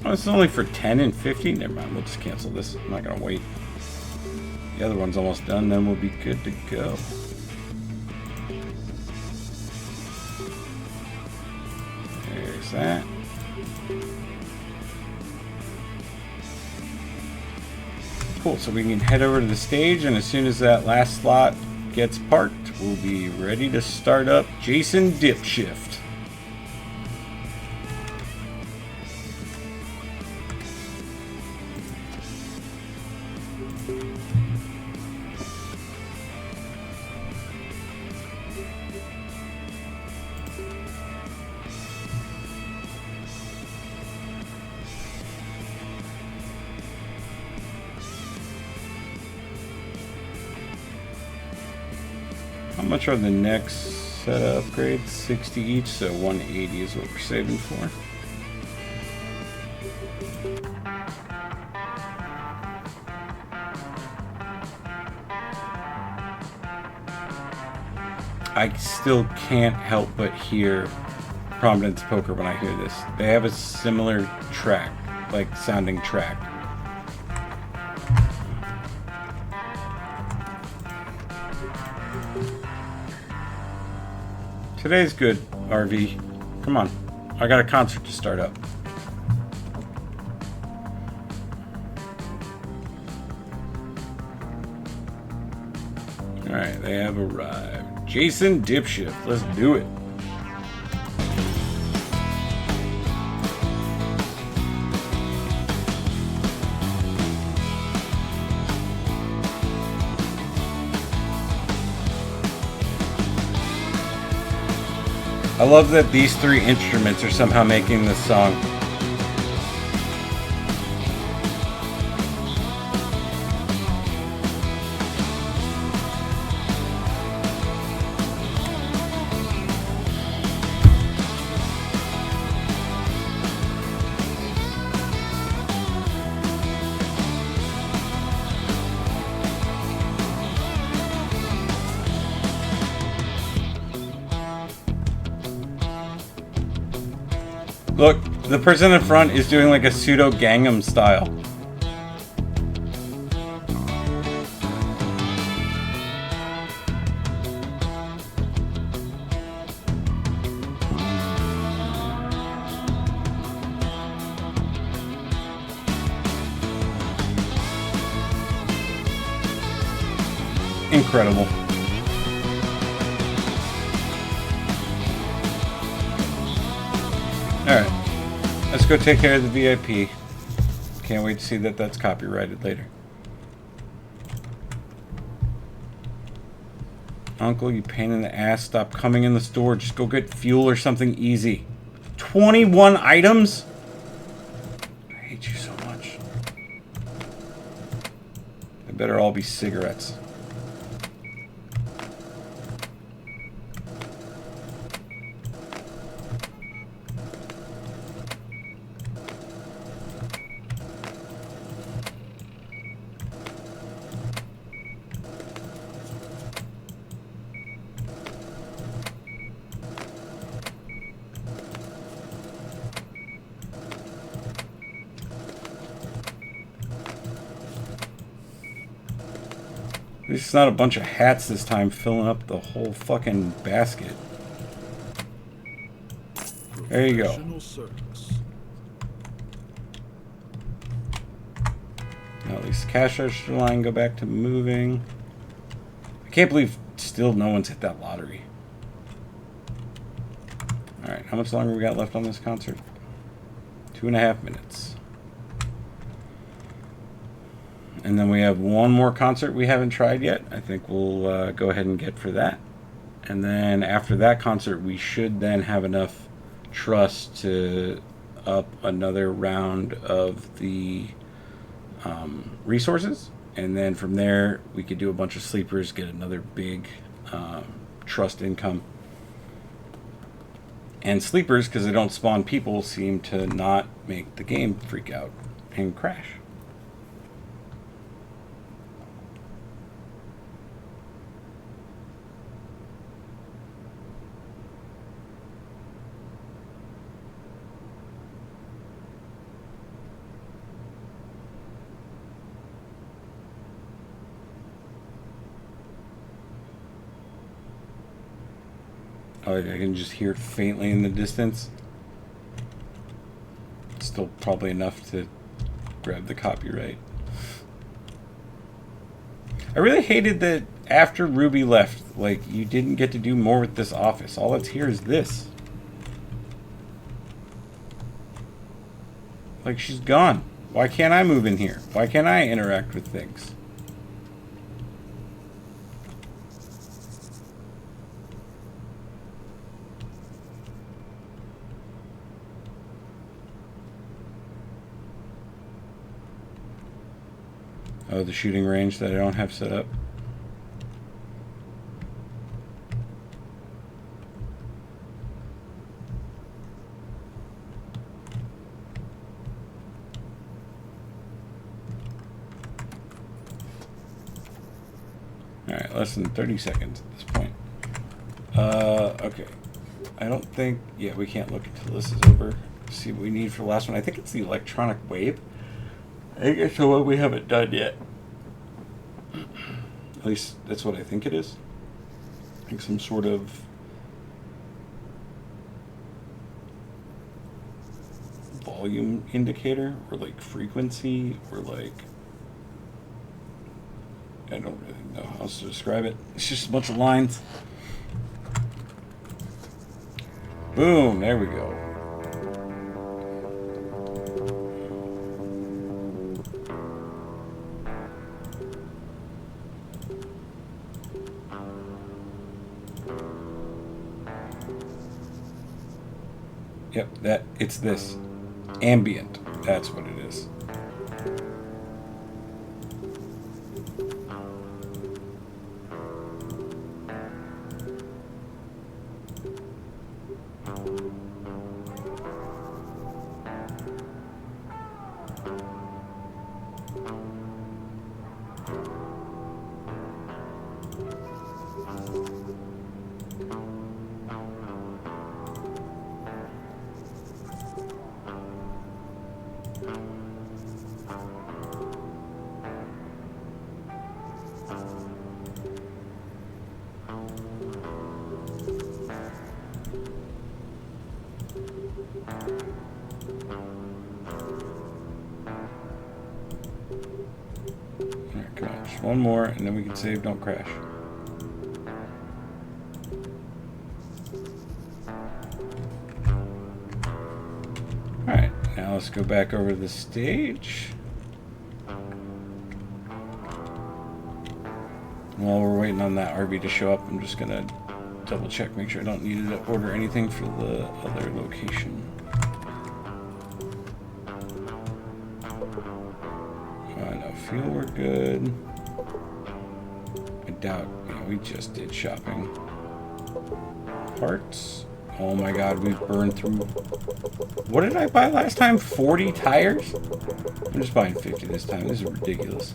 Oh, it's only for 10 and 50? Never mind, we'll just cancel this. I'm not going to wait. The other one's almost done, then we'll be good to go. There's that. Cool, so we can head over to the stage, and as soon as that last slot gets parked, we'll be ready to start up Jason Dip Shift. How much are the next set of upgrades? 60 each, so 180 is what we're saving for. I still can't help but hear Providence Poker when I hear this. They have a similar track, like sounding track. Today's good, RV. Come on. I got a concert to start up. Alright, they have arrived. Jason Dip Shift. Let's do it. I love that these three instruments are somehow making this song. Look, the person in front is doing like a pseudo Gangnam style. Incredible. Alright, let's go take care of the VIP. Can't wait to see that that's copyrighted later. Uncle, you pain in the ass, stop coming in the store. Just go get fuel or something easy. 21 items? I be cigarettes. At least it's not a bunch of hats this time filling up the whole fucking basket. There you go. Now at least the cash register line go back to moving. I can't believe still no one's hit that lottery. Alright, how much longer we got left on this concert? 2.5 minutes. And then we have one more concert we haven't tried yet. I think we'll go ahead and get for that. And then after that concert, we should then have enough trust to up another round of the resources. And then from there, we could do a bunch of sleepers, get another big trust income. And sleepers, because they don't spawn people, seem to not make the game freak out and crash. Oh, I can just hear it faintly in the distance. Still probably enough to grab the copyright. I really hated that after Ruby left, like, you didn't get to do more with this office. All that's here is this. Like, she's gone. Why can't I move in here? Why can't I interact with things? Oh, the shooting range that I don't have set up. Alright, less than 30 seconds at this point. Okay. I don't think... Yeah, we can't look until this is over. See what we need for the last one. I think it's the electronic wave. I think it's the one we haven't done yet. At least that's what I think it is. I think some sort of volume indicator or like frequency or like, I don't really know how else to describe it. It's just a bunch of lines. Boom, there we go. Yep, it's this. Ambient. That's what it is. Alright, come on, just one more and then we can save, don't crash. Alright, now let's go back over to the stage. While we're waiting on that RV to show up, I'm just gonna double check, make sure I don't need to order anything for the other location. No fuel, we're good. doubt. Yeah, we just did shopping. Parts. Oh my god, we've burned through... What did I buy last time? 40 tires? I'm just buying 50 this time. This is ridiculous.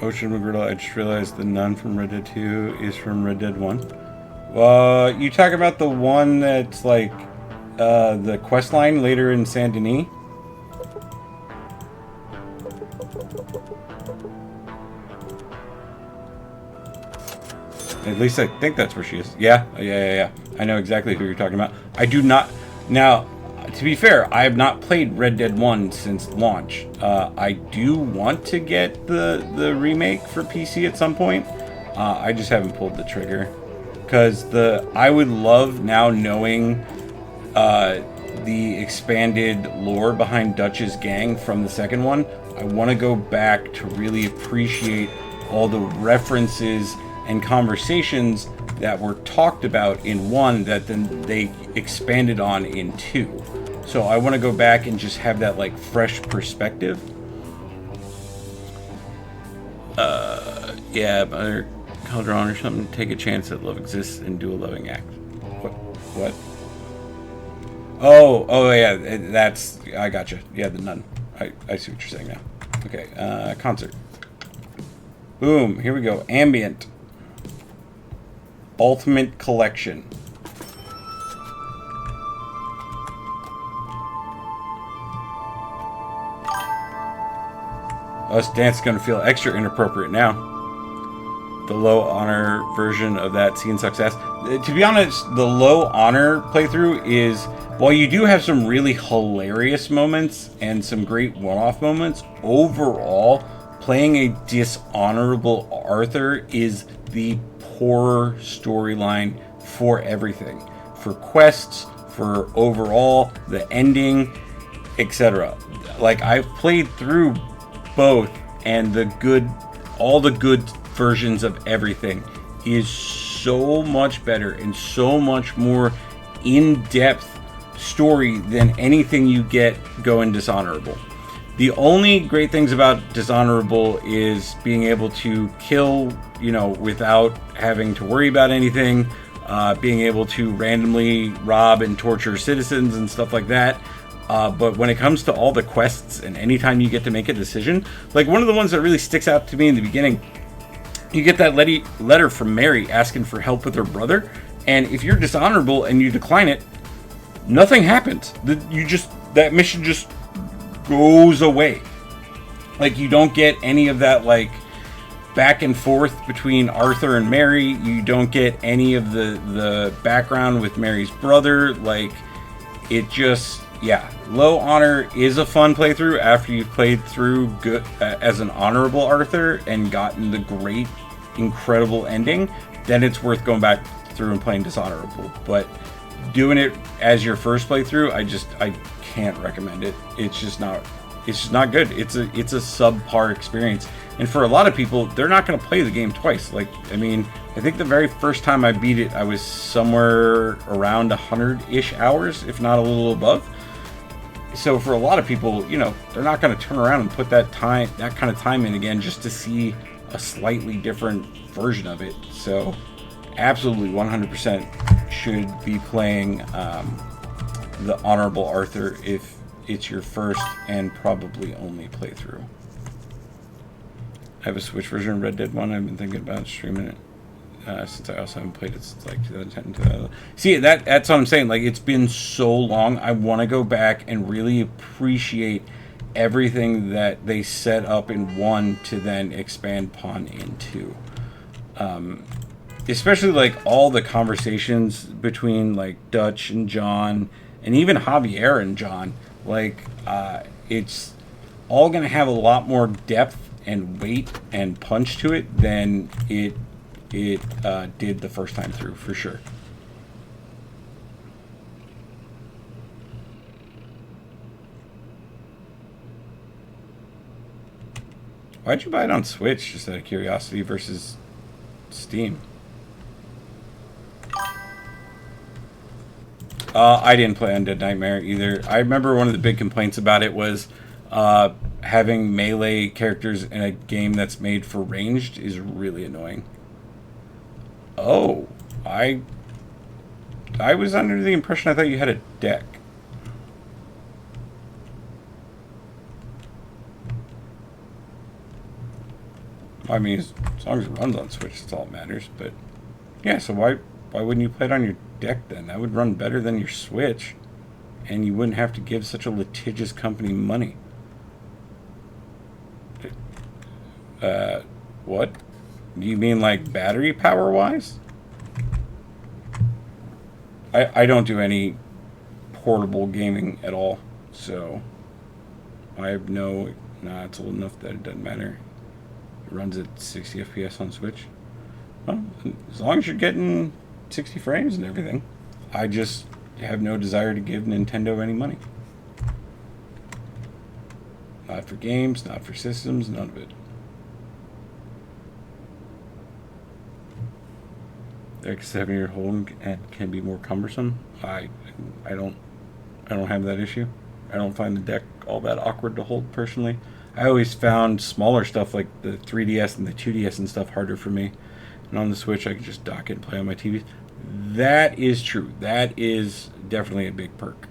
Ocean McGriddle, I just realized the nun from Red Dead 2 is from Red Dead 1. You talking about the one that's like the quest line later in Saint Denis? At least I think that's where she is. Yeah. I know exactly who you're talking about. I do not... Now, to be fair, I have not played Red Dead 1 since launch. I do want to get the remake for PC at some point. I just haven't pulled the trigger. Because I would love now knowing the expanded lore behind Dutch's gang from the second one. I want to go back to really appreciate all the references and conversations that were talked about in 1 that then they expanded on in 2. So I want to go back and just have that like fresh perspective. Yeah, Mother Calderon or something. Take a chance that love exists and do a loving act. What? Oh yeah, that's... I gotcha. Yeah, the nun. I see what you're saying now. Okay, concert. Boom, here we go. Ambient. Ultimate Collection. Us dance gonna feel extra inappropriate now. The low honor version of that scene sucks ass. To be honest, the low honor playthrough is, while you do have some really hilarious moments and some great one-off moments, overall, playing a dishonorable Arthur is the poor storyline for everything. For quests, for overall, the ending, etc. Like, I've played through both, and all the good versions of everything is so much better and so much more in-depth story than anything you get going Dishonorable. The only great things about Dishonorable is being able to kill, without having to worry about anything, being able to randomly rob and torture citizens and stuff like that. But when it comes to all the quests and anytime you get to make a decision, like one of the ones that really sticks out to me in the beginning, you get that letter from Mary asking for help with her brother, and if you're dishonorable and you decline it, nothing happens. That mission just goes away. Like, you don't get any of that like back and forth between Arthur and Mary. You don't get any of the background with Mary's brother. Like, it just... Yeah, low honor is a fun playthrough after you've played through good as an honorable Arthur and gotten the great, incredible ending. Then it's worth going back through and playing dishonorable. But doing it as your first playthrough, I can't recommend it. It's just not good. It's a subpar experience. And for a lot of people, they're not going to play the game twice. Like, I mean, I think the very first time I beat it, I was somewhere around 100-ish hours, if not a little above. So for a lot of people, they're not going to turn around and put that kind of time in again just to see a slightly different version of it. So absolutely 100% should be playing the Honorable Arthur if it's your first and probably only playthrough. I have a Switch version of Red Dead 1. I've been thinking about streaming it. Since I also haven't played it since like 2010. See, that's what I'm saying. Like, it's been so long. I want to go back and really appreciate everything that they set up in 1 to then expand upon in 2. Especially like all the conversations between like Dutch and John, and even Javier and John. Like, it's all going to have a lot more depth and weight and punch to it than it did the first time through, for sure. Why'd you buy it on Switch, just out of curiosity, versus Steam? I didn't play Undead Nightmare either. I remember one of the big complaints about it was having melee characters in a game that's made for ranged is really annoying. Oh, I was under the impression I thought you had a deck. I mean, as long as it runs on Switch, that's all that matters. But yeah, so why wouldn't you play it on your deck then? That would run better than your Switch, and you wouldn't have to give such a litigious company money. What? Do you mean like battery power wise? I don't do any portable gaming at all, so I have no. Nah, it's old enough that it doesn't matter. It runs at 60 FPS on Switch. Well, as long as you're getting 60 frames and everything. I just have no desire to give Nintendo any money. Not for games, not for systems, none of it. The X7-year hold can be more cumbersome. I don't have that issue. I don't find the deck all that awkward to hold personally. I always found smaller stuff like the 3DS and the 2DS and stuff harder for me. And on the Switch, I can just dock it and play on my TV. That is true. That is definitely a big perk.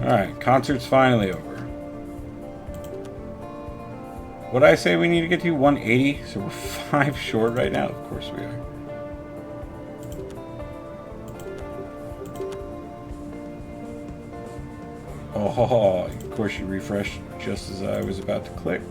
Alright, concert's finally over. What'd I say we need to get to? 180? So we're 5 short right now? Of course we are. Oh, of course you refreshed just as I was about to click.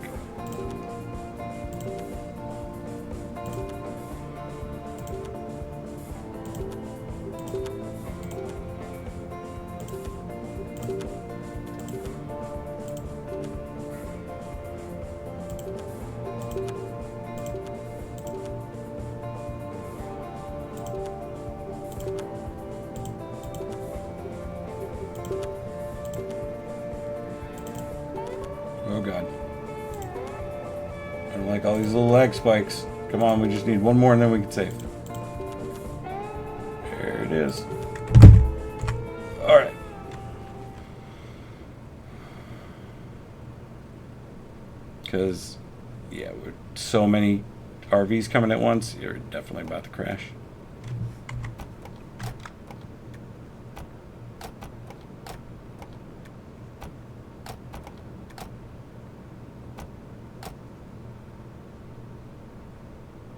Oh god. I don't like all these little lag spikes. Come on, we just need one more and then we can save. There it is. Alright. Because, yeah, with so many RVs coming at once, you're definitely about to crash.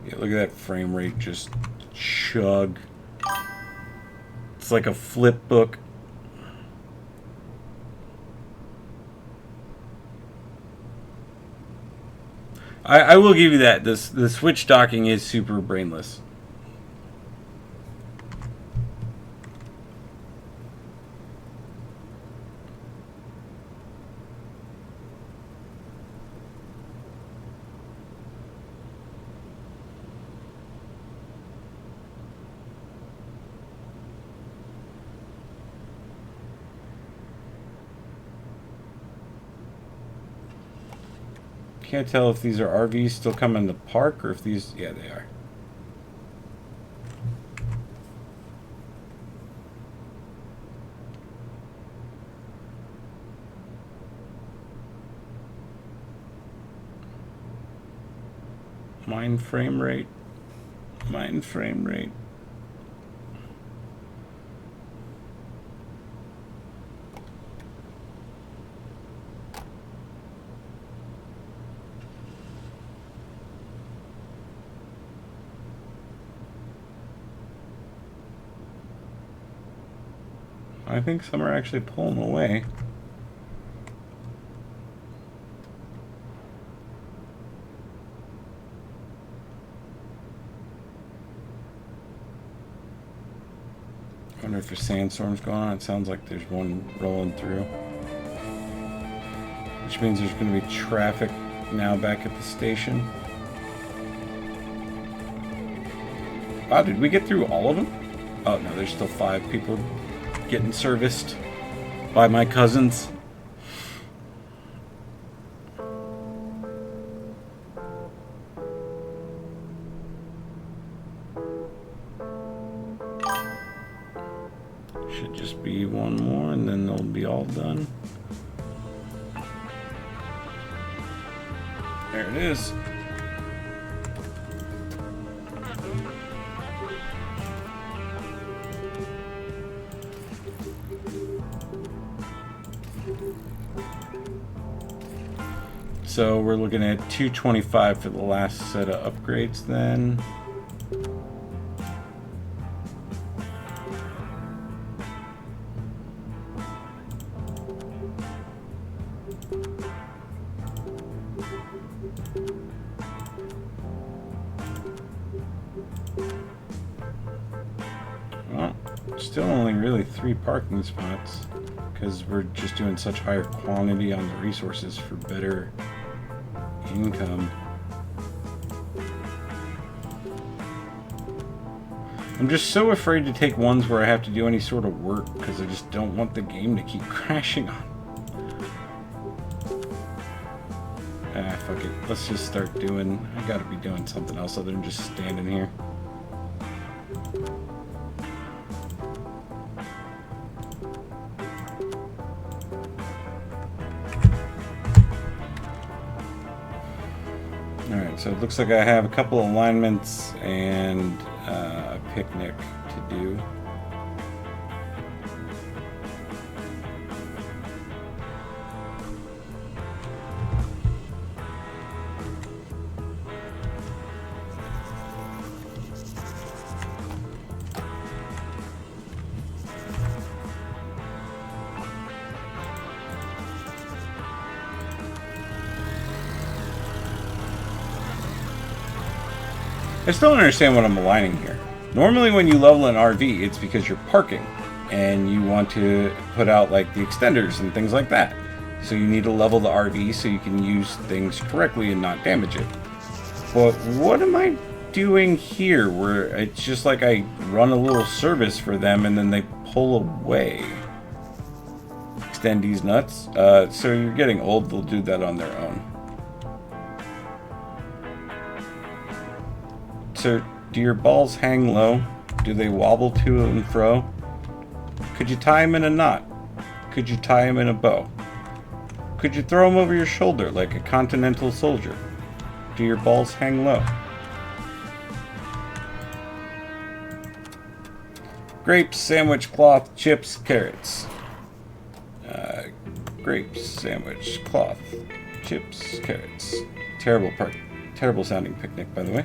Yeah, look at that frame rate just chug. It's like a flip book. I will give you that. The Switch docking is super brainless. Can't tell if these are RVs still coming in the park or if these... Yeah, they are. Mine frame rate. Mine frame rate. I think some are actually pulling away. I wonder if there's sandstorms going on. It sounds like there's one rolling through. Which means there's going to be traffic now back at the station. Wow, did we get through all of them? Oh, no, there's still 5 people getting serviced by my cousins. Should just be one more and then they'll be all done. There it is. So we're looking at 225 for the last set of upgrades then. Well, still only really 3 parking spots because we're just doing such higher quantity on the resources for better income. I'm just so afraid to take ones where I have to do any sort of work because I just don't want the game to keep crashing on. Ah, fuck it. Let's just start doing... I gotta be doing something else other than just standing here. Alright, so it looks like I have a couple alignments and a picnic to do. I still don't understand what I'm aligning here. Normally when you level an RV, it's because you're parking and you want to put out like the extenders and things like that. So you need to level the RV so you can use things correctly and not damage it. But what am I doing here where it's just like I run a little service for them and then they pull away? Extend these nuts. So you're getting old, they'll do that on their own. Sir, do your balls hang low? Do they wobble to and fro? Could you tie them in a knot? Could you tie them in a bow? Could you throw them over your shoulder like a continental soldier? Do your balls hang low? Grapes, sandwich, cloth, chips, carrots. Grapes, sandwich, cloth, chips, carrots. Terrible sounding picnic, by the way.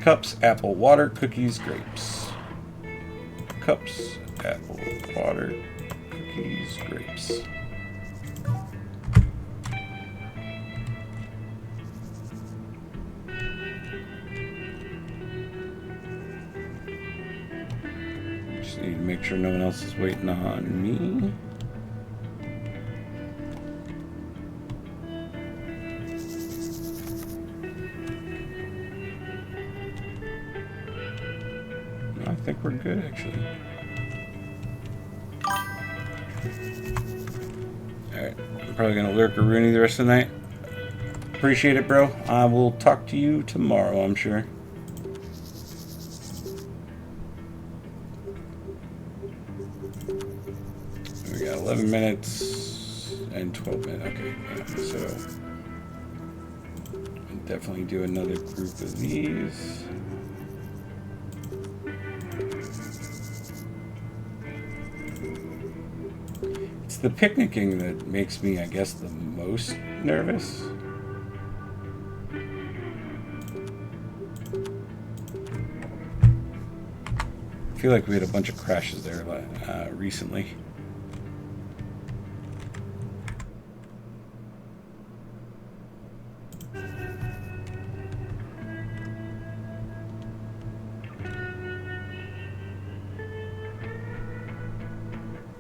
Cups, apple, water, cookies, grapes. Cups, apple, water, cookies, grapes. Just need to make sure no one else is waiting on me. I think we're good, actually. Alright, I'm probably gonna lurk a Rooney the rest of the night. Appreciate it, bro. I will talk to you tomorrow, I'm sure. We got 11 minutes and 12 minutes. Okay, yeah, so I'll definitely do another group of these. It's the picnicking that makes me, I guess, the most nervous. I feel like we had a bunch of crashes there recently.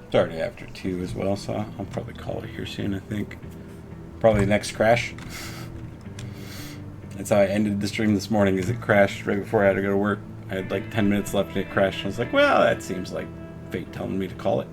It's already after 2 as well, so I'll probably call it here soon, I think. Probably the next crash. That's how I ended the stream this morning, is it crashed right before I had to go to work. I had like 10 minutes left and it crashed. And I was like, well, that seems like fate telling me to call it.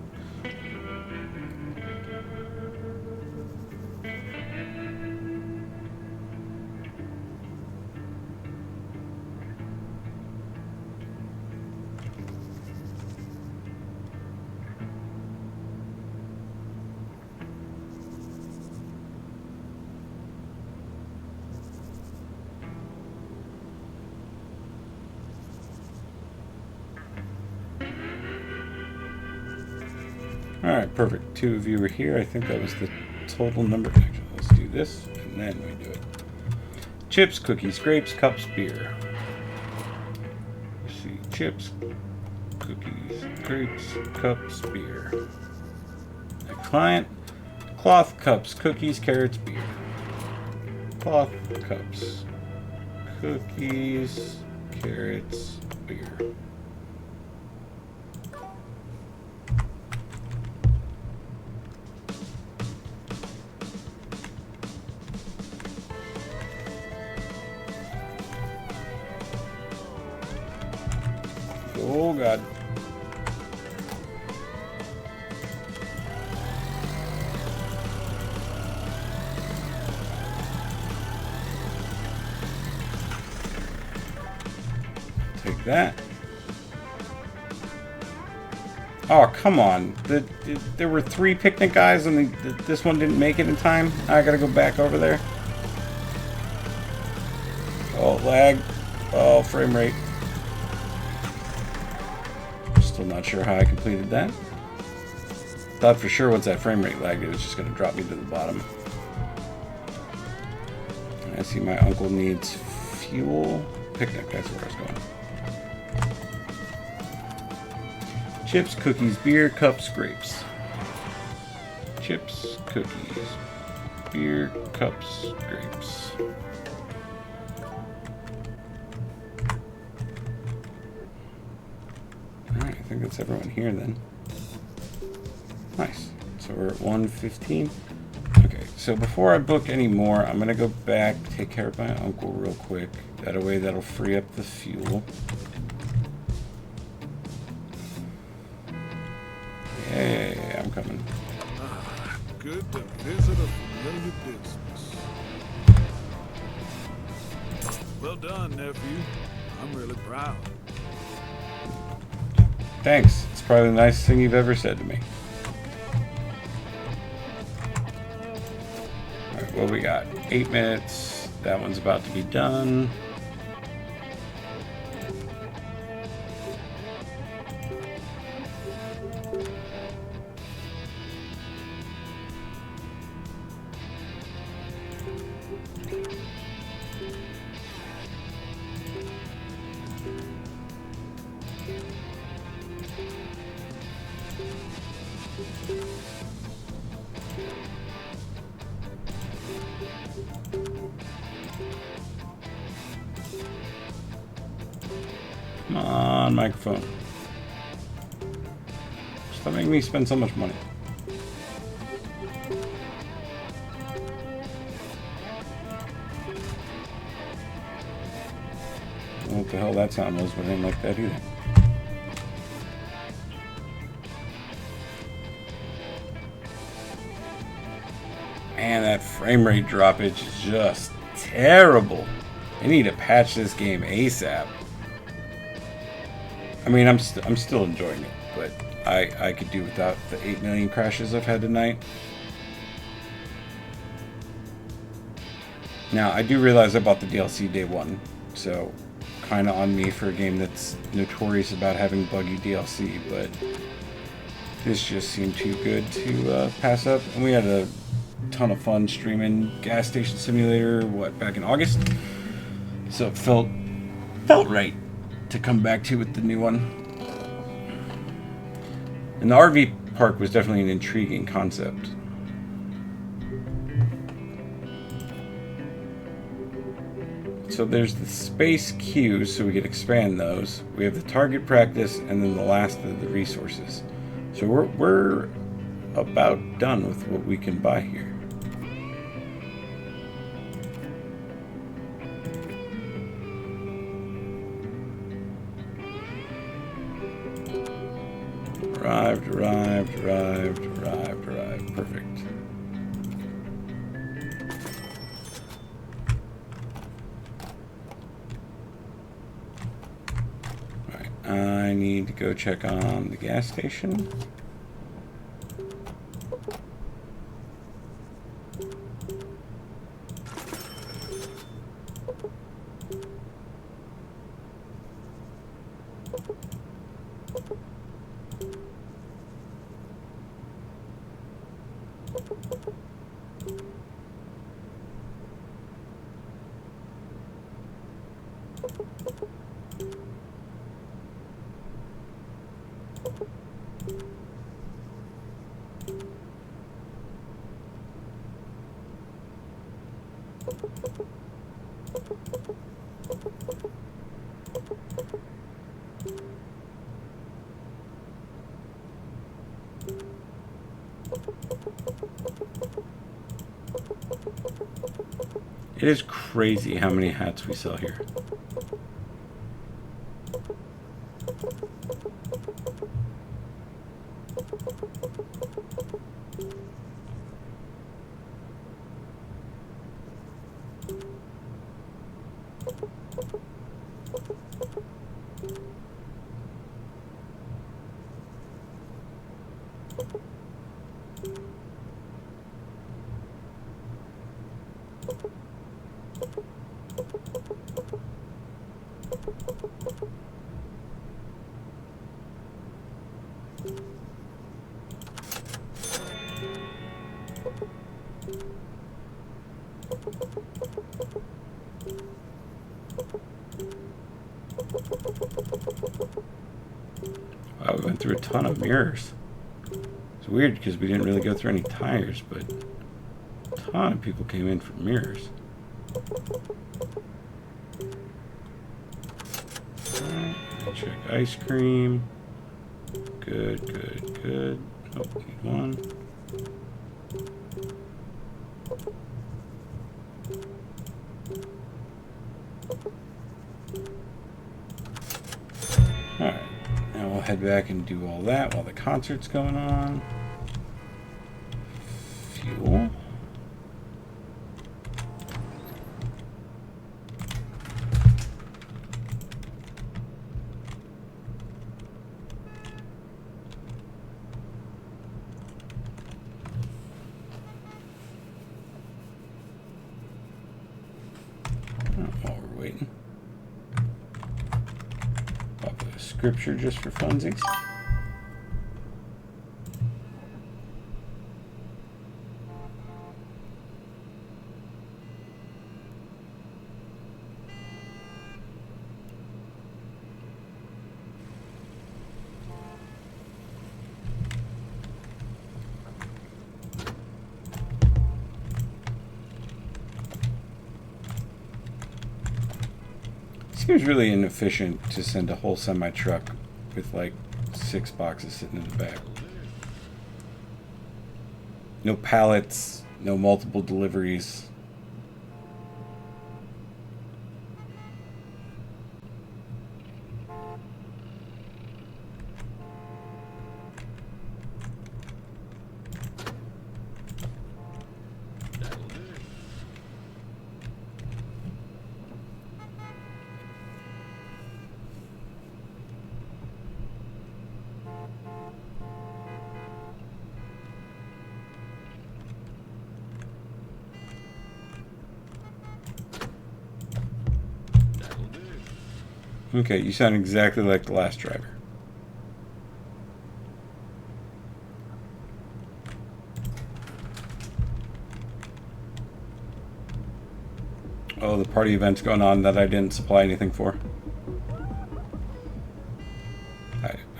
Alright, perfect. 2 of you were here. I think that was the total number. Actually, let's do this, and then we do it. Chips, cookies, grapes, cups, beer. Let's see. Chips, cookies, grapes, cups, beer. Next client. Cloth, cups, cookies, carrots, beer. Cloth, cups, cookies, carrots, beer. Oh, God. Take that. Oh, come on. There were 3 picnic guys and this one didn't make it in time. I gotta go back over there. Oh, lag. Oh, frame rate. Still not sure how I completed that. Thought for sure once that frame rate lagged, it was just going to drop me to the bottom. I see my uncle needs fuel. Picnic, that's where I was going. Chips, cookies, beer, cups, grapes. Chips, cookies, beer, cups, grapes. Alright, I think that's everyone here then. Nice. So we're at 1:15. Okay, so before I book any more, I'm going to go back, take care of my uncle real quick. That way that'll free up the fuel. Hey, I'm coming. Good to visit a familiar business. Well done, nephew. I'm really proud. Thanks. It's probably the nicest thing you've ever said to me. Alright, what we got? 8 minutes. That one's about to be done. Come on, microphone. Stop making me spend so much money. I don't know what the hell that sound was, but I didn't like that either. Man, that frame rate droppage is just terrible. I need to patch this game ASAP. I mean, I'm still enjoying it, but I could do without the 8 million crashes I've had tonight. Now, I do realize I bought the DLC day one, so kind of on me for a game that's notorious about having buggy DLC, but this just seemed too good to pass up. And we had a ton of fun streaming Gas Station Simulator, back in August? So it felt right to come back to with the new one. And the RV park was definitely an intriguing concept. So there's the space queues, so we could expand those. We have the target practice, and then the last of the resources. So we're about done with what we can buy here. Arrived. Perfect. Alright, I need to go check on the gas station. It is crazy how many hats we sell here. Wow, we went through a ton of mirrors. It's weird because we didn't really go through any tires, but a ton of people came in for mirrors. Check ice cream. Good. Oh, need one. Alright, now we'll head back and do all that while the concert's going on. Fuel. While we're waiting. Pop a scripture just for funsies. Seems really inefficient to send a whole semi-truck with like 6 boxes sitting in the back. No pallets, no multiple deliveries. Okay, you sound exactly like the last driver. Oh, the party event's going on that I didn't supply anything for.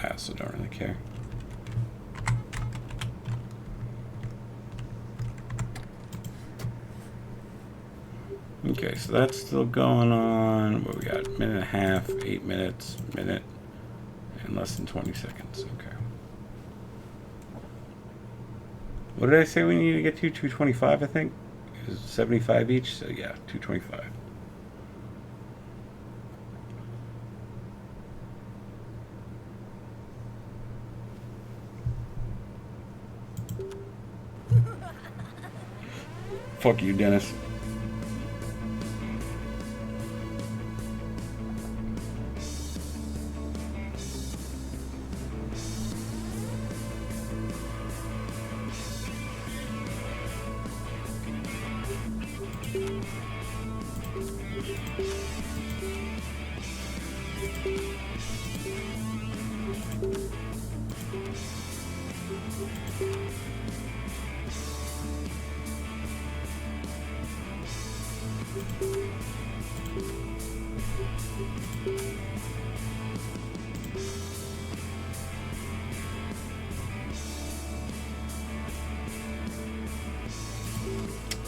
I also don't really care. Okay, so that's still going on. What we got? Minute and a half, 8 minutes, minute, and less than 20 seconds. Okay. What did I say we need to get to? 225, I think? It was 75 each, so yeah, 225. Fuck you, Dennis.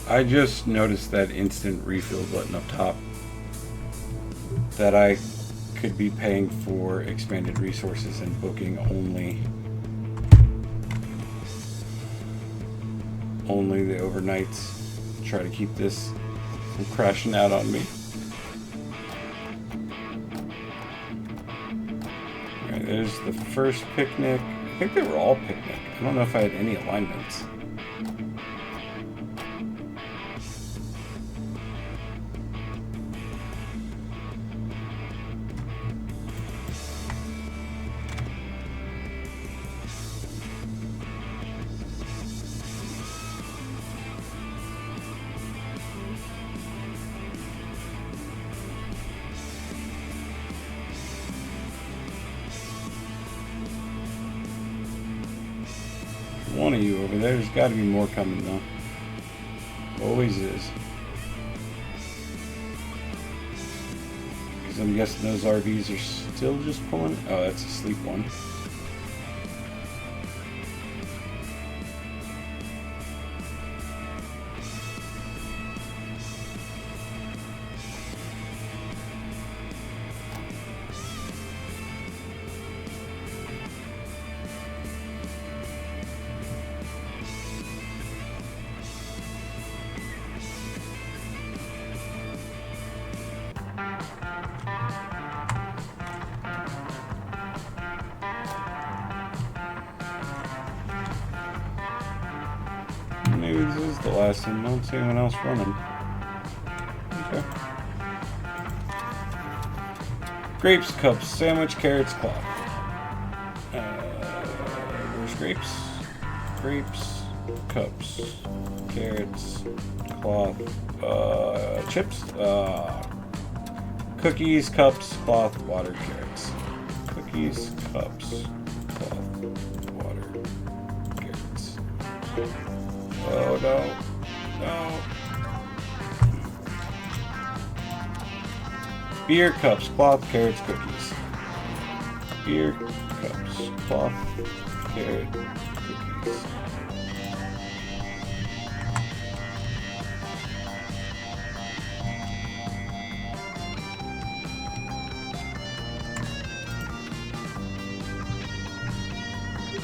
I just noticed that instant refill button up top, that I could be paying for expanded resources and booking only the overnights. Try to keep this from crashing out on me. Alright, there's the first picnic. I think they were all picnic. I don't know if I had any alignments. One of you over there. There's got to be more coming though. Always is. Because I'm guessing those RVs are still just pulling. Oh, that's a sleep one. Maybe this is the last one. I don't see anyone else running. Okay. Grapes, cups, sandwich, carrots, cloth. Where's grapes? Grapes, cups, carrots, cloth, chips, cookies, cups, cloth, water, carrots. Cookies, cups, cloth, water, carrots. Oh no, no. Beer, cups, cloth, carrots, cookies. Beer, cups, cloth, carrot, cookies.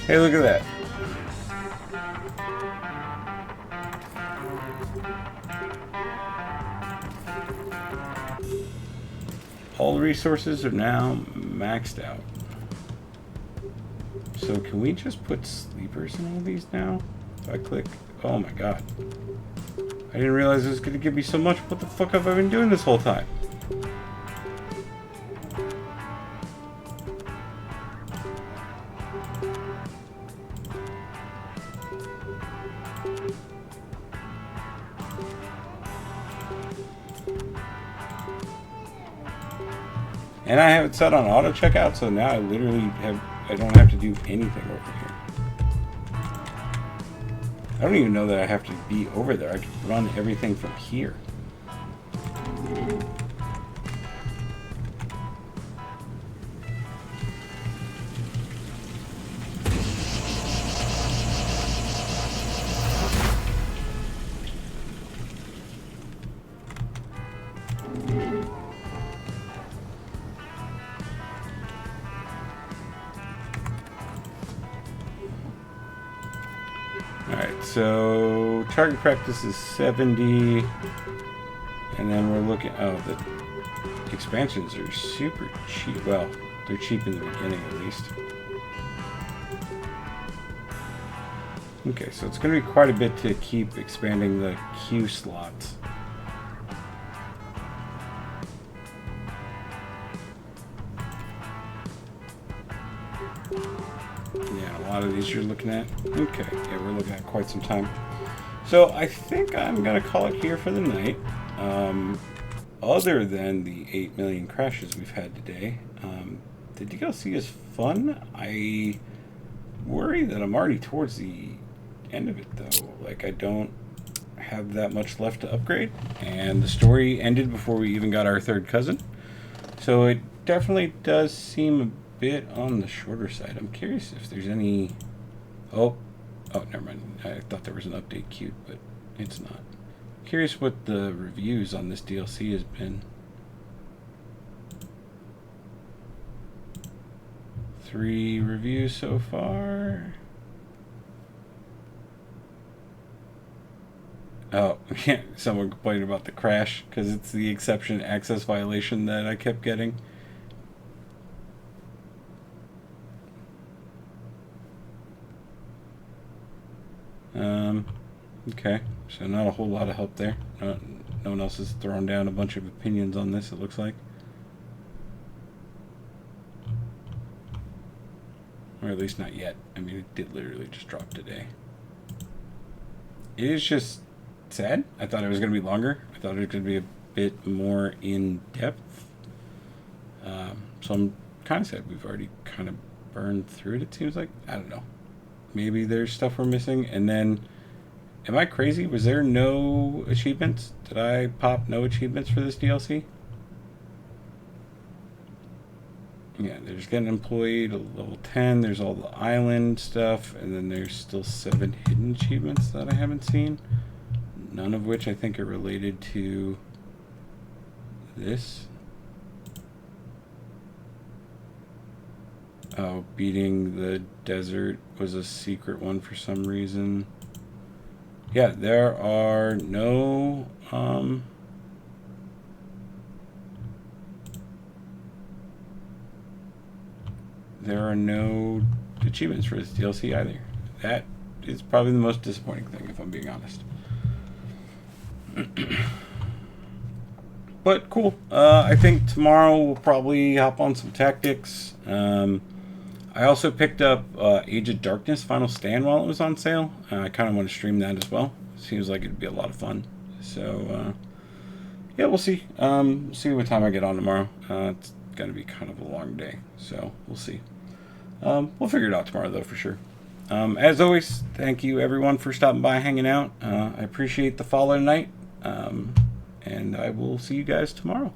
Hey, look at that. All the resources are now maxed out. So can we just put sleepers in all these now? If I click, oh my god. I didn't realize it was going to give me so much. What the fuck have I been doing this whole time? And I have it set on auto checkout, so now I don't have to do anything over here. I don't even know that I have to be over there. I can run everything from here. Alright, so target practice is 70, and then we're looking, oh, the expansions are super cheap. Well, they're cheap in the beginning at least. Okay, so it's going to be quite a bit to keep expanding the queue slots. Yeah, a lot of these you're looking at. Okay, yeah, we're looking at quite some time. So I think I'm going to call it here for the night. Other than the 8 million crashes we've had today, the DLC is fun. I worry that I'm already towards the end of it, though. Like, I don't have that much left to upgrade, and the story ended before we even got our third cousin. So it definitely does seem a bit on the shorter side. I'm curious if there's any... Oh, never mind. I thought there was an update queued, but it's not. Curious what the reviews on this DLC has been. 3 reviews so far. Oh, yeah, someone complained about the crash because it's the exception access violation that I kept getting. Okay, so not a whole lot of help there. No one else has thrown down a bunch of opinions on this, it looks like. Or at least not yet. I mean, it did literally just drop today. It is just sad. I thought it was going to be longer. I thought it was going to be a bit more in depth. So I'm kind of sad we've already kind of burned through it, it seems like. I don't know. Maybe there's stuff we're missing. And then, am I crazy? Was there no achievements? Did I pop no achievements for this DLC? Yeah, there's getting employee to level 10. There's all the island stuff. And then there's still 7 hidden achievements that I haven't seen. None of which I think are related to this. Oh, beating the desert was a secret one for some reason. Yeah, there are no achievements for this DLC either. That is probably the most disappointing thing, if I'm being honest. But cool. I think tomorrow we'll probably hop on some tactics. I also picked up Age of Darkness Final Stand while it was on sale. I kind of want to stream that as well. Seems like it'd be a lot of fun. So, yeah, we'll see. See what time I get on tomorrow. It's going to be kind of a long day, so we'll see. We'll figure it out tomorrow, though, for sure. As always, thank you, everyone, for stopping by, hanging out. I appreciate the follow tonight, and I will see you guys tomorrow.